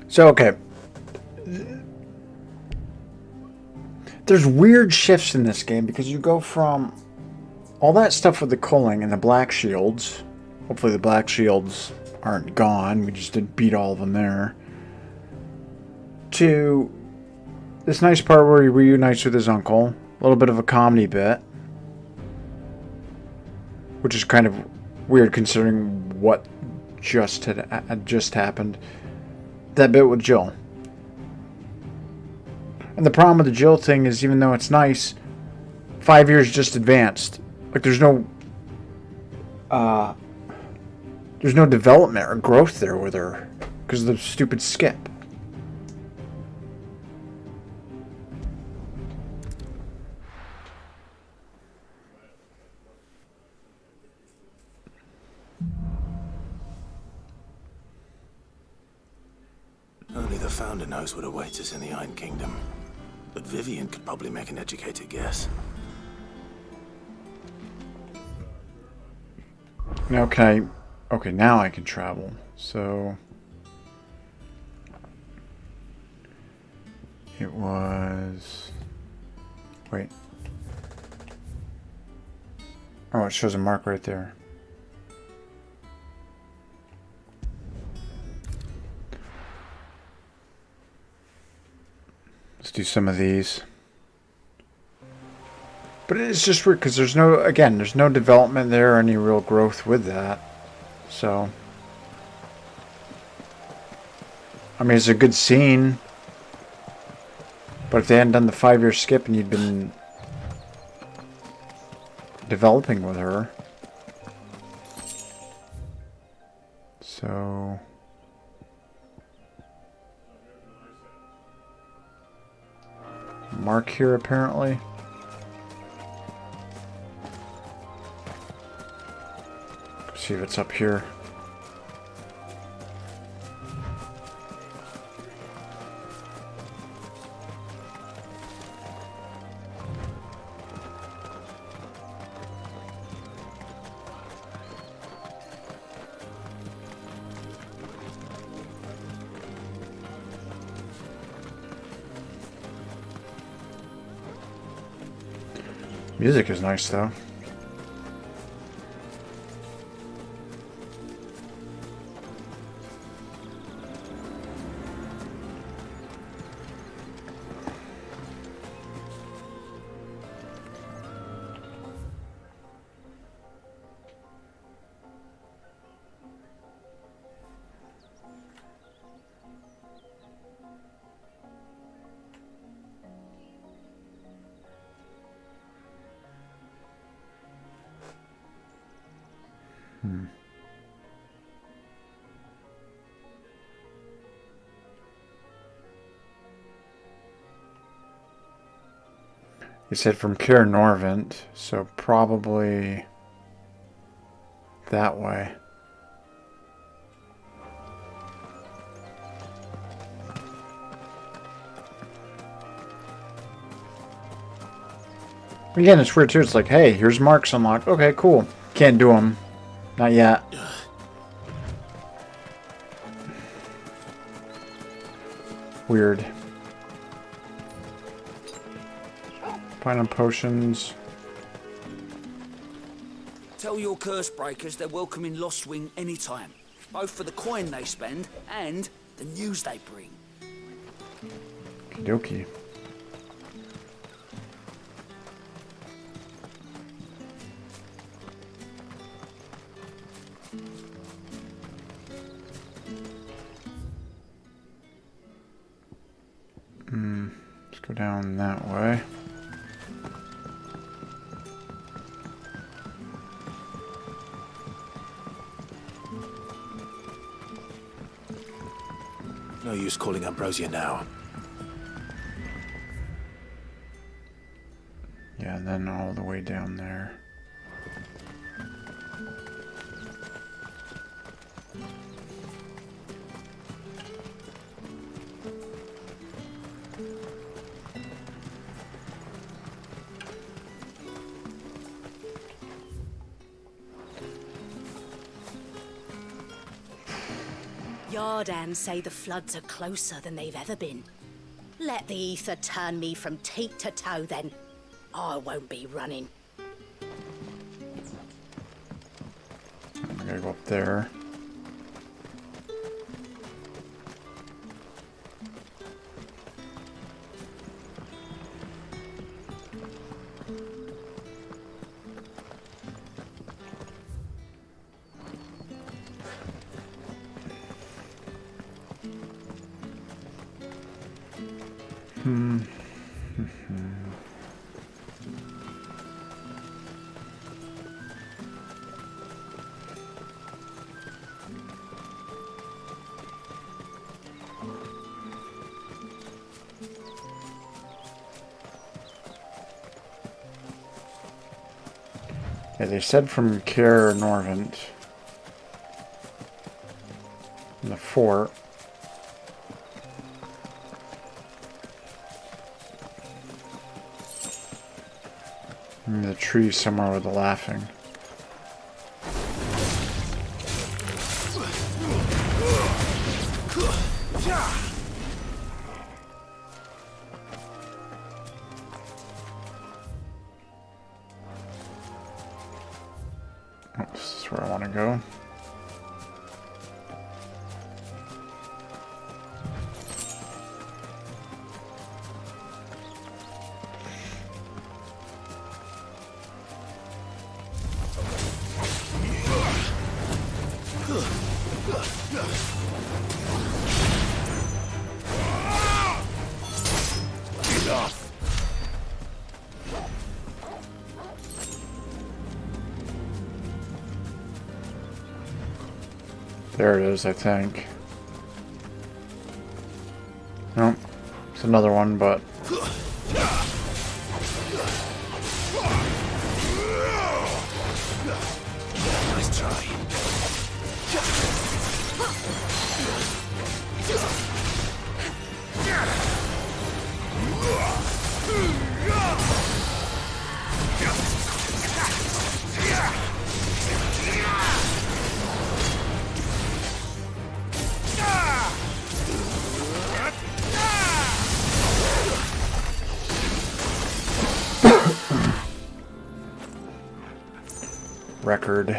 So, okay. There's weird shifts in this game because you go from all that stuff with the culling and the black shields. Hopefully the black shields aren't gone. We just didn't beat all of them there. To this nice part where he reunites with his uncle. A little bit of a comedy bit. Which is kind of weird considering what just had just happened. That bit with Jill. And the problem with the Jill thing is, even though it's nice, 5 years just advanced. Like there's no development or growth there with her because of the stupid skip. Only the Founder knows what awaits us in the Iron Kingdom. But Vivian could probably make an educated guess. Now can I... Okay, now I can travel. So... It was... Wait. Oh, it shows a mark right there. Let's do some of these. But it's just weird because there's no, again, there's no development there or any real growth with that. So, I mean, it's a good scene. But if they hadn't done the 5-year skip and you'd been developing with her. So... Mark here, apparently. Let's see if it's up here. Music is nice though. He said from Kier Norvent, so probably that way. Again, it's weird too. It's like, hey, here's marks unlocked. Okay, cool. Can't do them. Not yet. Weird. Find on potions. Tell your curse breakers they're welcome in Lost Wing anytime. Both for the coin they spend and the news they bring. Okie dokie. Let's go down that way. No use calling Ambrosia now. Yeah, and then all the way down there. Yardan say the floods are closer than they've ever been. Let the ether turn me from teat to toe then. I won't be running. I gotta go up there. Yeah, they said from Kier Norvent in the fort. And the tree somewhere with the laughing. Oh, this is where I want to go. There it is, I think. Nope. It's another one, but... Nice try. record.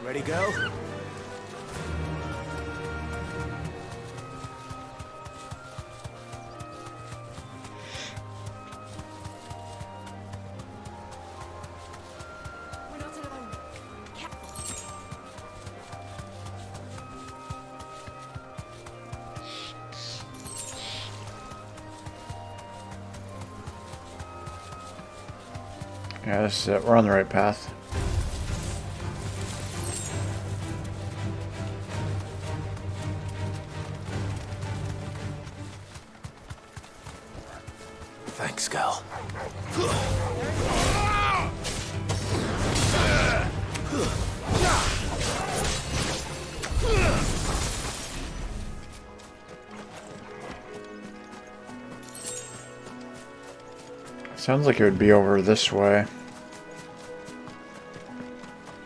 Ready, go? We're not alone. Yeah, this is it. We're on the right path. Thanks, Gal. Sounds like it would be over this way.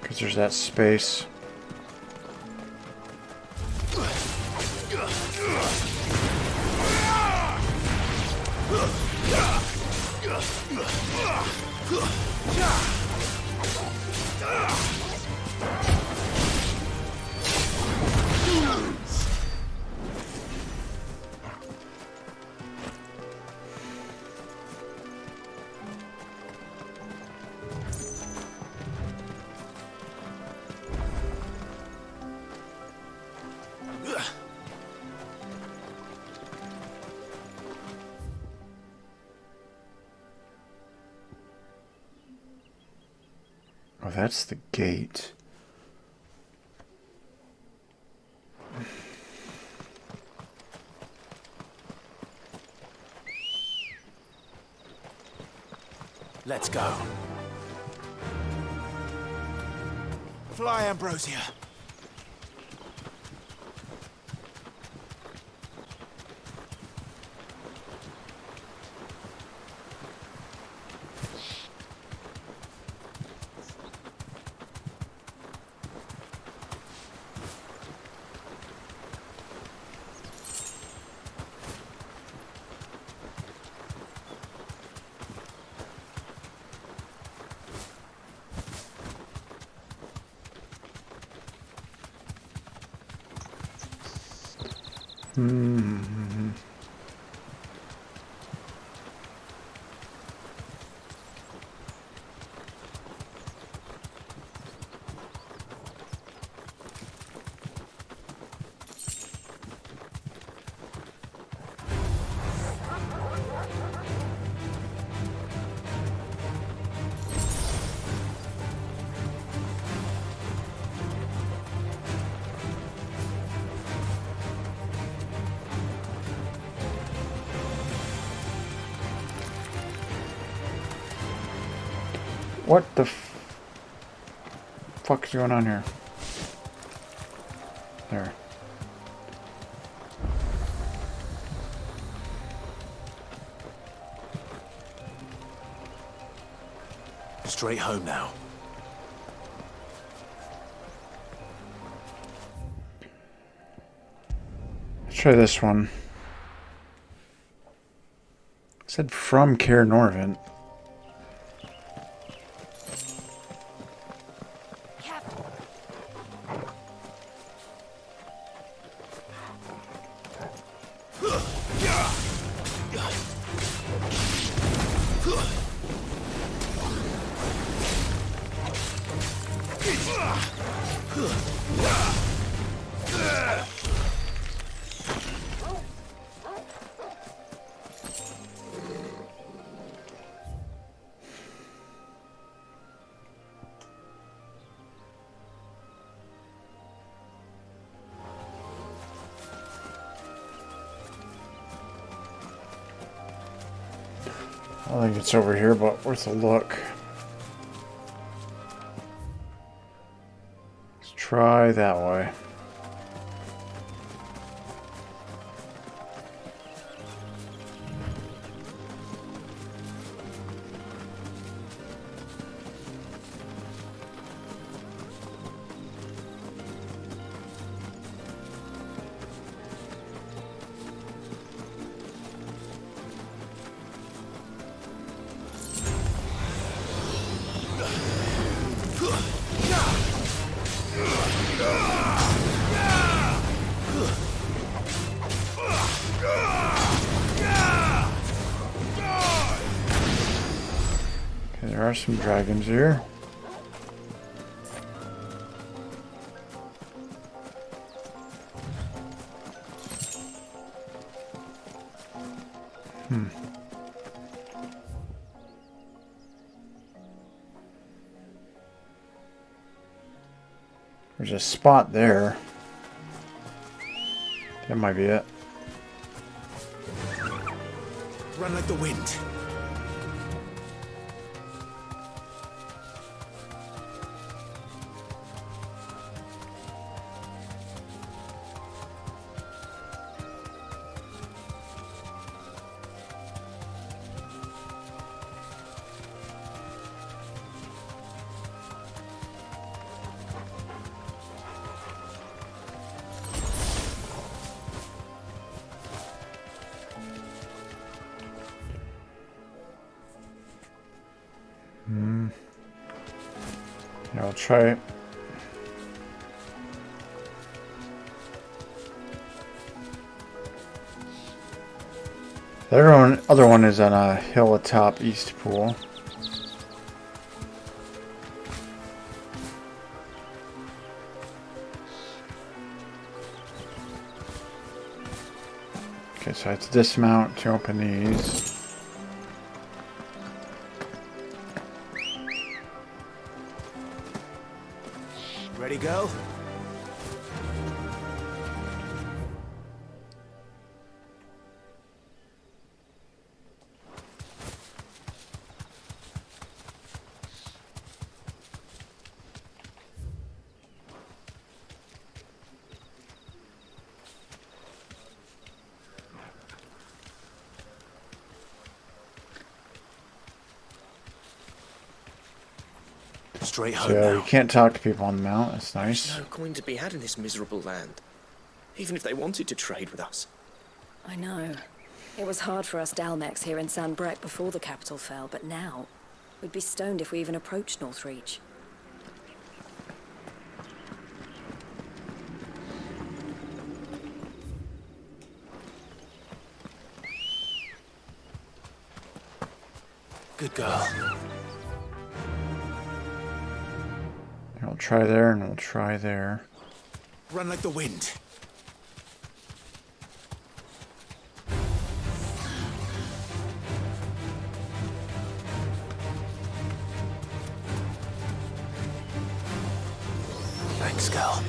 Because there's that space. Oh, that's the gate. Let's go. Fly, Ambrosia. Hmm. What the fuck is going on here? There. Straight home now. Let's try this one. It said from Cair Norvent. I think it's over here, but worth a look. Let's try that way. There are some dragons here. There's a spot there. That might be it. Run like the wind. Yeah, I'll try it. The other one is on a hill atop East Pool. Okay, so I have to dismount to open these. Ready, go? Straight home So now. you can't talk to people on the mount. That's nice. There's no coin to be had in this miserable land. Even if they wanted to trade with us. I know. It was hard for us Dalmex here in San Brec before the capital fell, but now we'd be stoned if we even approached Northreach. Good girl. I'll try there and we'll try there. Run like the wind. Thanks, girl.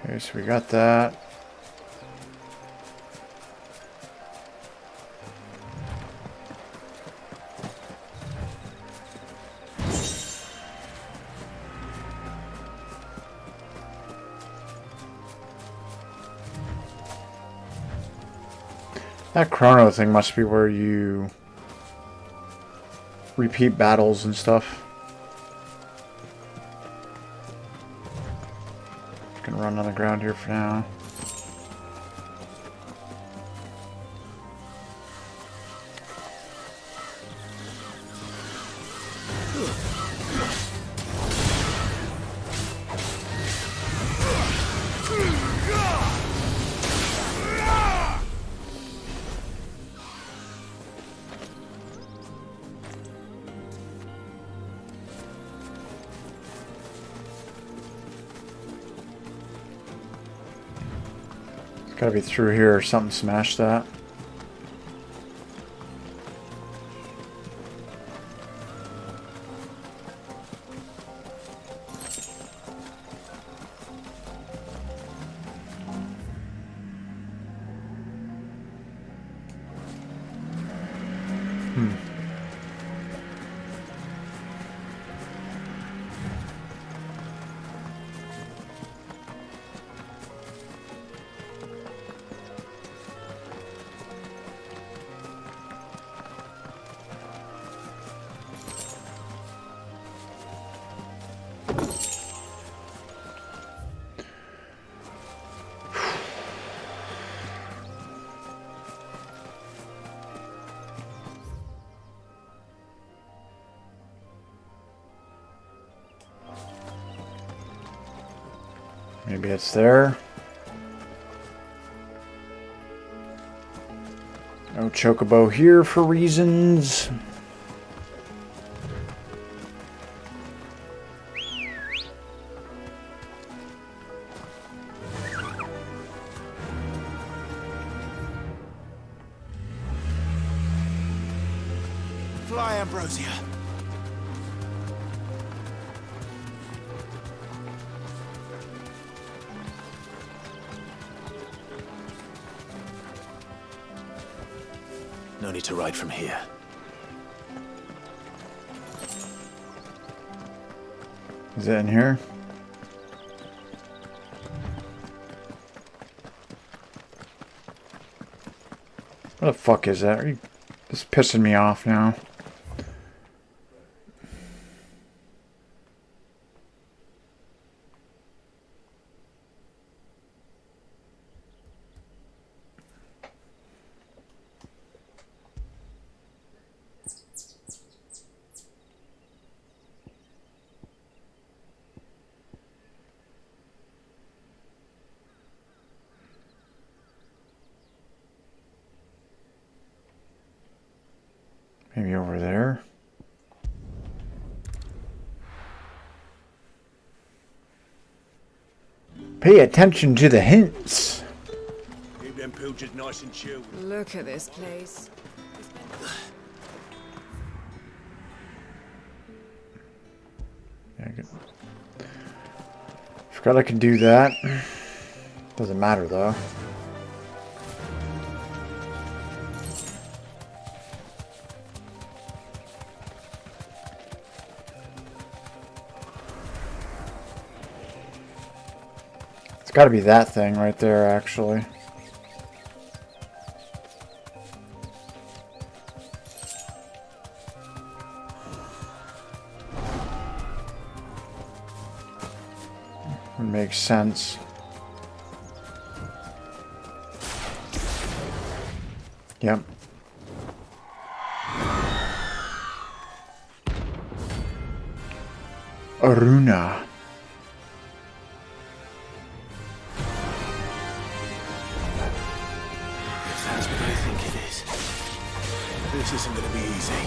Okay, so we got that. That chrono thing must be where you repeat battles and stuff. around on the ground here for now. Gotta be through here or something smashed that. Maybe it's there. No chocobo here for reasons. Fly, Ambrosia. No need to ride from here. Is it in here? What the fuck is that? This is pissing me off now. Maybe over there. Pay attention to the hints. Keep them pilgers nice and chilled. Look at this place. Yeah, good. Forgot I could do that. Doesn't matter though. It's got to be that thing right there, actually. Would make sense. Yep. Aruna. If that's what I think it is, this isn't gonna be easy.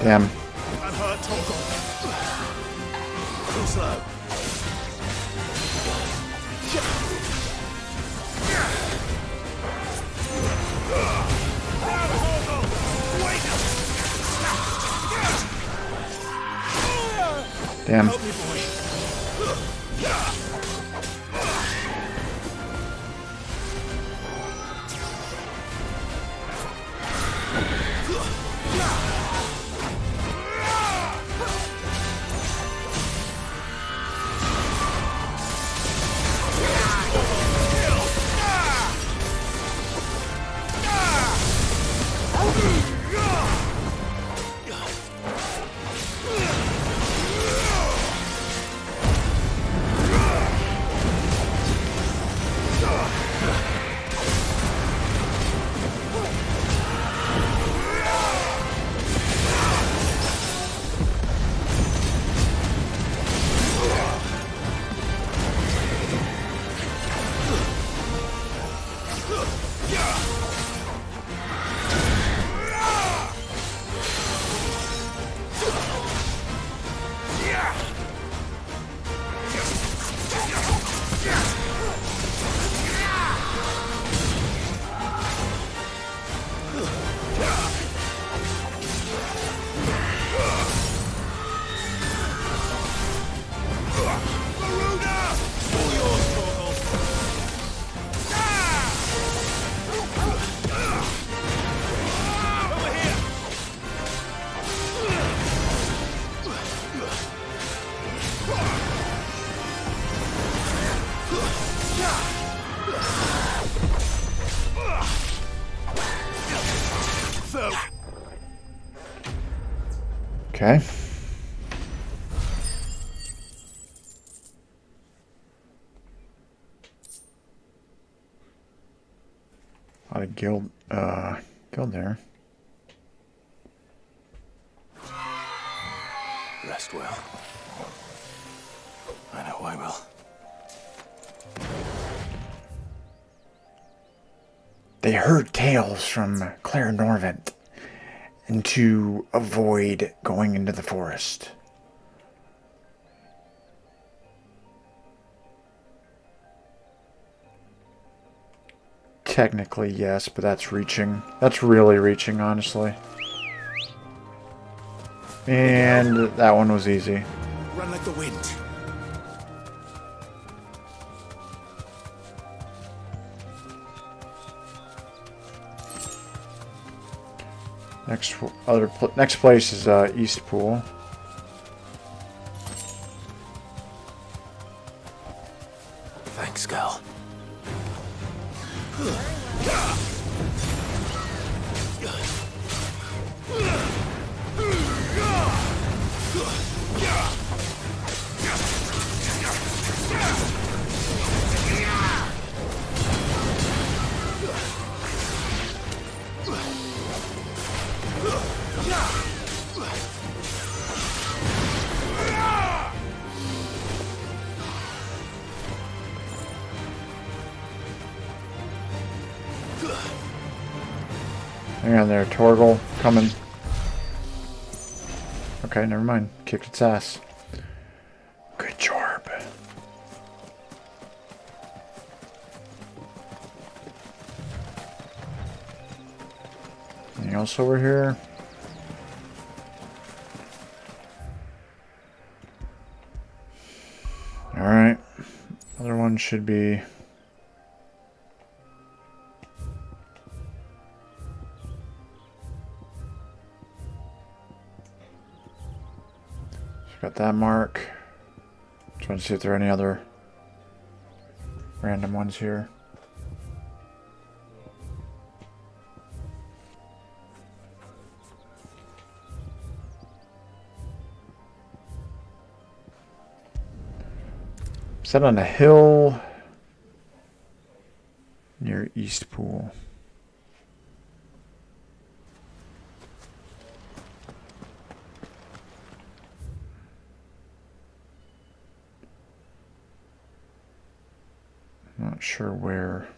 Damn. I'm hurt, Torgal. Too slow. Damn. Help me, boy. Okay. A lot of guild there. Rest well. I know I will. They heard tales from Claire Norvent, and to avoid going into the forest. Technically, yes, but that's reaching. That's really reaching, honestly. And that one was easy. Run like the wind. Next place is East Pool. Thanks, Gal. Hang on there, Torgal. Coming. Okay, never mind. Kicked its ass. Good job. Anything else over here? Alright. Other one should be... Got that mark. Trying to see if there are any other random ones here. Set on a hill near East Pool. Not sure where.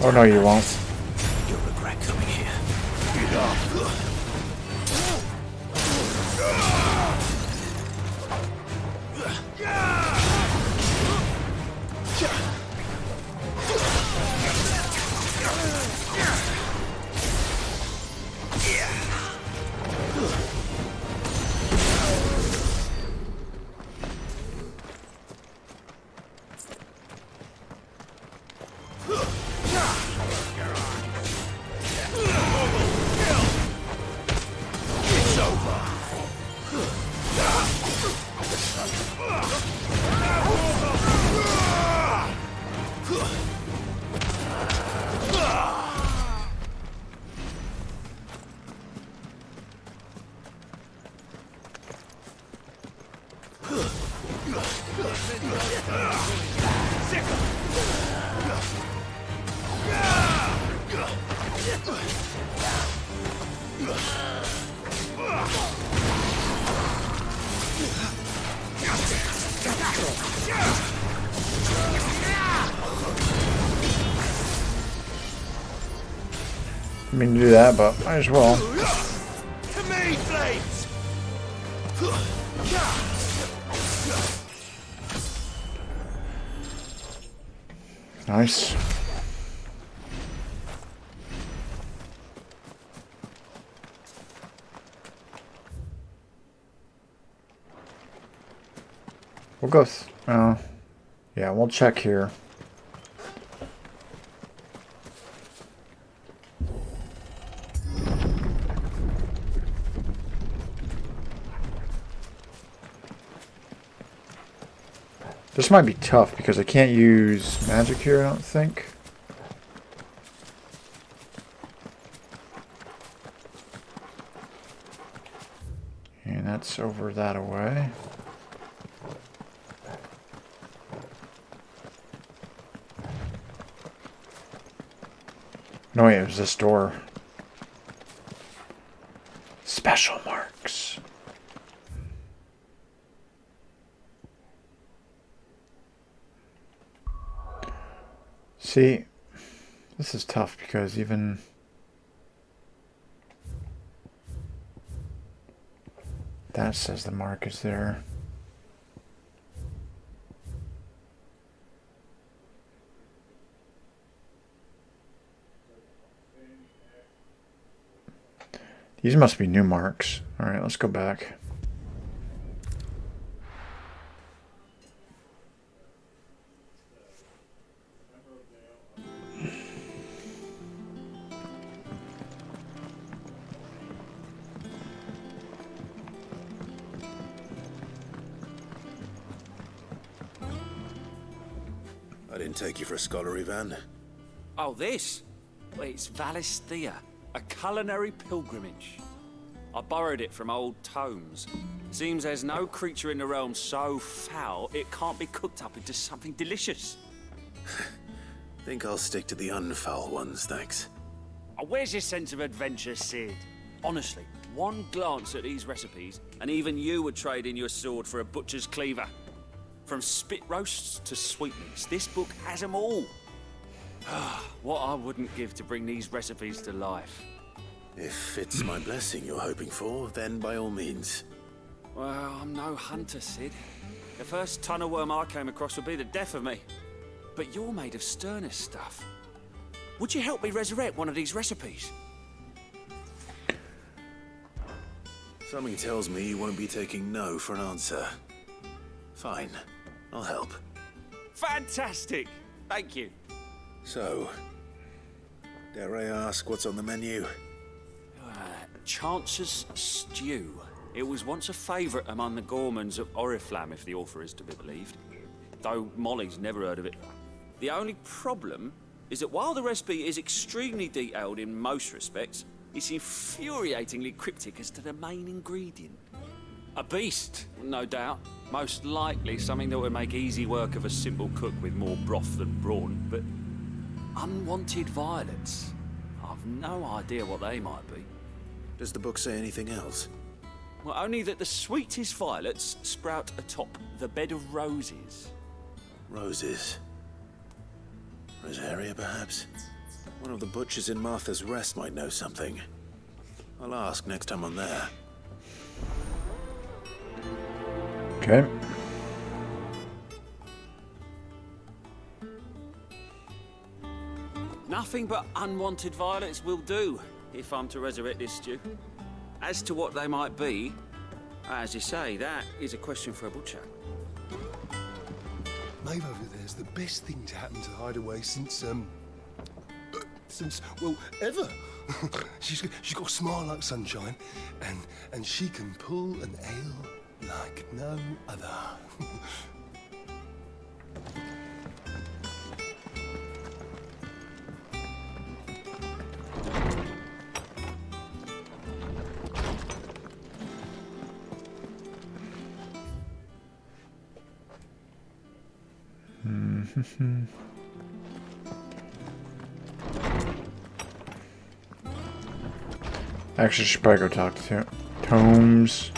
Oh no, you won't. You'll regret coming here. Get off. I mean to do that, but might as well. To me, flames! Nice. We'll go. Yeah, we'll check here. This might be tough because I can't use magic here, I don't think. And that's over that away. No, wait, it was this door. Special marks. See, this is tough because even that says the mark is there. These must be new marks. Alright, let's go back. I didn't take you for a scholarly van. Oh, this? Well, it's Valisthea, a culinary pilgrimage. I borrowed it from old tomes. Seems there's no creature in the realm so foul it can't be cooked up into something delicious. Think I'll stick to the unfoul ones, thanks. Oh, where's your sense of adventure, Sid? Honestly, one glance at these recipes, and even you would trade in your sword for a butcher's cleaver. From spit roasts to sweetmeats, this book has them all. What I wouldn't give to bring these recipes to life. If it's my blessing you're hoping for, then by all means. Well, I'm no hunter, Sid. The first tunnel worm I came across would be the death of me. But you're made of sterner stuff. Would you help me resurrect one of these recipes? Something tells me you won't be taking no for an answer. Fine, I'll help. Fantastic! Thank you. So, dare I ask what's on the menu? Chance's Stew. It was once a favourite among the gourmands of Oriflamme, if the author is to be believed. Though Molly's never heard of it. The only problem is that while the recipe is extremely detailed in most respects, it's infuriatingly cryptic as to the main ingredient. A beast, no doubt. Most likely something that would make easy work of a simple cook with more broth than brawn, but unwanted violets. I've no idea what they might be. Does the book say anything else? Well, only that the sweetest violets sprout atop the bed of roses. Roses. Rosaria, perhaps? One of the butchers in Martha's Rest might know something. I'll ask next time I'm there. Okay. Nothing but unwanted violets will do, if I'm to resurrect this stew. As to what they might be, as you say, that is a question for a butcher. Maeve over there's the best thing to happen to Hideaway since, well, ever. she's got a smile like sunshine, and she can pull an ale like no other. Actually, should probably go talk to Tomes.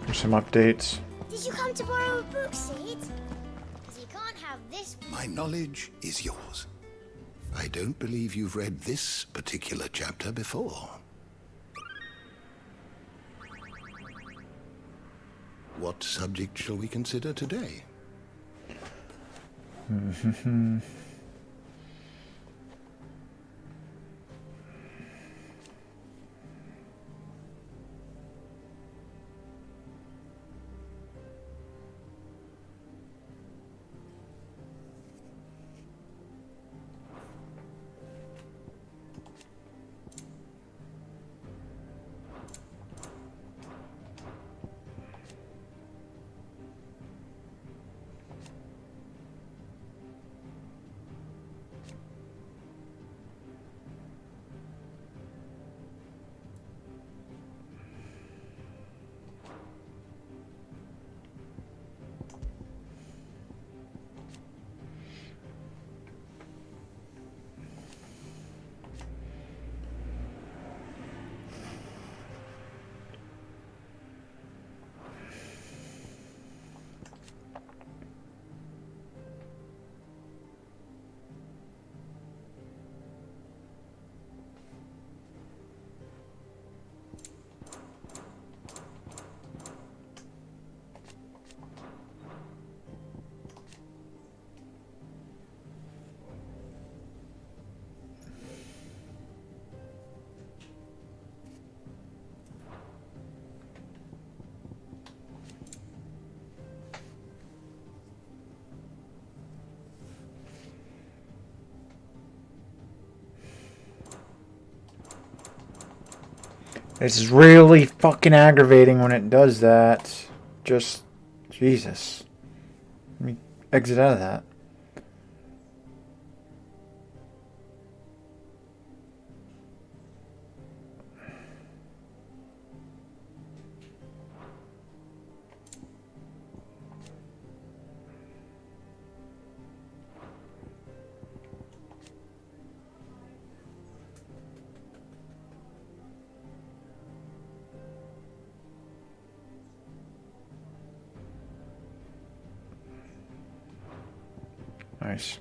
There's some updates. Did you come to borrow a book, Sid? Because you can't have this. My knowledge is yours. I don't believe you've read this particular chapter before. What subject shall we consider today? It's really fucking aggravating when it does that. Just, Jesus. Let me exit out of that. Nice.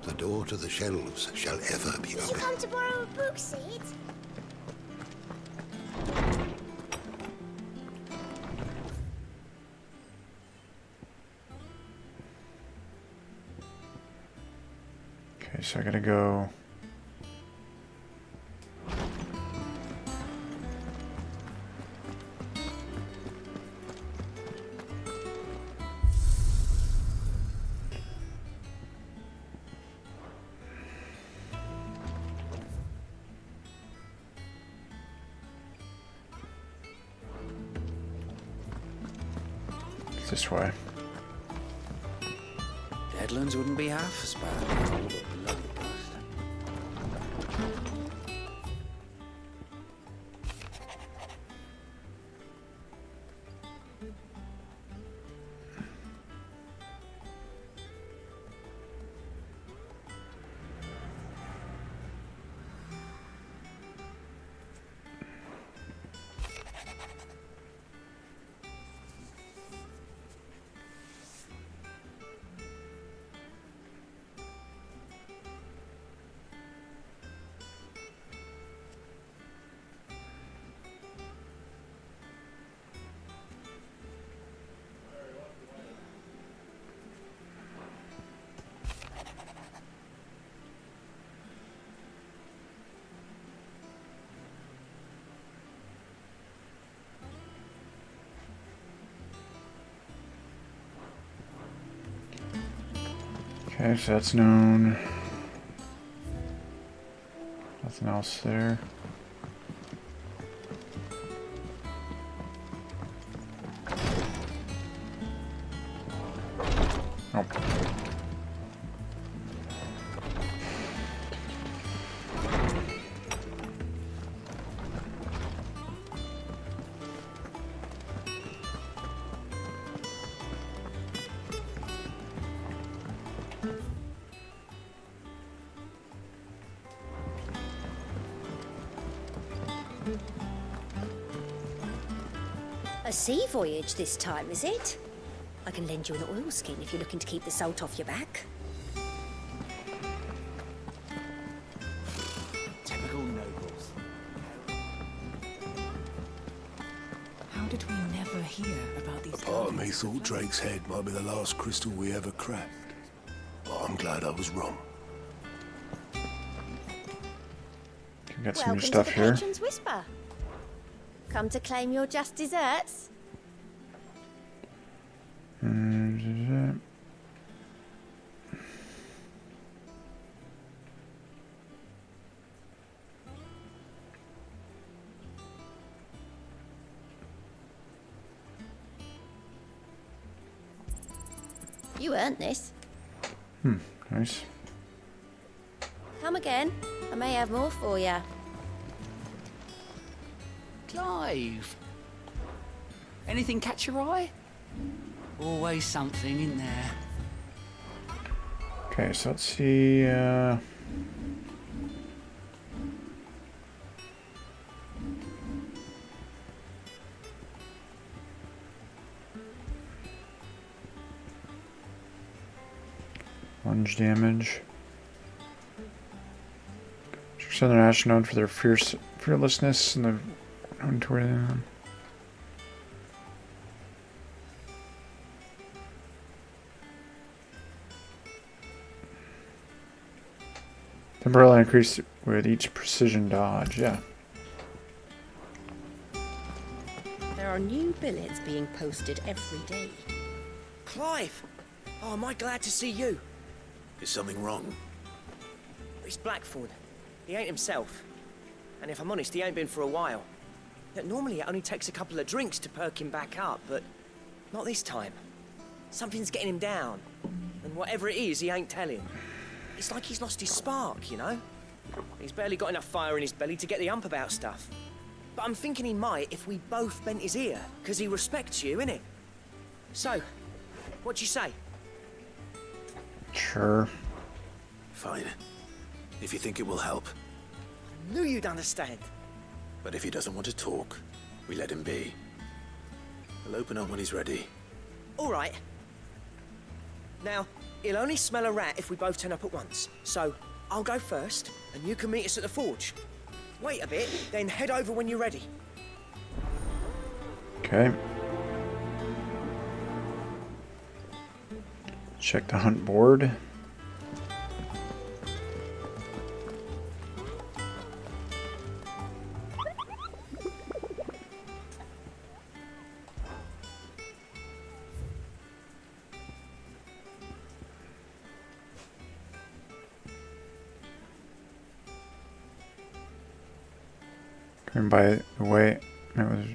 The door to the shelves shall ever be Did you open. come to borrow a book, Sid? Okay, so I gotta go. This way. Deadlands wouldn't be half as bad. Okay, so that's known. Nothing else there. Oh. A sea voyage this time, is it? I can lend you an oilskin if you're looking to keep the salt off your back. Typical nobles. How did we never hear about these Part of me thought Drake's head might be the last crystal we ever cracked. But I'm glad I was wrong. Can get some Welcome new stuff to the here. Patron's Whisper. Come to claim your just desserts? You earned this. Nice. Come again. I may have more for you. Clive! Anything catch your eye? Always something in there. Okay, so let's see. Lunge damage. Southern Ash known for their fearlessness and the known toward them. Temporarily increased with each precision dodge, yeah. There are new billets being posted every day. Clive! Oh, am I glad to see you? Is something wrong? It's Blackthorn. He ain't himself. And if I'm honest, he ain't been for a while. Yet normally it only takes a couple of drinks to perk him back up, but not this time. Something's getting him down. And whatever it is, he ain't telling. It's like he's lost his spark, you know? He's barely got enough fire in his belly to get the ump about stuff. But I'm thinking he might if we both bent his ear, because he respects you, innit? So, what you say? Sure. Fine. If you think it will help. I knew you'd understand. But if he doesn't want to talk, we let him be. He'll open up when he's ready. All right. Now, he'll only smell a rat if we both turn up at once. So, I'll go first, and you can meet us at the forge. Wait a bit, then head over when you're ready. Okay. Check the hunt board. And by the way, that was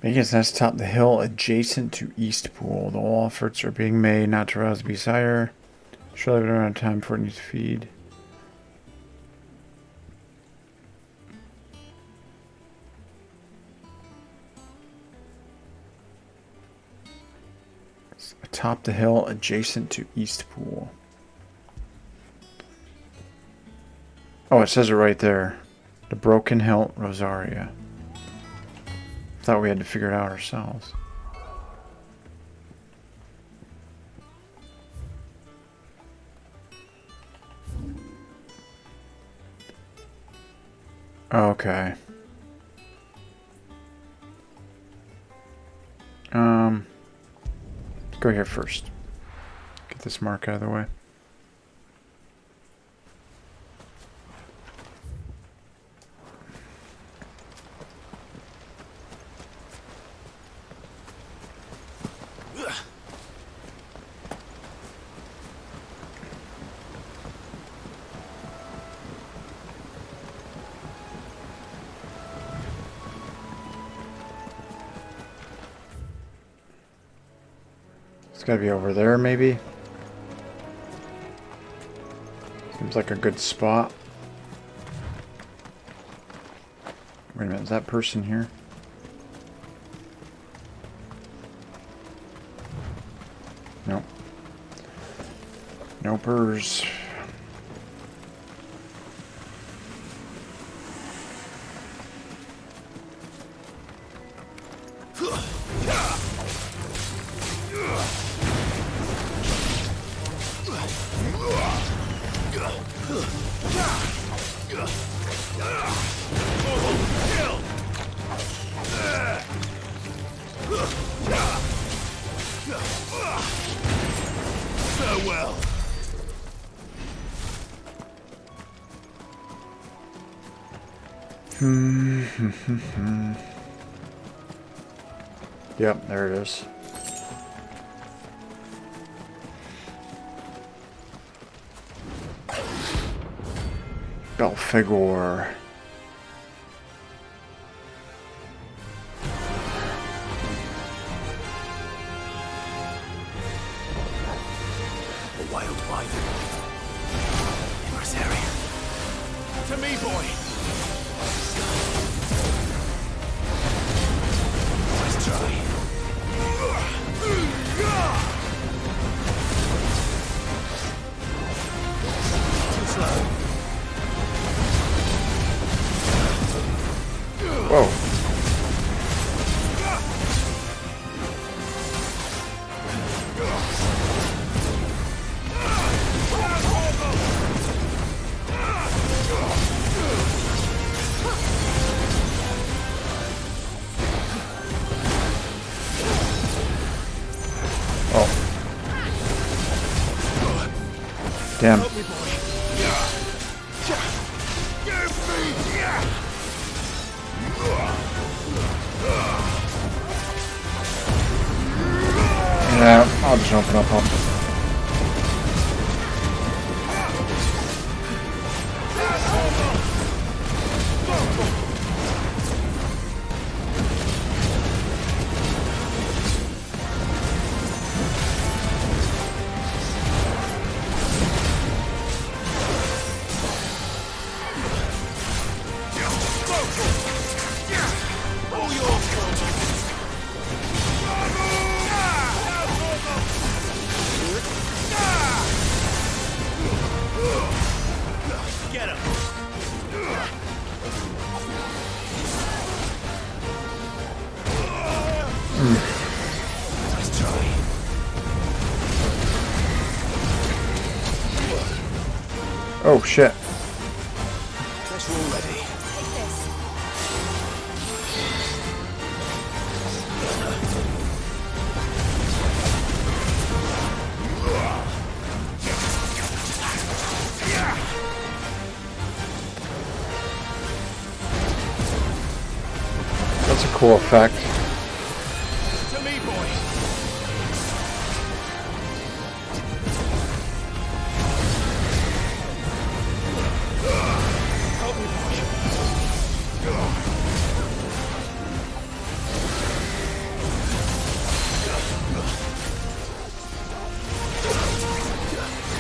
making its nest atop the hill adjacent to East Pool. The all efforts are being made not to rouse the beast's ire. Surely we don't have time for it needs to feed. Atop the hill adjacent to East Pool. Oh, it says it right there. The Broken Hilt Rosaria. Thought we had to figure it out ourselves. Okay. Go here first. Get this mark out of the way. gotta be over there, maybe. Seems like a good spot. Wait a minute, is that person here? Nope. Nopers. Farewell. Yep, there it is. Belphegor. A wild wyvern. In this area. To me, boy. Let's try. Too slow. Whoa. Damn. Yeah, I'll just open up. Get him. Let's try. Oh shit. Guess we're all ready. That's a cool effect. To me, boy. Help me,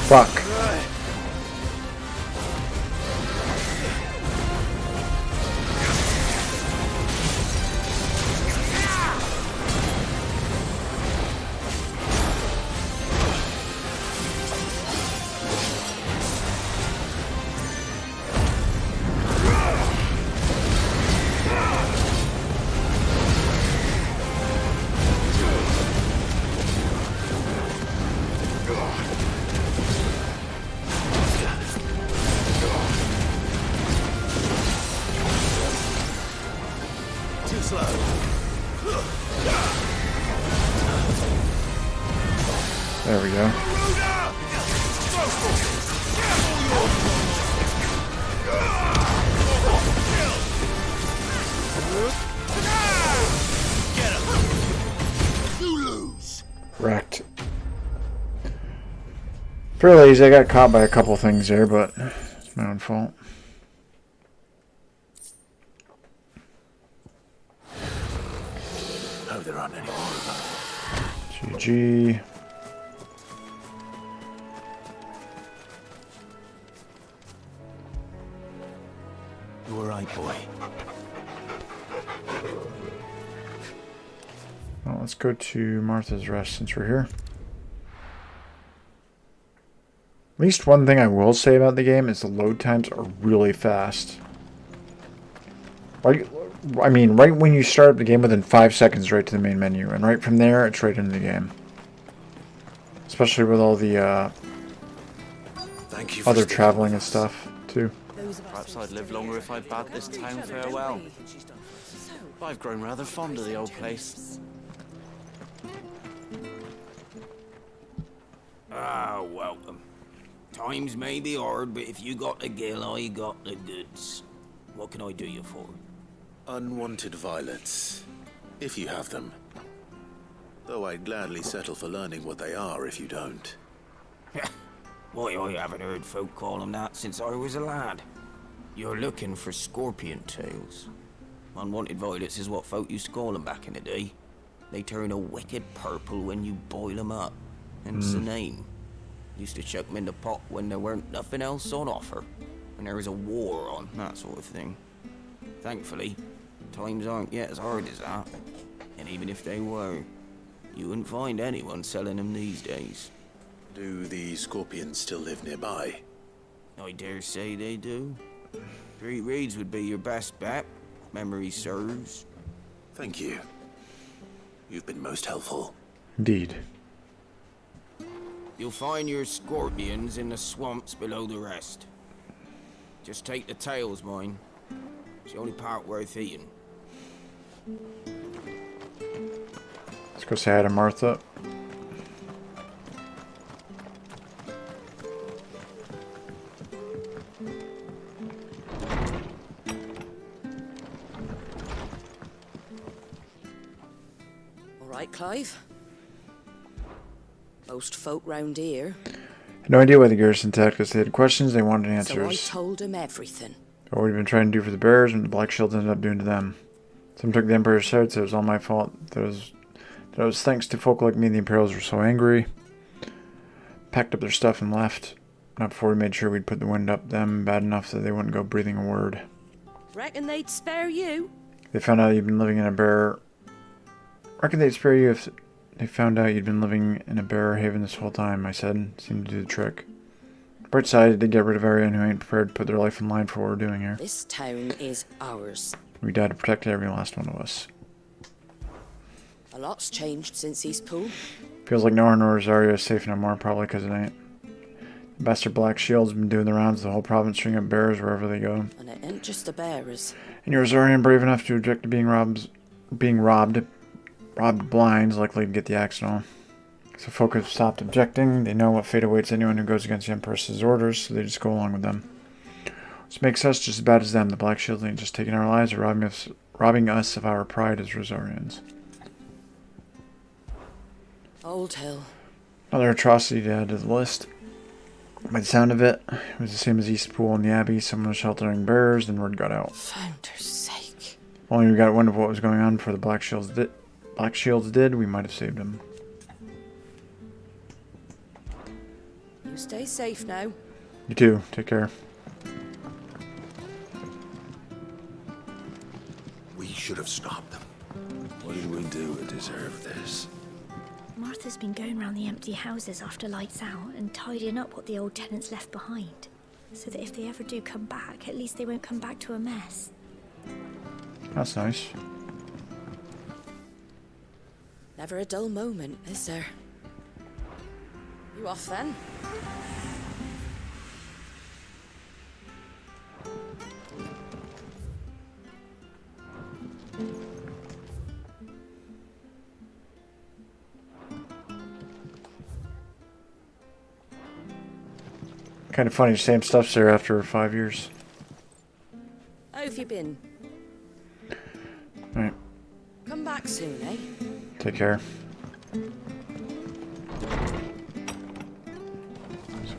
Fuck. Too slow. There we go. You lose. Wrecked. Fairly easy. I got caught by a couple things there, but it's my own fault. Oh, there aren't any more of them. GG. You all right, boy? Well, let's go to Martha's Rest since we're here. At least one thing I will say about the game is the load times are really fast. Right, I mean, right when you start up the game, within 5 seconds, right to the main menu, and right from there, it's right into the game. Especially with all the Thank you for other sticking traveling with and us. stuff too. Perhaps I'd live longer if I bade this town farewell. I've grown rather fond of the old place. Ah, welcome. Times may be hard, but if you got the gill, I got the goods. What can I do you for? Unwanted violets, if you have them. Though I'd gladly settle for learning what they are if you don't. Why, I haven't heard folk call them that since I was a lad. You're looking for scorpion tails. Unwanted violets is what folk used to call them back in the day. They turn a wicked purple when you boil them up. Hence the name. Used to chuck them in the pot when there weren't nothing else on offer. When there was a war on, that sort of thing. Thankfully, times aren't yet as hard as that. And even if they were, you wouldn't find anyone selling them these days. Do the scorpions still live nearby? I dare say they do. 3 Reeds would be your best bet. Memory serves. Thank you. You've been most helpful. Indeed. You'll find your scorpions in the swamps below the rest. Just take the tails, mind. It's the only part worth eating. Let's go say hi to Martha. All right, Clive. Most folk round here. Had no idea why the garrison attacked us. They had questions, they wanted answers. So I told him everything. What we'd been trying to do for the bears and the Black Shields ended up doing to them. Some took the Emperor's side, so it was all my fault. That was thanks to folk like me the Imperials were so angry. Packed up their stuff and left. Not before we made sure we'd put the wind up them bad enough that they wouldn't go breathing a word. Reckon they'd spare you? They found out you'd been living in a bear... Reckon they'd spare you if they found out you'd been living in a bear haven this whole time, I said. Seemed to do the trick. Bright side, they get rid of everyone who ain't prepared to put their life in line for what we're doing here. This town is ours. We died to protect every last one of us. A lot's changed since East Pool. Feels like nowhere in Rosario is safe no more, probably because it ain't. The bastard Black Shield's been doing the rounds of the whole province, stringing up bears wherever they go. And it ain't just the bearers. And you're Rosarian brave enough to object to being robbed blinds, likely to get the axe and all. So folk have stopped objecting. They know what fate awaits anyone who goes against the Empress's orders, so they just go along with them. Which makes us just as bad as them. The Black Shields ain't just taking our lives or robbing us of our pride as Rosarians. Old Hill. Another atrocity to add to the list. By the sound of it, it was the same as East Pool and the Abbey. Someone was sheltering bears, then word got out. Founder's sake. If only we got wind of what was going on before the Black Shields did, we might have saved them. You stay safe now. You too. Take care. We should have stopped them. What did we do to deserve this? Martha's been going round the empty houses after lights out and tidying up what the old tenants left behind, so that if they ever do come back, at least they won't come back to a mess. That's nice. Never a dull moment, is there? You off then? Kind of funny, same stuff's there after 5 years. How have you been? Alright, Come back soon, eh? take care. So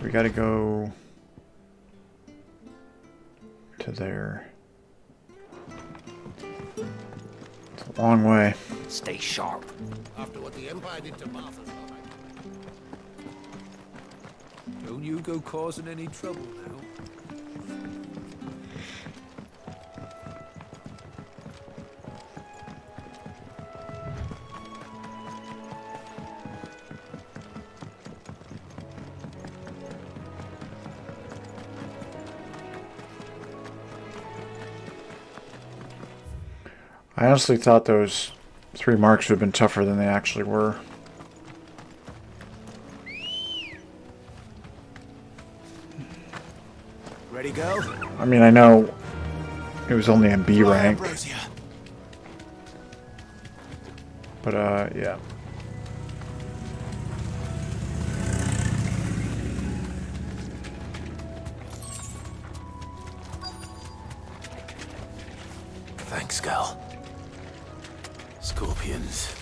we gotta go to there. It's a long way. Stay sharp. After what the Empire did to Martha. Don't you go causing any trouble now. I honestly thought those 3 marks would have been tougher than they actually were. Ready, go? I mean, I know it was only in B rank. But, yeah. Thanks, Gal. Scorpions.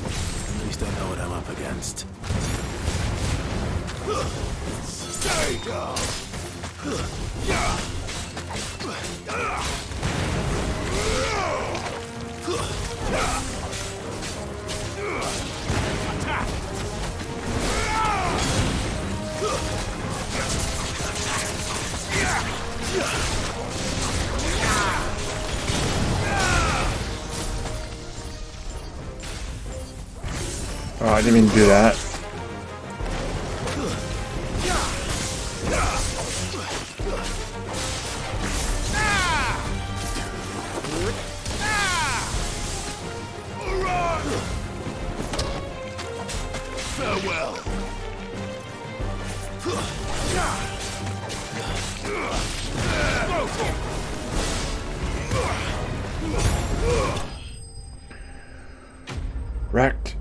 At least I know what I'm up against. Stay down! Oh, I didn't even do that. Farewell. Wrecked.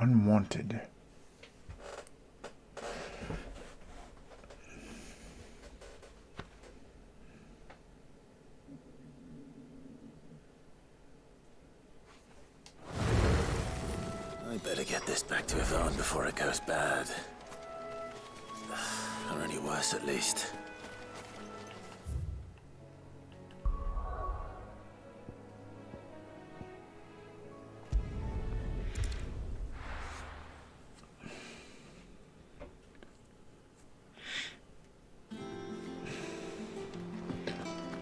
Unwanted. I better get this back to Yvonne before it goes bad. Or any worse, at least.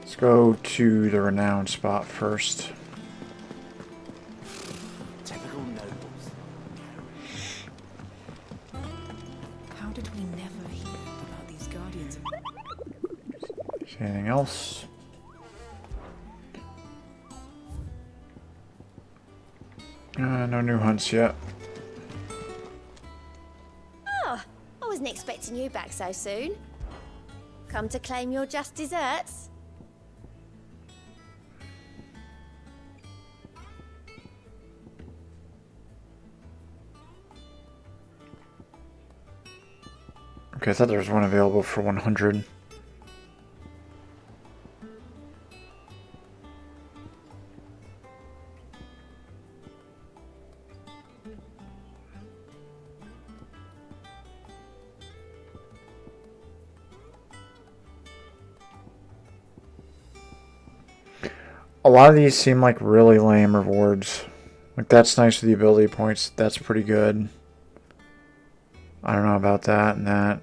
Let's go to the renowned spot first. Typical nobles. How did we never hear about these guardians of... Is there anything else? No new hunts yet. Oh, I wasn't expecting you back so soon. Come to claim your just desserts? Okay, I thought there was one available for 100. A lot of these seem like really lame rewards. Like, that's nice with the ability points. That's pretty good. I don't know about that and that.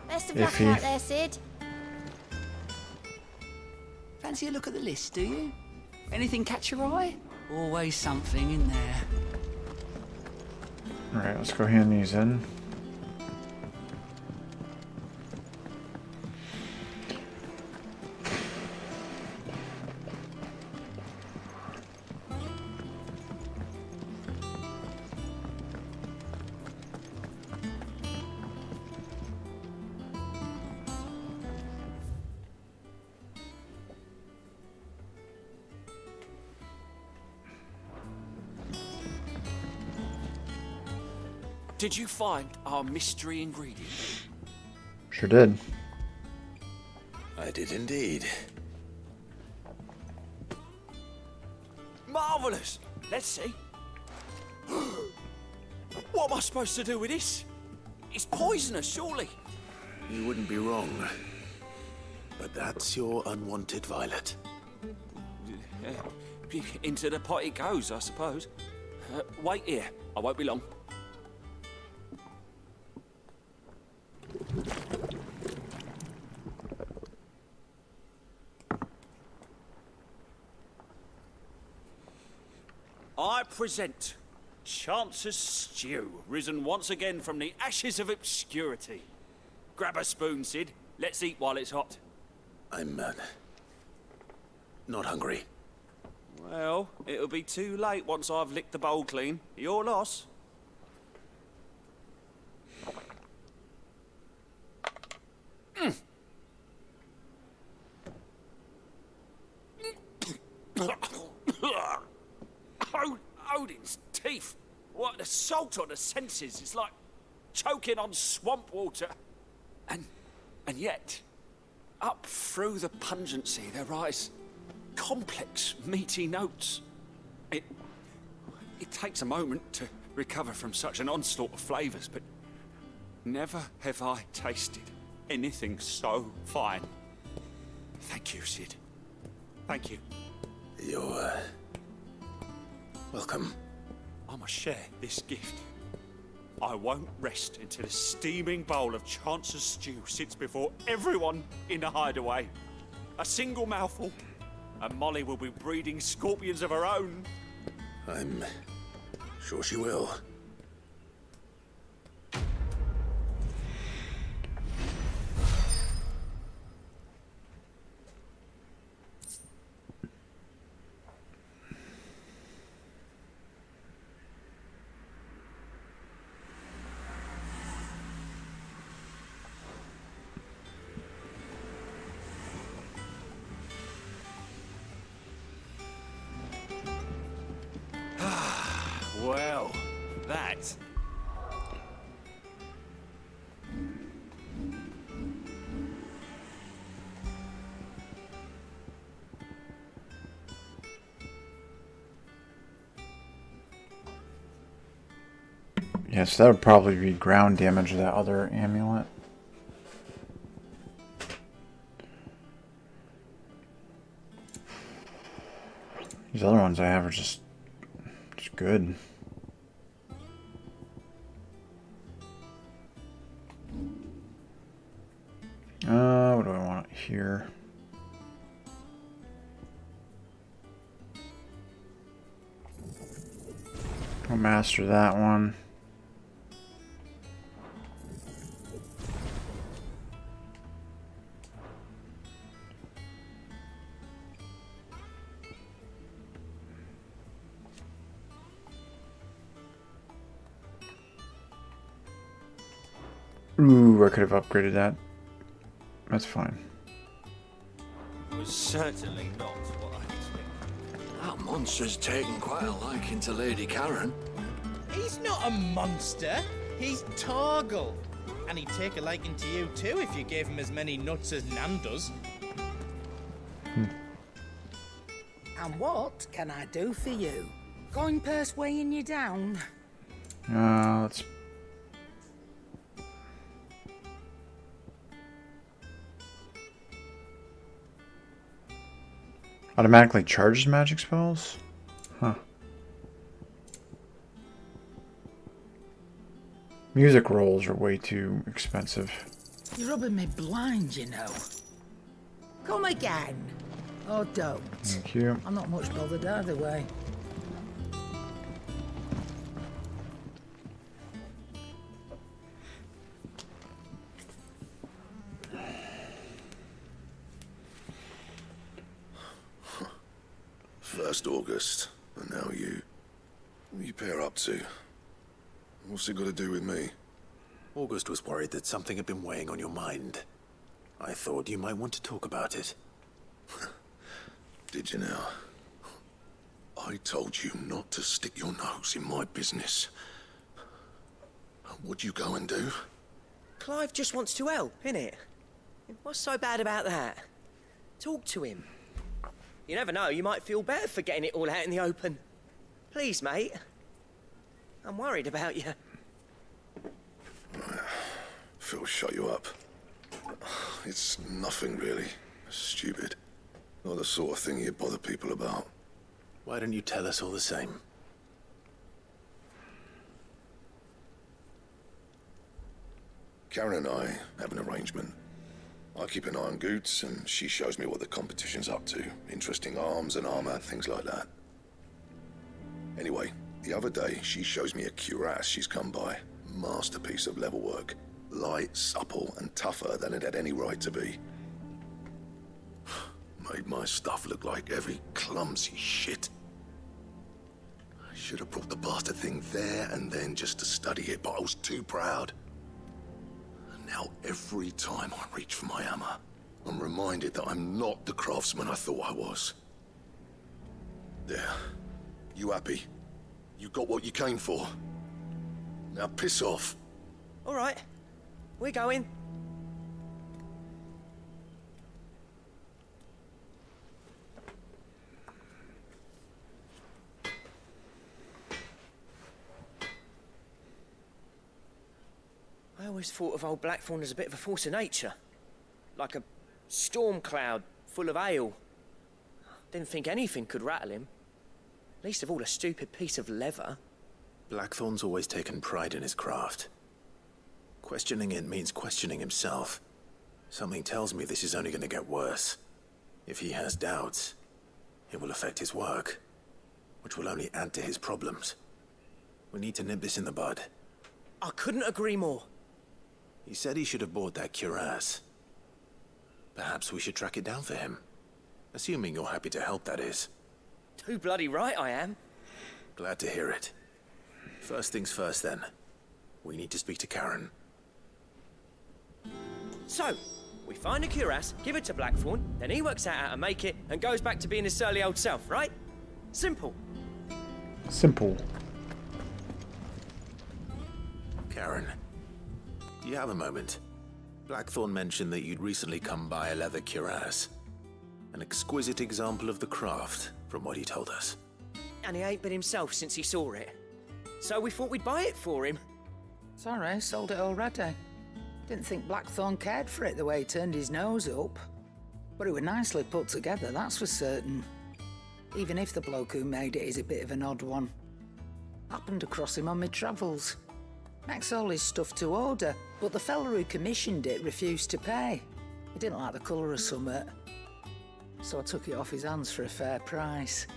Best of luck Iffy. out there, Sid. Fancy a look at the list, do you? Anything catch your eye? Always something in there. Alright, let's go hand these in. Did you find our mystery ingredient? Sure did. I did indeed. Marvelous! Let's see. What am I supposed to do with this? It's poisonous, surely. You wouldn't be wrong. But that's your unwanted violet. Into the pot it goes, I suppose. Wait here. I won't be long. I present Chance's stew, risen once again from the ashes of obscurity. Grab a spoon, Sid. Let's eat while it's hot. I'm, not hungry. Well, it'll be too late once I've licked the bowl clean. Your loss. Odin's teeth. What the salt on the senses is like choking on swamp water. And yet, up through the pungency there rise complex, meaty notes. It takes a moment to recover from such an onslaught of flavours, but never have I tasted anything so fine. Thank you, Sid. Thank you. You're, welcome. I must share this gift. I won't rest until a steaming bowl of Chance's stew sits before everyone in the hideaway. A single mouthful, and Molly will be breeding scorpions of her own. I'm sure she will. Well, that... Yes, that would probably be ground damage of that other amulet. These other ones I have are just good. What do I want here? I'll master that one. Ooh, I could have upgraded that. That's fine. was certainly not what I expected. That monster's taken quite a liking to Lady Karen. He's not a monster. He's Torgal. And he'd take a liking to you too if you gave him as many nuts as Nan does. And what can I do for you? Coin purse weighing you down? Let's... Automatically charges magic spells? Huh. Music rolls are way too expensive. You're rubbing me blind, you know. Come again. Or don't. Thank you. I'm not much bothered either way. First August, and now you. What are you pair up to? What's it got to do with me? August was worried that something had been weighing on your mind. I thought you might want to talk about it. Did you now? I told you not to stick your nose in my business. What'd you go and do? Clive just wants to help, innit? What's so bad about that? Talk to him. You never know, you might feel better for getting it all out in the open. Please, mate. I'm worried about you. Phil shut you up. It's nothing really. Stupid. Not the sort of thing you bother people about. Why don't you tell us all the same? Karen and I have an arrangement. I keep an eye on Goots, and she shows me what the competition's up to. Interesting arms and armor, things like that. Anyway, The other day, she shows me a cuirass she's come by. Masterpiece of level work. Light, supple, and tougher than it had any right to be. Made my stuff look like every clumsy shit. I should have brought the bastard thing there and then just to study it, but I was too proud. And now every time I reach for my hammer, I'm reminded that I'm not the craftsman I thought I was. There. You happy? You got what you came for. Now piss off. All right. We're going. I always thought of old Blackthorn as a bit of a force of nature. Like a storm cloud full of ale. Didn't think anything could rattle him. Least of all a stupid piece of leather. Blackthorn's always taken pride in his craft. Questioning it means questioning himself. Something tells me this is only going to get worse. If he has doubts, it will affect his work, which will only add to his problems. We need to nip this in the bud. I couldn't agree more. He said he should have bought that cuirass. Perhaps we should track it down for him. Assuming you're happy to help, that is. Too bloody right I am. Glad to hear it. First things first, then. We need to speak to Karen. So, we find a cuirass, give it to Blackthorn, then he works out how to make it and goes back to being his surly old self, right? Simple. Simple. Karen, do you have a moment? Blackthorn mentioned that you'd recently come by a leather cuirass. An exquisite example of the craft, from what he told us. And he ain't been himself since he saw it. So we thought we'd buy it for him. Sorry, sold it already. Didn't think Blackthorn cared for it the way he turned his nose up. But it was nicely put together, that's for certain. Even if the bloke who made it is a bit of an odd one. Happened across him on my travels. Makes all his stuff to order, but the fella who commissioned it refused to pay. He didn't like the colour of summit. So I took it off his hands for a fair price.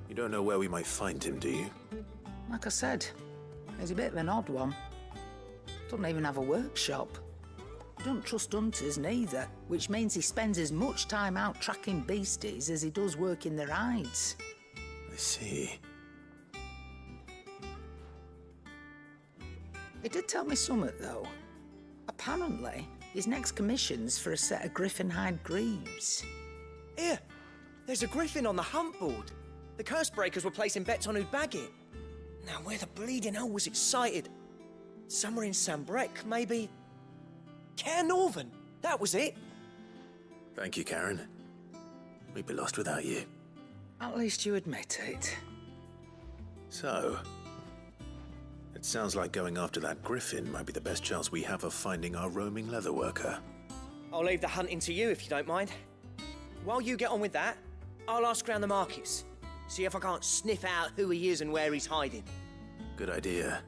You don't know where we might find him, do you? Like I said, he's a bit of an odd one. Doesn't even have a workshop. Don't trust hunters neither, which means he spends as much time out tracking beasties as he does working their hides. I see. He did tell me something, though. Apparently, his next commission's for a set of griffin hide greaves. Here, there's a griffin on the hunt board. The curse breakers were placing bets on who'd bag it. Now, where the bleeding hell was it sighted? Somewhere in Sanbrec, maybe? Cairnorvin, that was it. Thank you, Karen. We'd be lost without you. At least you admit it. So, it sounds like going after that griffin might be the best chance we have of finding our roaming leatherworker. I'll leave the hunting to you if you don't mind. While you get on with that, I'll ask around the markets. See if I can't sniff out who he is and where he's hiding. Good idea.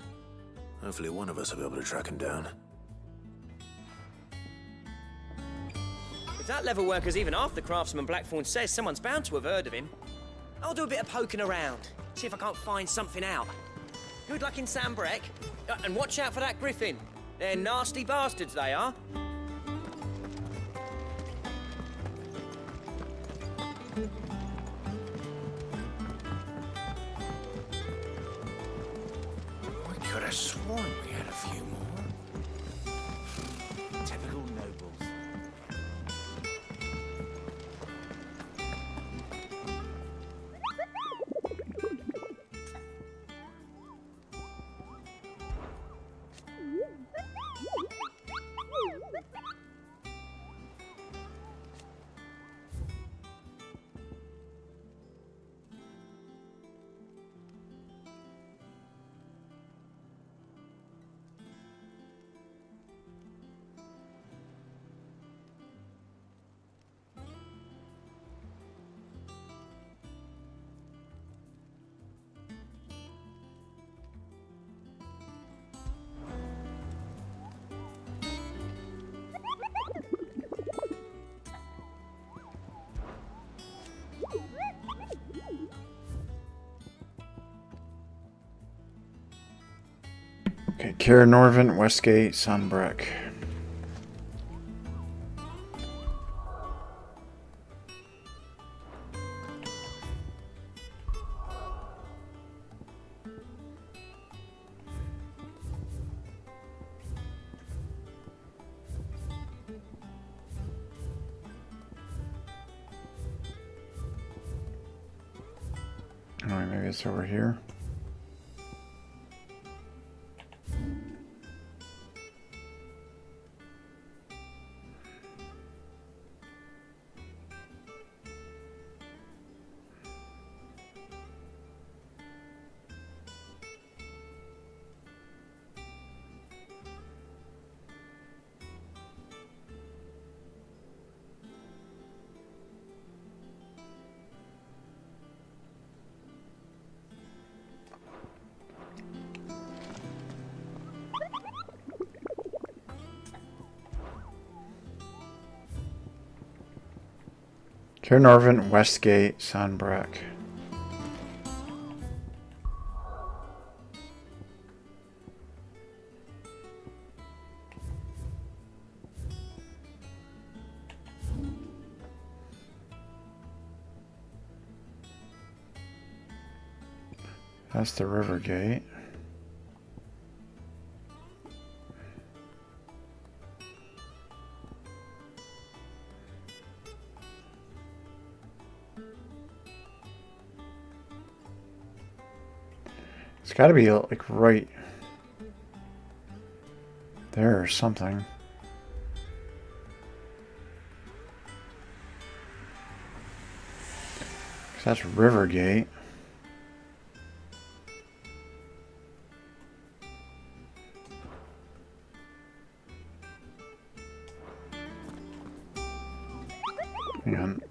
Hopefully one of us will be able to track him down. If that leatherworker's even half the craftsman Blackthorn says, someone's bound to have heard of him. I'll do a bit of poking around, see if I can't find something out. Good luck in Sanbrec, and watch out for that griffin. They're nasty bastards, they are. I could have sworn we had a few more. Typical nobles. Okay, Cara Norvin, Westgate, Sunbreck. Alright, maybe it's over here. Cara Norvin, Westgate, Sunbreck. That's the river gate. It's got to be like right there or something. 'Cause that's Rivergate. Hang on.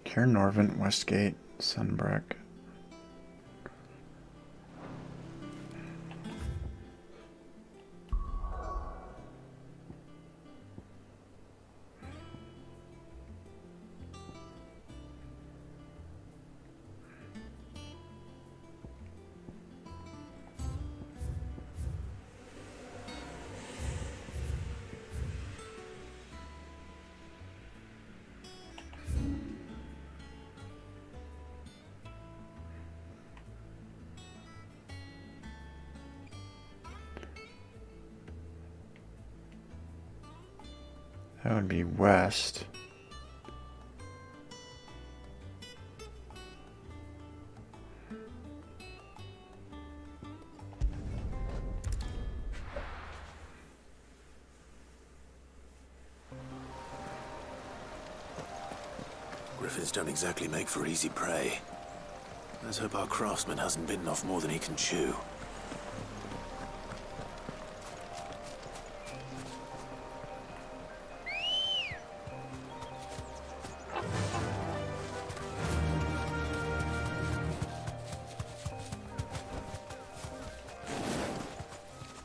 Cara Norvin, Westgate, Sunbreck. That would be west. Griffins don't exactly make for easy prey. Let's hope our craftsman hasn't bitten off more than he can chew.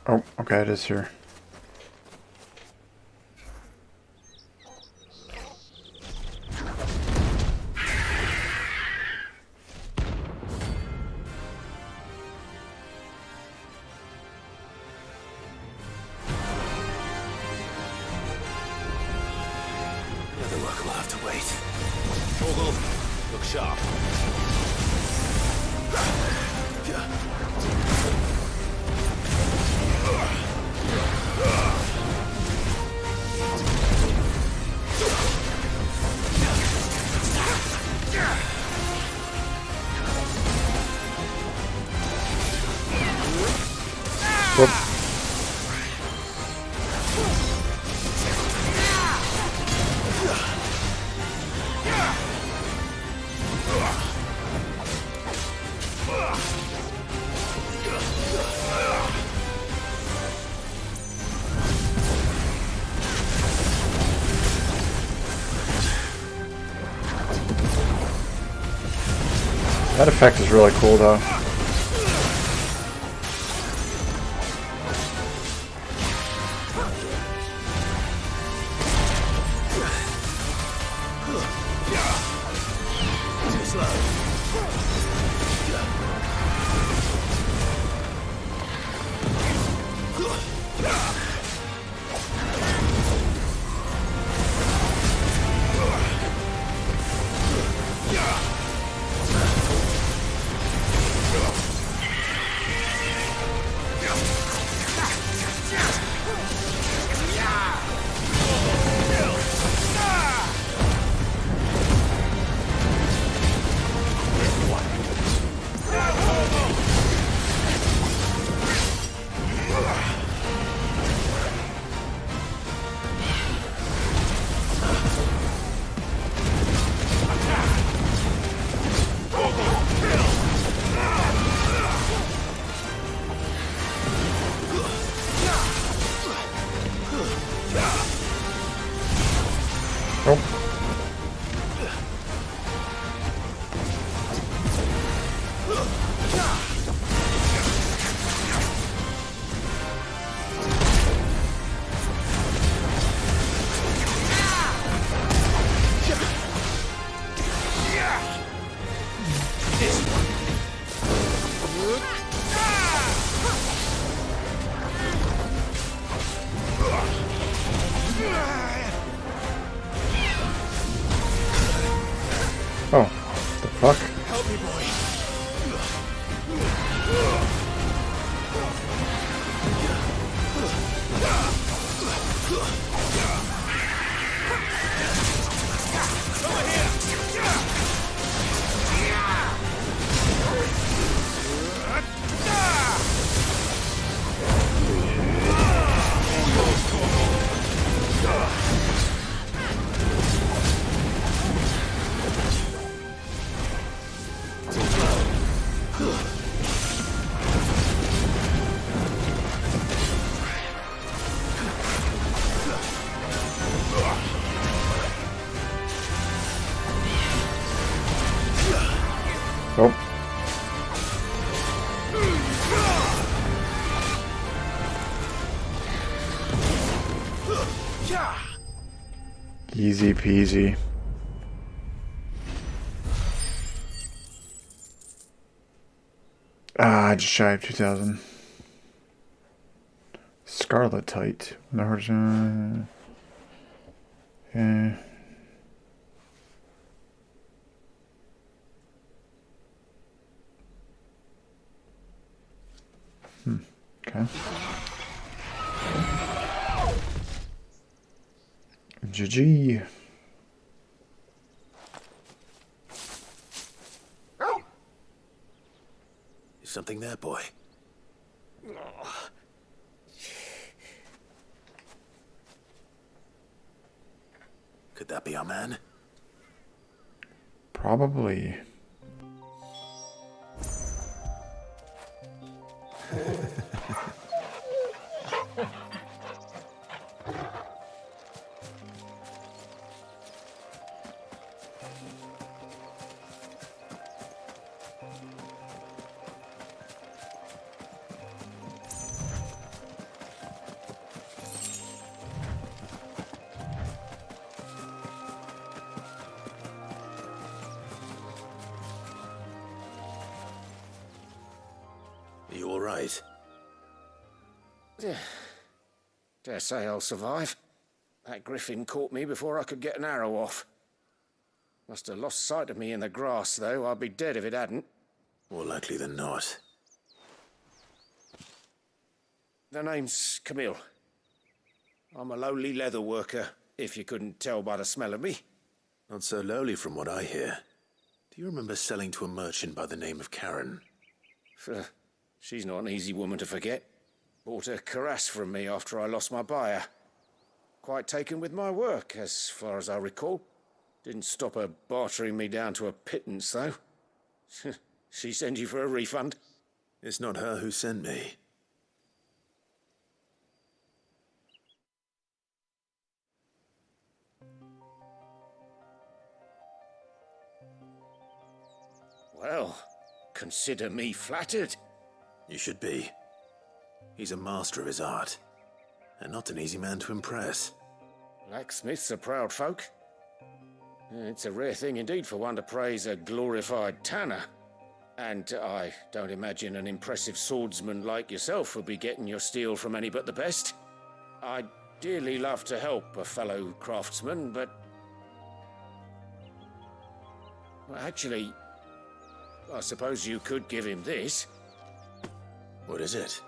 Oh, okay, it is here. Other work will have to wait. Torgal, look sharp. Whoop. That effect is really cool though. Oh, the fuck? Help me, boy. Oh. Easy peasy. Ah, just shy of 2,000. Scarlet Tite. No horizon. Yeah. Okay. GG. Is something there, boy? Could that be our man? Probably. Are you all right? Dare say I'll survive. That griffin caught me before I could get an arrow off. Must have lost sight of me in the grass, though. I'd be dead if it hadn't. More likely than not. The name's Camille. I'm a lowly leather worker, if you couldn't tell by the smell of me. Not so lowly from what I hear. Do you remember selling to a merchant by the name of Karen? She's not an easy woman to forget. Bought a cuirass from me after I lost my buyer. Quite taken with my work, as far as I recall. Didn't stop her bartering me down to a pittance, though. She sent you for a refund? It's not her who sent me. Well, consider me flattered. You should be. He's a master of his art, and not an easy man to impress. Blacksmiths are proud folk. It's a rare thing indeed for one to praise a glorified tanner. And I don't imagine an impressive swordsman like yourself would be getting your steel from any but the best. I'd dearly love to help a fellow craftsman, but... Well, actually, I suppose you could give him this. What is it?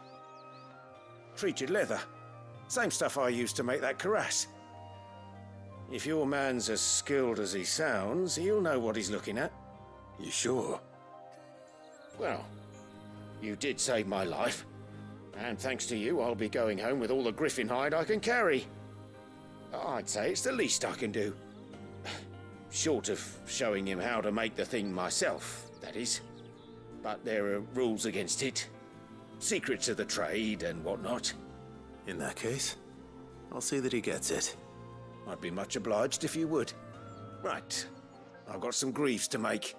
Treated leather. Same stuff I used to make that cuirass. If your man's as skilled as he sounds, he'll know what he's looking at. You sure? Well, you did save my life. And thanks to you, I'll be going home with all the griffin hide I can carry. I'd say it's the least I can do. Short of showing him how to make the thing myself, that is. But there are rules against it. Secrets of the trade and whatnot. In that case, I'll see that he gets it. I'd be much obliged if you would. Right. I've got some greaves to make.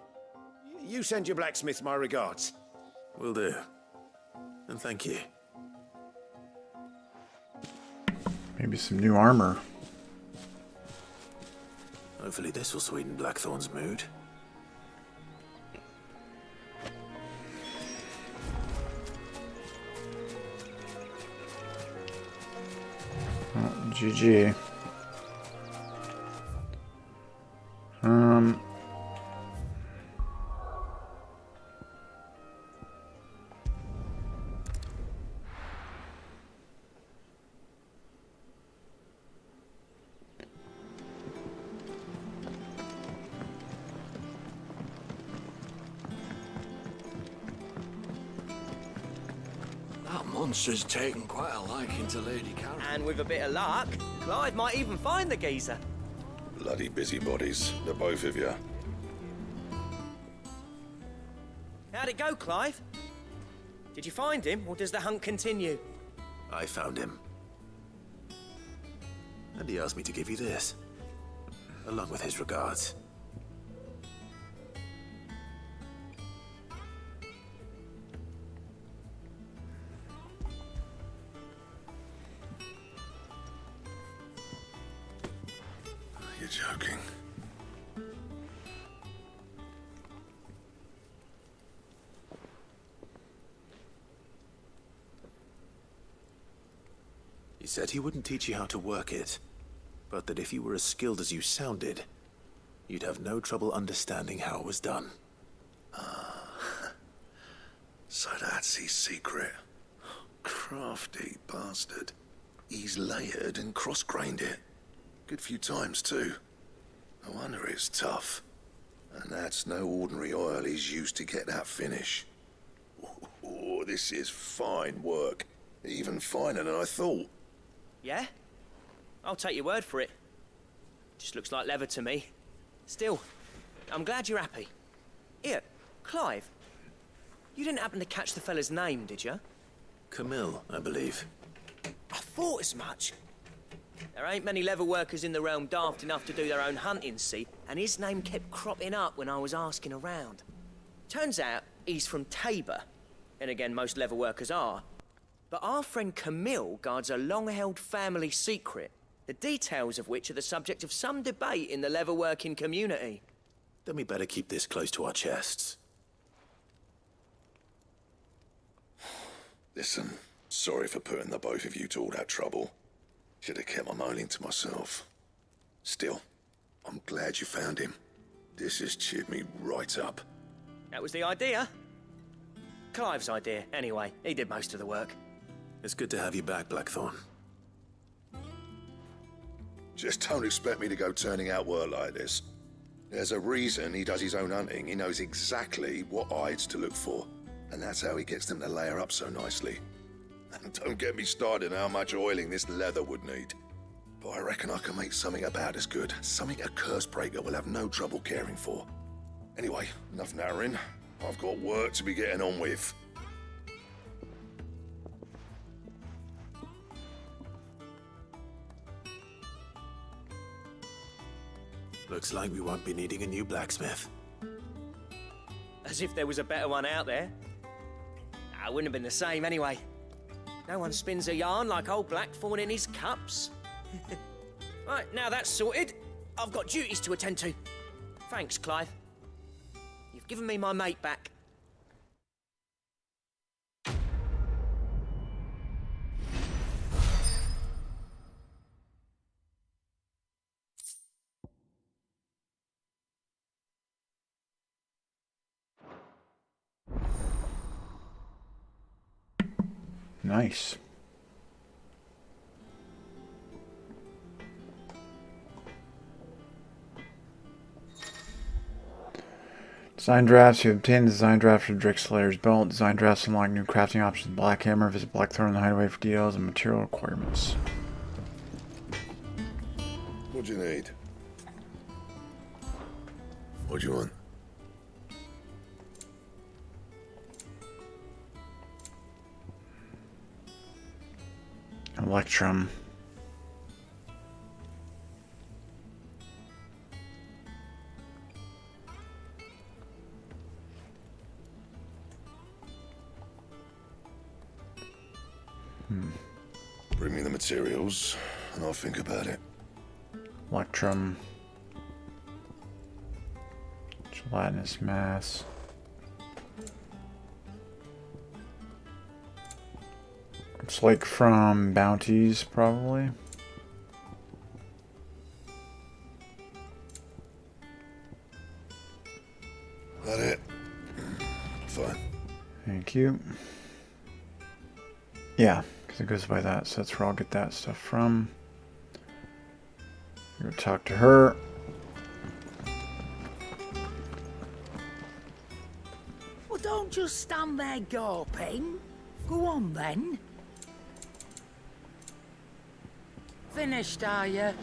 You send your blacksmith my regards. Will do. And thank you. Maybe some new armor. Hopefully this will sweeten Blackthorn's mood. Oh, GG. That monster's taken quite a liking to Lady Karen. And with a bit of luck, Clive might even find the geezer. Bloody busybodies, the both of you. How'd it go, Clive? Did you find him, or does the hunt continue? I found him. And he asked me to give you this, along with his regards. You're joking. He said he wouldn't teach you how to work it, but that if you were as skilled as you sounded, you'd have no trouble understanding how it was done. So that's his secret. Crafty bastard. He's layered and cross-grained it. Good few times, too. No wonder it's tough. And that's no ordinary oil he's used to get that finish. Oh, this is fine work. Even finer than I thought. Yeah? I'll take your word for it. Just looks like leather to me. Still, I'm glad you're happy. Here, Clive. You didn't happen to catch the fella's name, did you? Camille, I believe. I thought as much. There ain't many leather workers in the realm daft enough to do their own hunting, see? And his name kept cropping up when I was asking around. Turns out he's from Tabor. And again, most leather workers are. But our friend Camille guards a long-held family secret, the details of which are the subject of some debate in the leather-working community. Then we better keep this close to our chests. Listen, sorry for putting the both of you to all that trouble. Should have kept my moaning to myself. Still, I'm glad you found him. This has cheered me right up. That was the idea. Clive's idea, anyway. He did most of the work. It's good to have you back, Blackthorn. Just don't expect me to go turning out work like this. There's a reason he does his own hunting. He knows exactly what hides to look for. And that's how he gets them to layer up so nicely. And don't get me started on how much oiling this leather would need. But I reckon I can make something about as good. Something a Cursebreaker will have no trouble caring for. Anyway, enough narrowing. I've got work to be getting on with. Looks like we won't be needing a new blacksmith. As if there was a better one out there. It wouldn't have been the same anyway. No one spins a yarn like old Blackthorn in his cups. Right, now that's sorted. I've got duties to attend to. Thanks, Clive. You've given me my mate back. Nice. Design drafts. You obtain the design draft for Drake Slayer's belt. Design drafts unlock new crafting options. Black Hammer. Visit Blackthorn in the Hideaway for details and material requirements. What'd you need? What'd you want? Electrum. Bring me the materials, and I'll think about it. Electrum. Gelatinous mass. It's like from bounties, probably. That it? Fine. Thank you. Yeah, because it goes by that, so that's where I'll get that stuff from. Go talk to her. Well, don't just stand there gawping. Go on, then. Finished, are you?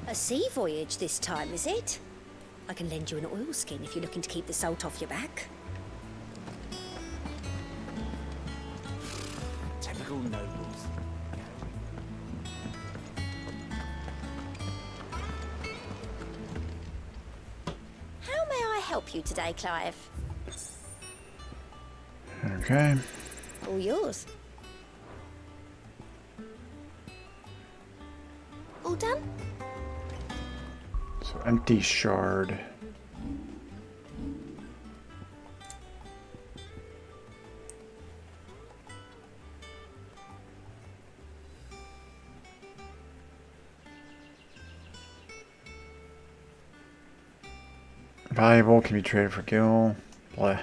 A sea voyage this time, is it? I can lend you an oilskin if you're looking to keep the salt off your back. Typical nobles. How may I help you today, Clive? Okay. All yours. All done? So empty shard. Valuable, can be traded for gil. Blah.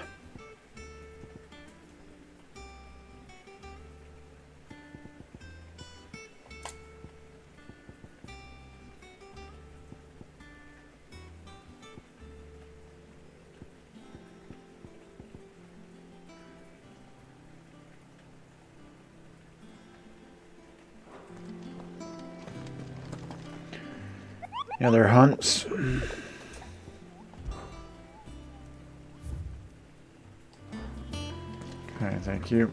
Yeah, they're hunts. Okay, thank you.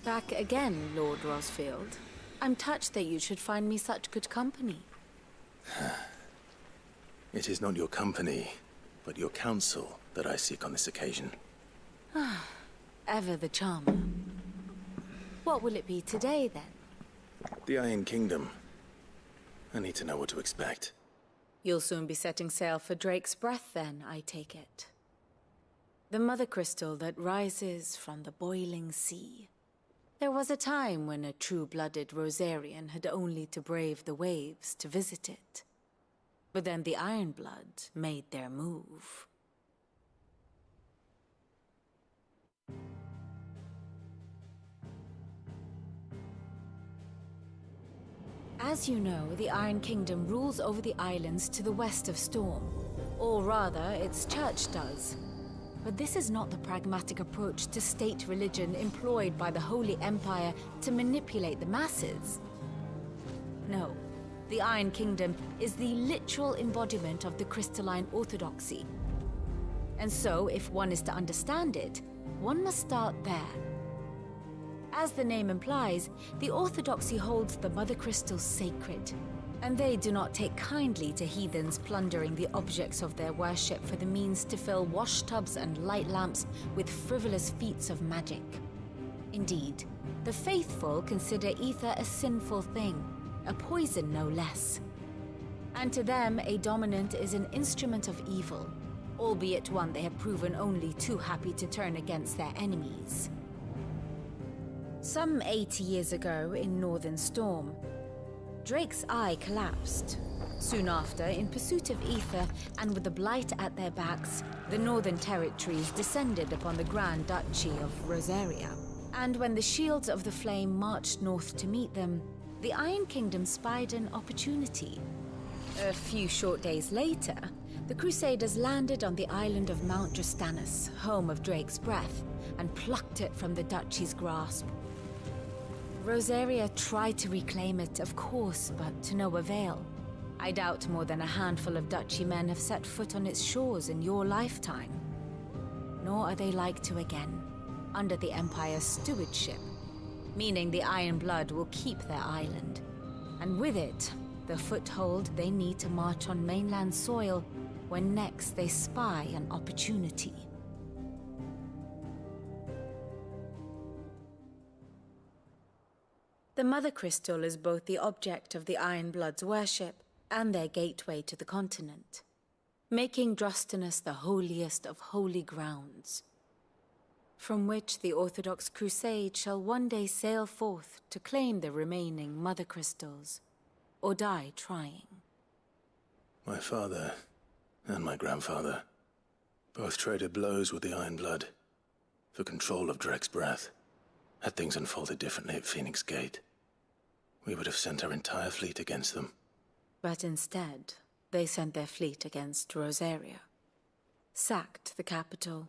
Back again, Lord Rosfield. I'm touched that you should find me such good company. It is not your company, but your counsel that I seek on this occasion. Ever the charmer. What will it be today, then? The Iron Kingdom. I need to know what to expect. You'll soon be setting sail for Drake's Breath, then, I take it. The mother crystal that rises from the boiling sea. There was a time when a true-blooded Rosarian had only to brave the waves to visit it. But then the Ironblood made their move. As you know, the Iron Kingdom rules over the islands to the west of Storm. Or rather, its church does. But this is not the pragmatic approach to state religion employed by the Holy Empire to manipulate the masses. No, the Iron Kingdom is the literal embodiment of the crystalline orthodoxy. And so, if one is to understand it, one must start there. As the name implies, the Orthodoxy holds the Mother Crystals sacred, and they do not take kindly to heathens plundering the objects of their worship for the means to fill washtubs and light lamps with frivolous feats of magic. Indeed, the faithful consider ether a sinful thing, a poison no less. And to them, a dominant is an instrument of evil, albeit one they have proven only too happy to turn against their enemies. Some 80 years ago, in Northern Storm, Drake's eye collapsed. Soon after, in pursuit of ether and with the blight at their backs, the Northern Territories descended upon the Grand Duchy of Rosaria. And when the Shields of the Flame marched north to meet them, the Iron Kingdom spied an opportunity. A few short days later, the Crusaders landed on the island of Mount Drastanus, home of Drake's breath, and plucked it from the Duchy's grasp. Rosaria tried to reclaim it, of course, but to no avail. I doubt more than a handful of Duchy men have set foot on its shores in your lifetime. Nor are they like to again, under the Empire's stewardship, meaning the Iron Blood will keep their island, and with it, the foothold they need to march on mainland soil when next they spy an opportunity. The Mother Crystal is both the object of the Iron Blood's worship and their gateway to the continent, making Drastanus the holiest of holy grounds, from which the Orthodox Crusade shall one day sail forth to claim the remaining Mother Crystals, or die trying. My father and my grandfather both traded blows with the Iron Blood for control of Drake's breath. Had things unfolded differently at Phoenix Gate, we would have sent our entire fleet against them. But instead, they sent their fleet against Rosaria, sacked the capital,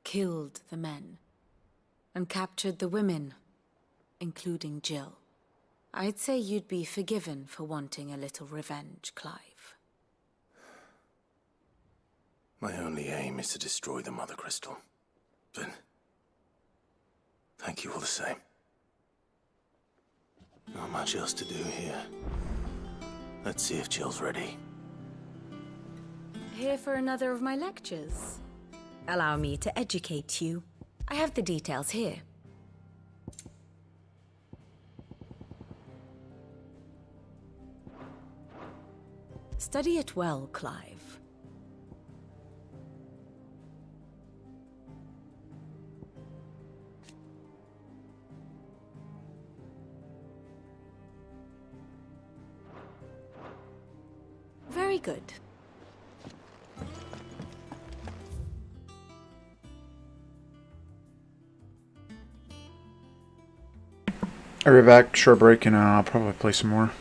killed the men, and captured the women, including Jill. I'd say you'd be forgiven for wanting a little revenge, Clive. My only aim is to destroy the Mother Crystal. But thank you all the same. Not much else to do here. Let's see if Jill's ready. Here for another of my lectures? Allow me to educate you. I have the details here. Study it well, Clive. Very good. I'll be back, short break, and I'll probably play some more.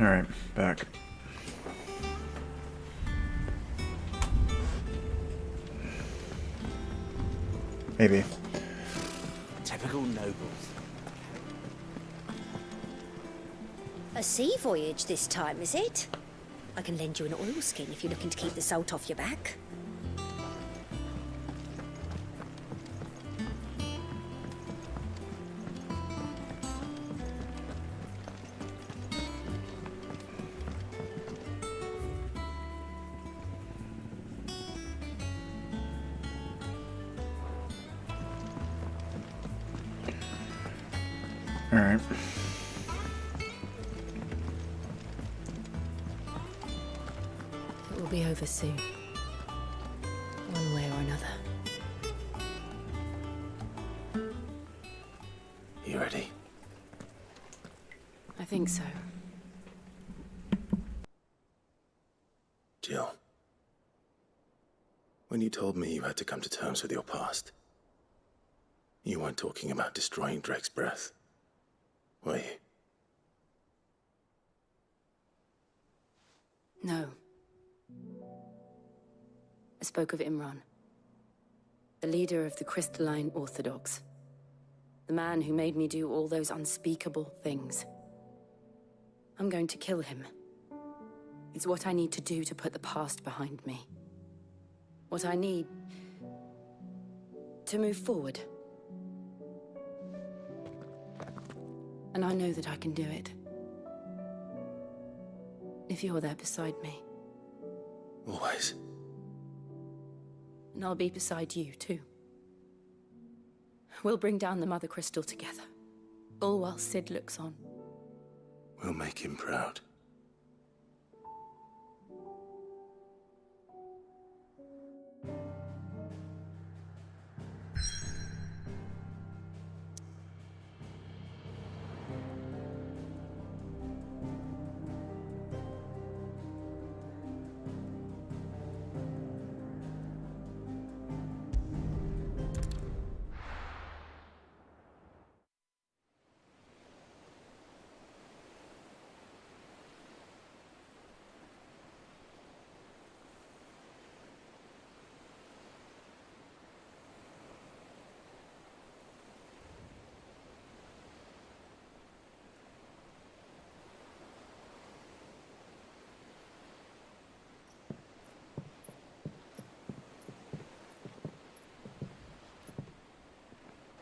Alright, back. Maybe. Typical nobles. A sea voyage this time, is it? I can lend you an oilskin if you're looking to keep the salt off your back. Alright. It will be over soon. One way or another. You ready? I think so. Jill. When you told me you had to come to terms with your past, you weren't talking about destroying Drake's breath, were you? No. I spoke of Imran, the leader of the Crystalline Orthodox. The man who made me do all those unspeakable things. I'm going to kill him. It's what I need to do to put the past behind me. What I need to move forward. And I know that I can do it. If you're there beside me. Always. And I'll be beside you, too. We'll bring down the Mother Crystal together. All while Sid looks on. We'll make him proud.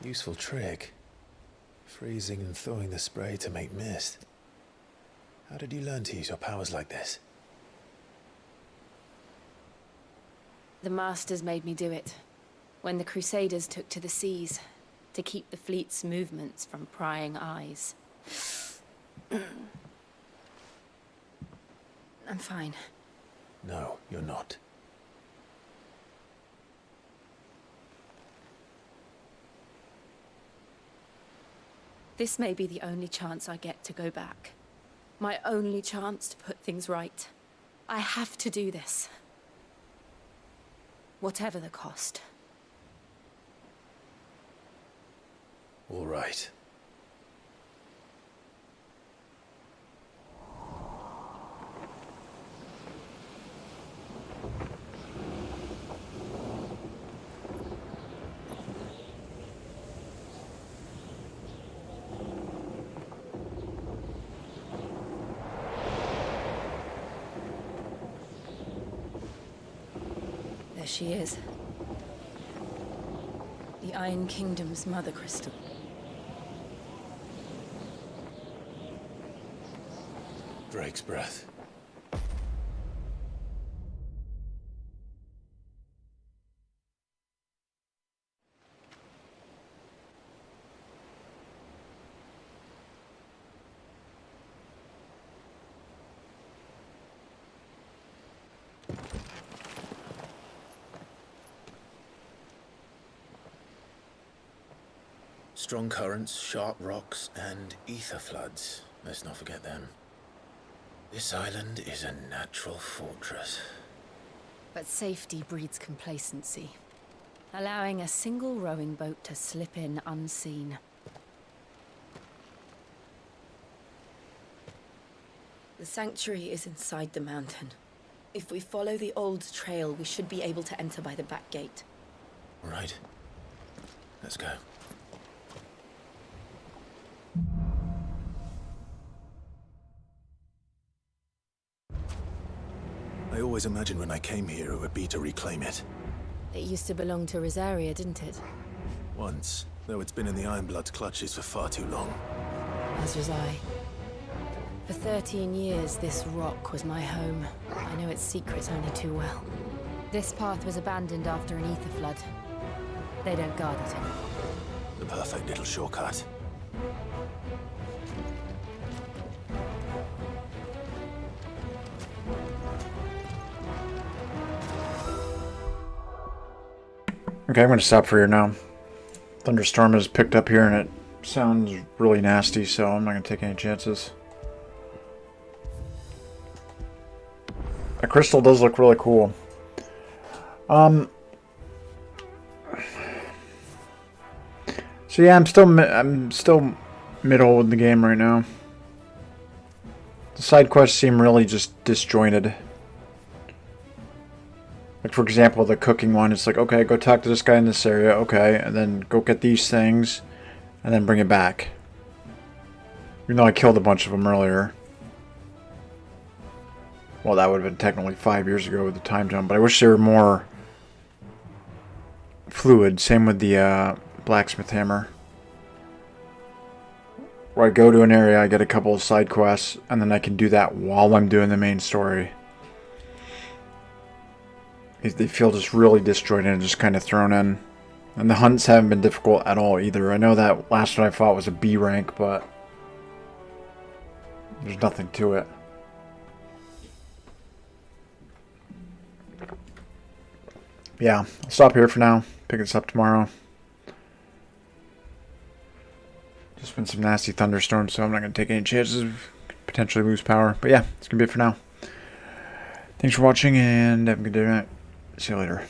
Useful trick. Freezing and thawing the spray to make mist. How did you learn to use your powers like this? The Masters made me do it. When the Crusaders took to the seas, to keep the fleet's movements from prying eyes. I'm fine. No, you're not. This may be the only chance I get to go back. My only chance to put things right. I have to do this. Whatever the cost. All right. There she is. The Iron Kingdom's Mother Crystal. Drake's breath. Strong currents, sharp rocks, and ether floods. Let's not forget them. This island is a natural fortress. But safety breeds complacency, allowing a single rowing boat to slip in unseen. The sanctuary is inside the mountain. If we follow the old trail, we should be able to enter by the back gate. Right. Let's go. I always imagined when I came here it would be to reclaim it. It used to belong to Rosaria, didn't it? Once, though it's been in the Ironblood's clutches for far too long. As was I. For 13 years, this rock was my home. I know its secrets only too well. This path was abandoned after an ether flood. They don't guard it anymore. The perfect little shortcut. Okay, I'm going to stop for here now. Thunderstorm has picked up here and it sounds really nasty, so I'm not going to take any chances. The crystal does look really cool. So yeah, I'm still middle with the game right now. The side quests seem really just disjointed. Like, for example, the cooking one, it's like, okay, go talk to this guy in this area, okay, and then go get these things, and then bring it back. Even though I killed a bunch of them earlier. Well, that would have been technically 5 years ago with the time jump, but I wish they were more fluid. Same with the blacksmith hammer. Where I go to an area, I get a couple of side quests, and then I can do that while I'm doing the main story. They feel just really disjointed and just kind of thrown in. And the hunts haven't been difficult at all either. I know that last one I fought was a B rank, but there's nothing to it. Yeah, I'll stop here for now. Pick this up tomorrow. Just been some nasty thunderstorms, so I'm not going to take any chances. Potentially lose power. But yeah, it's going to be it for now. Thanks for watching, and have a good day night. See you later.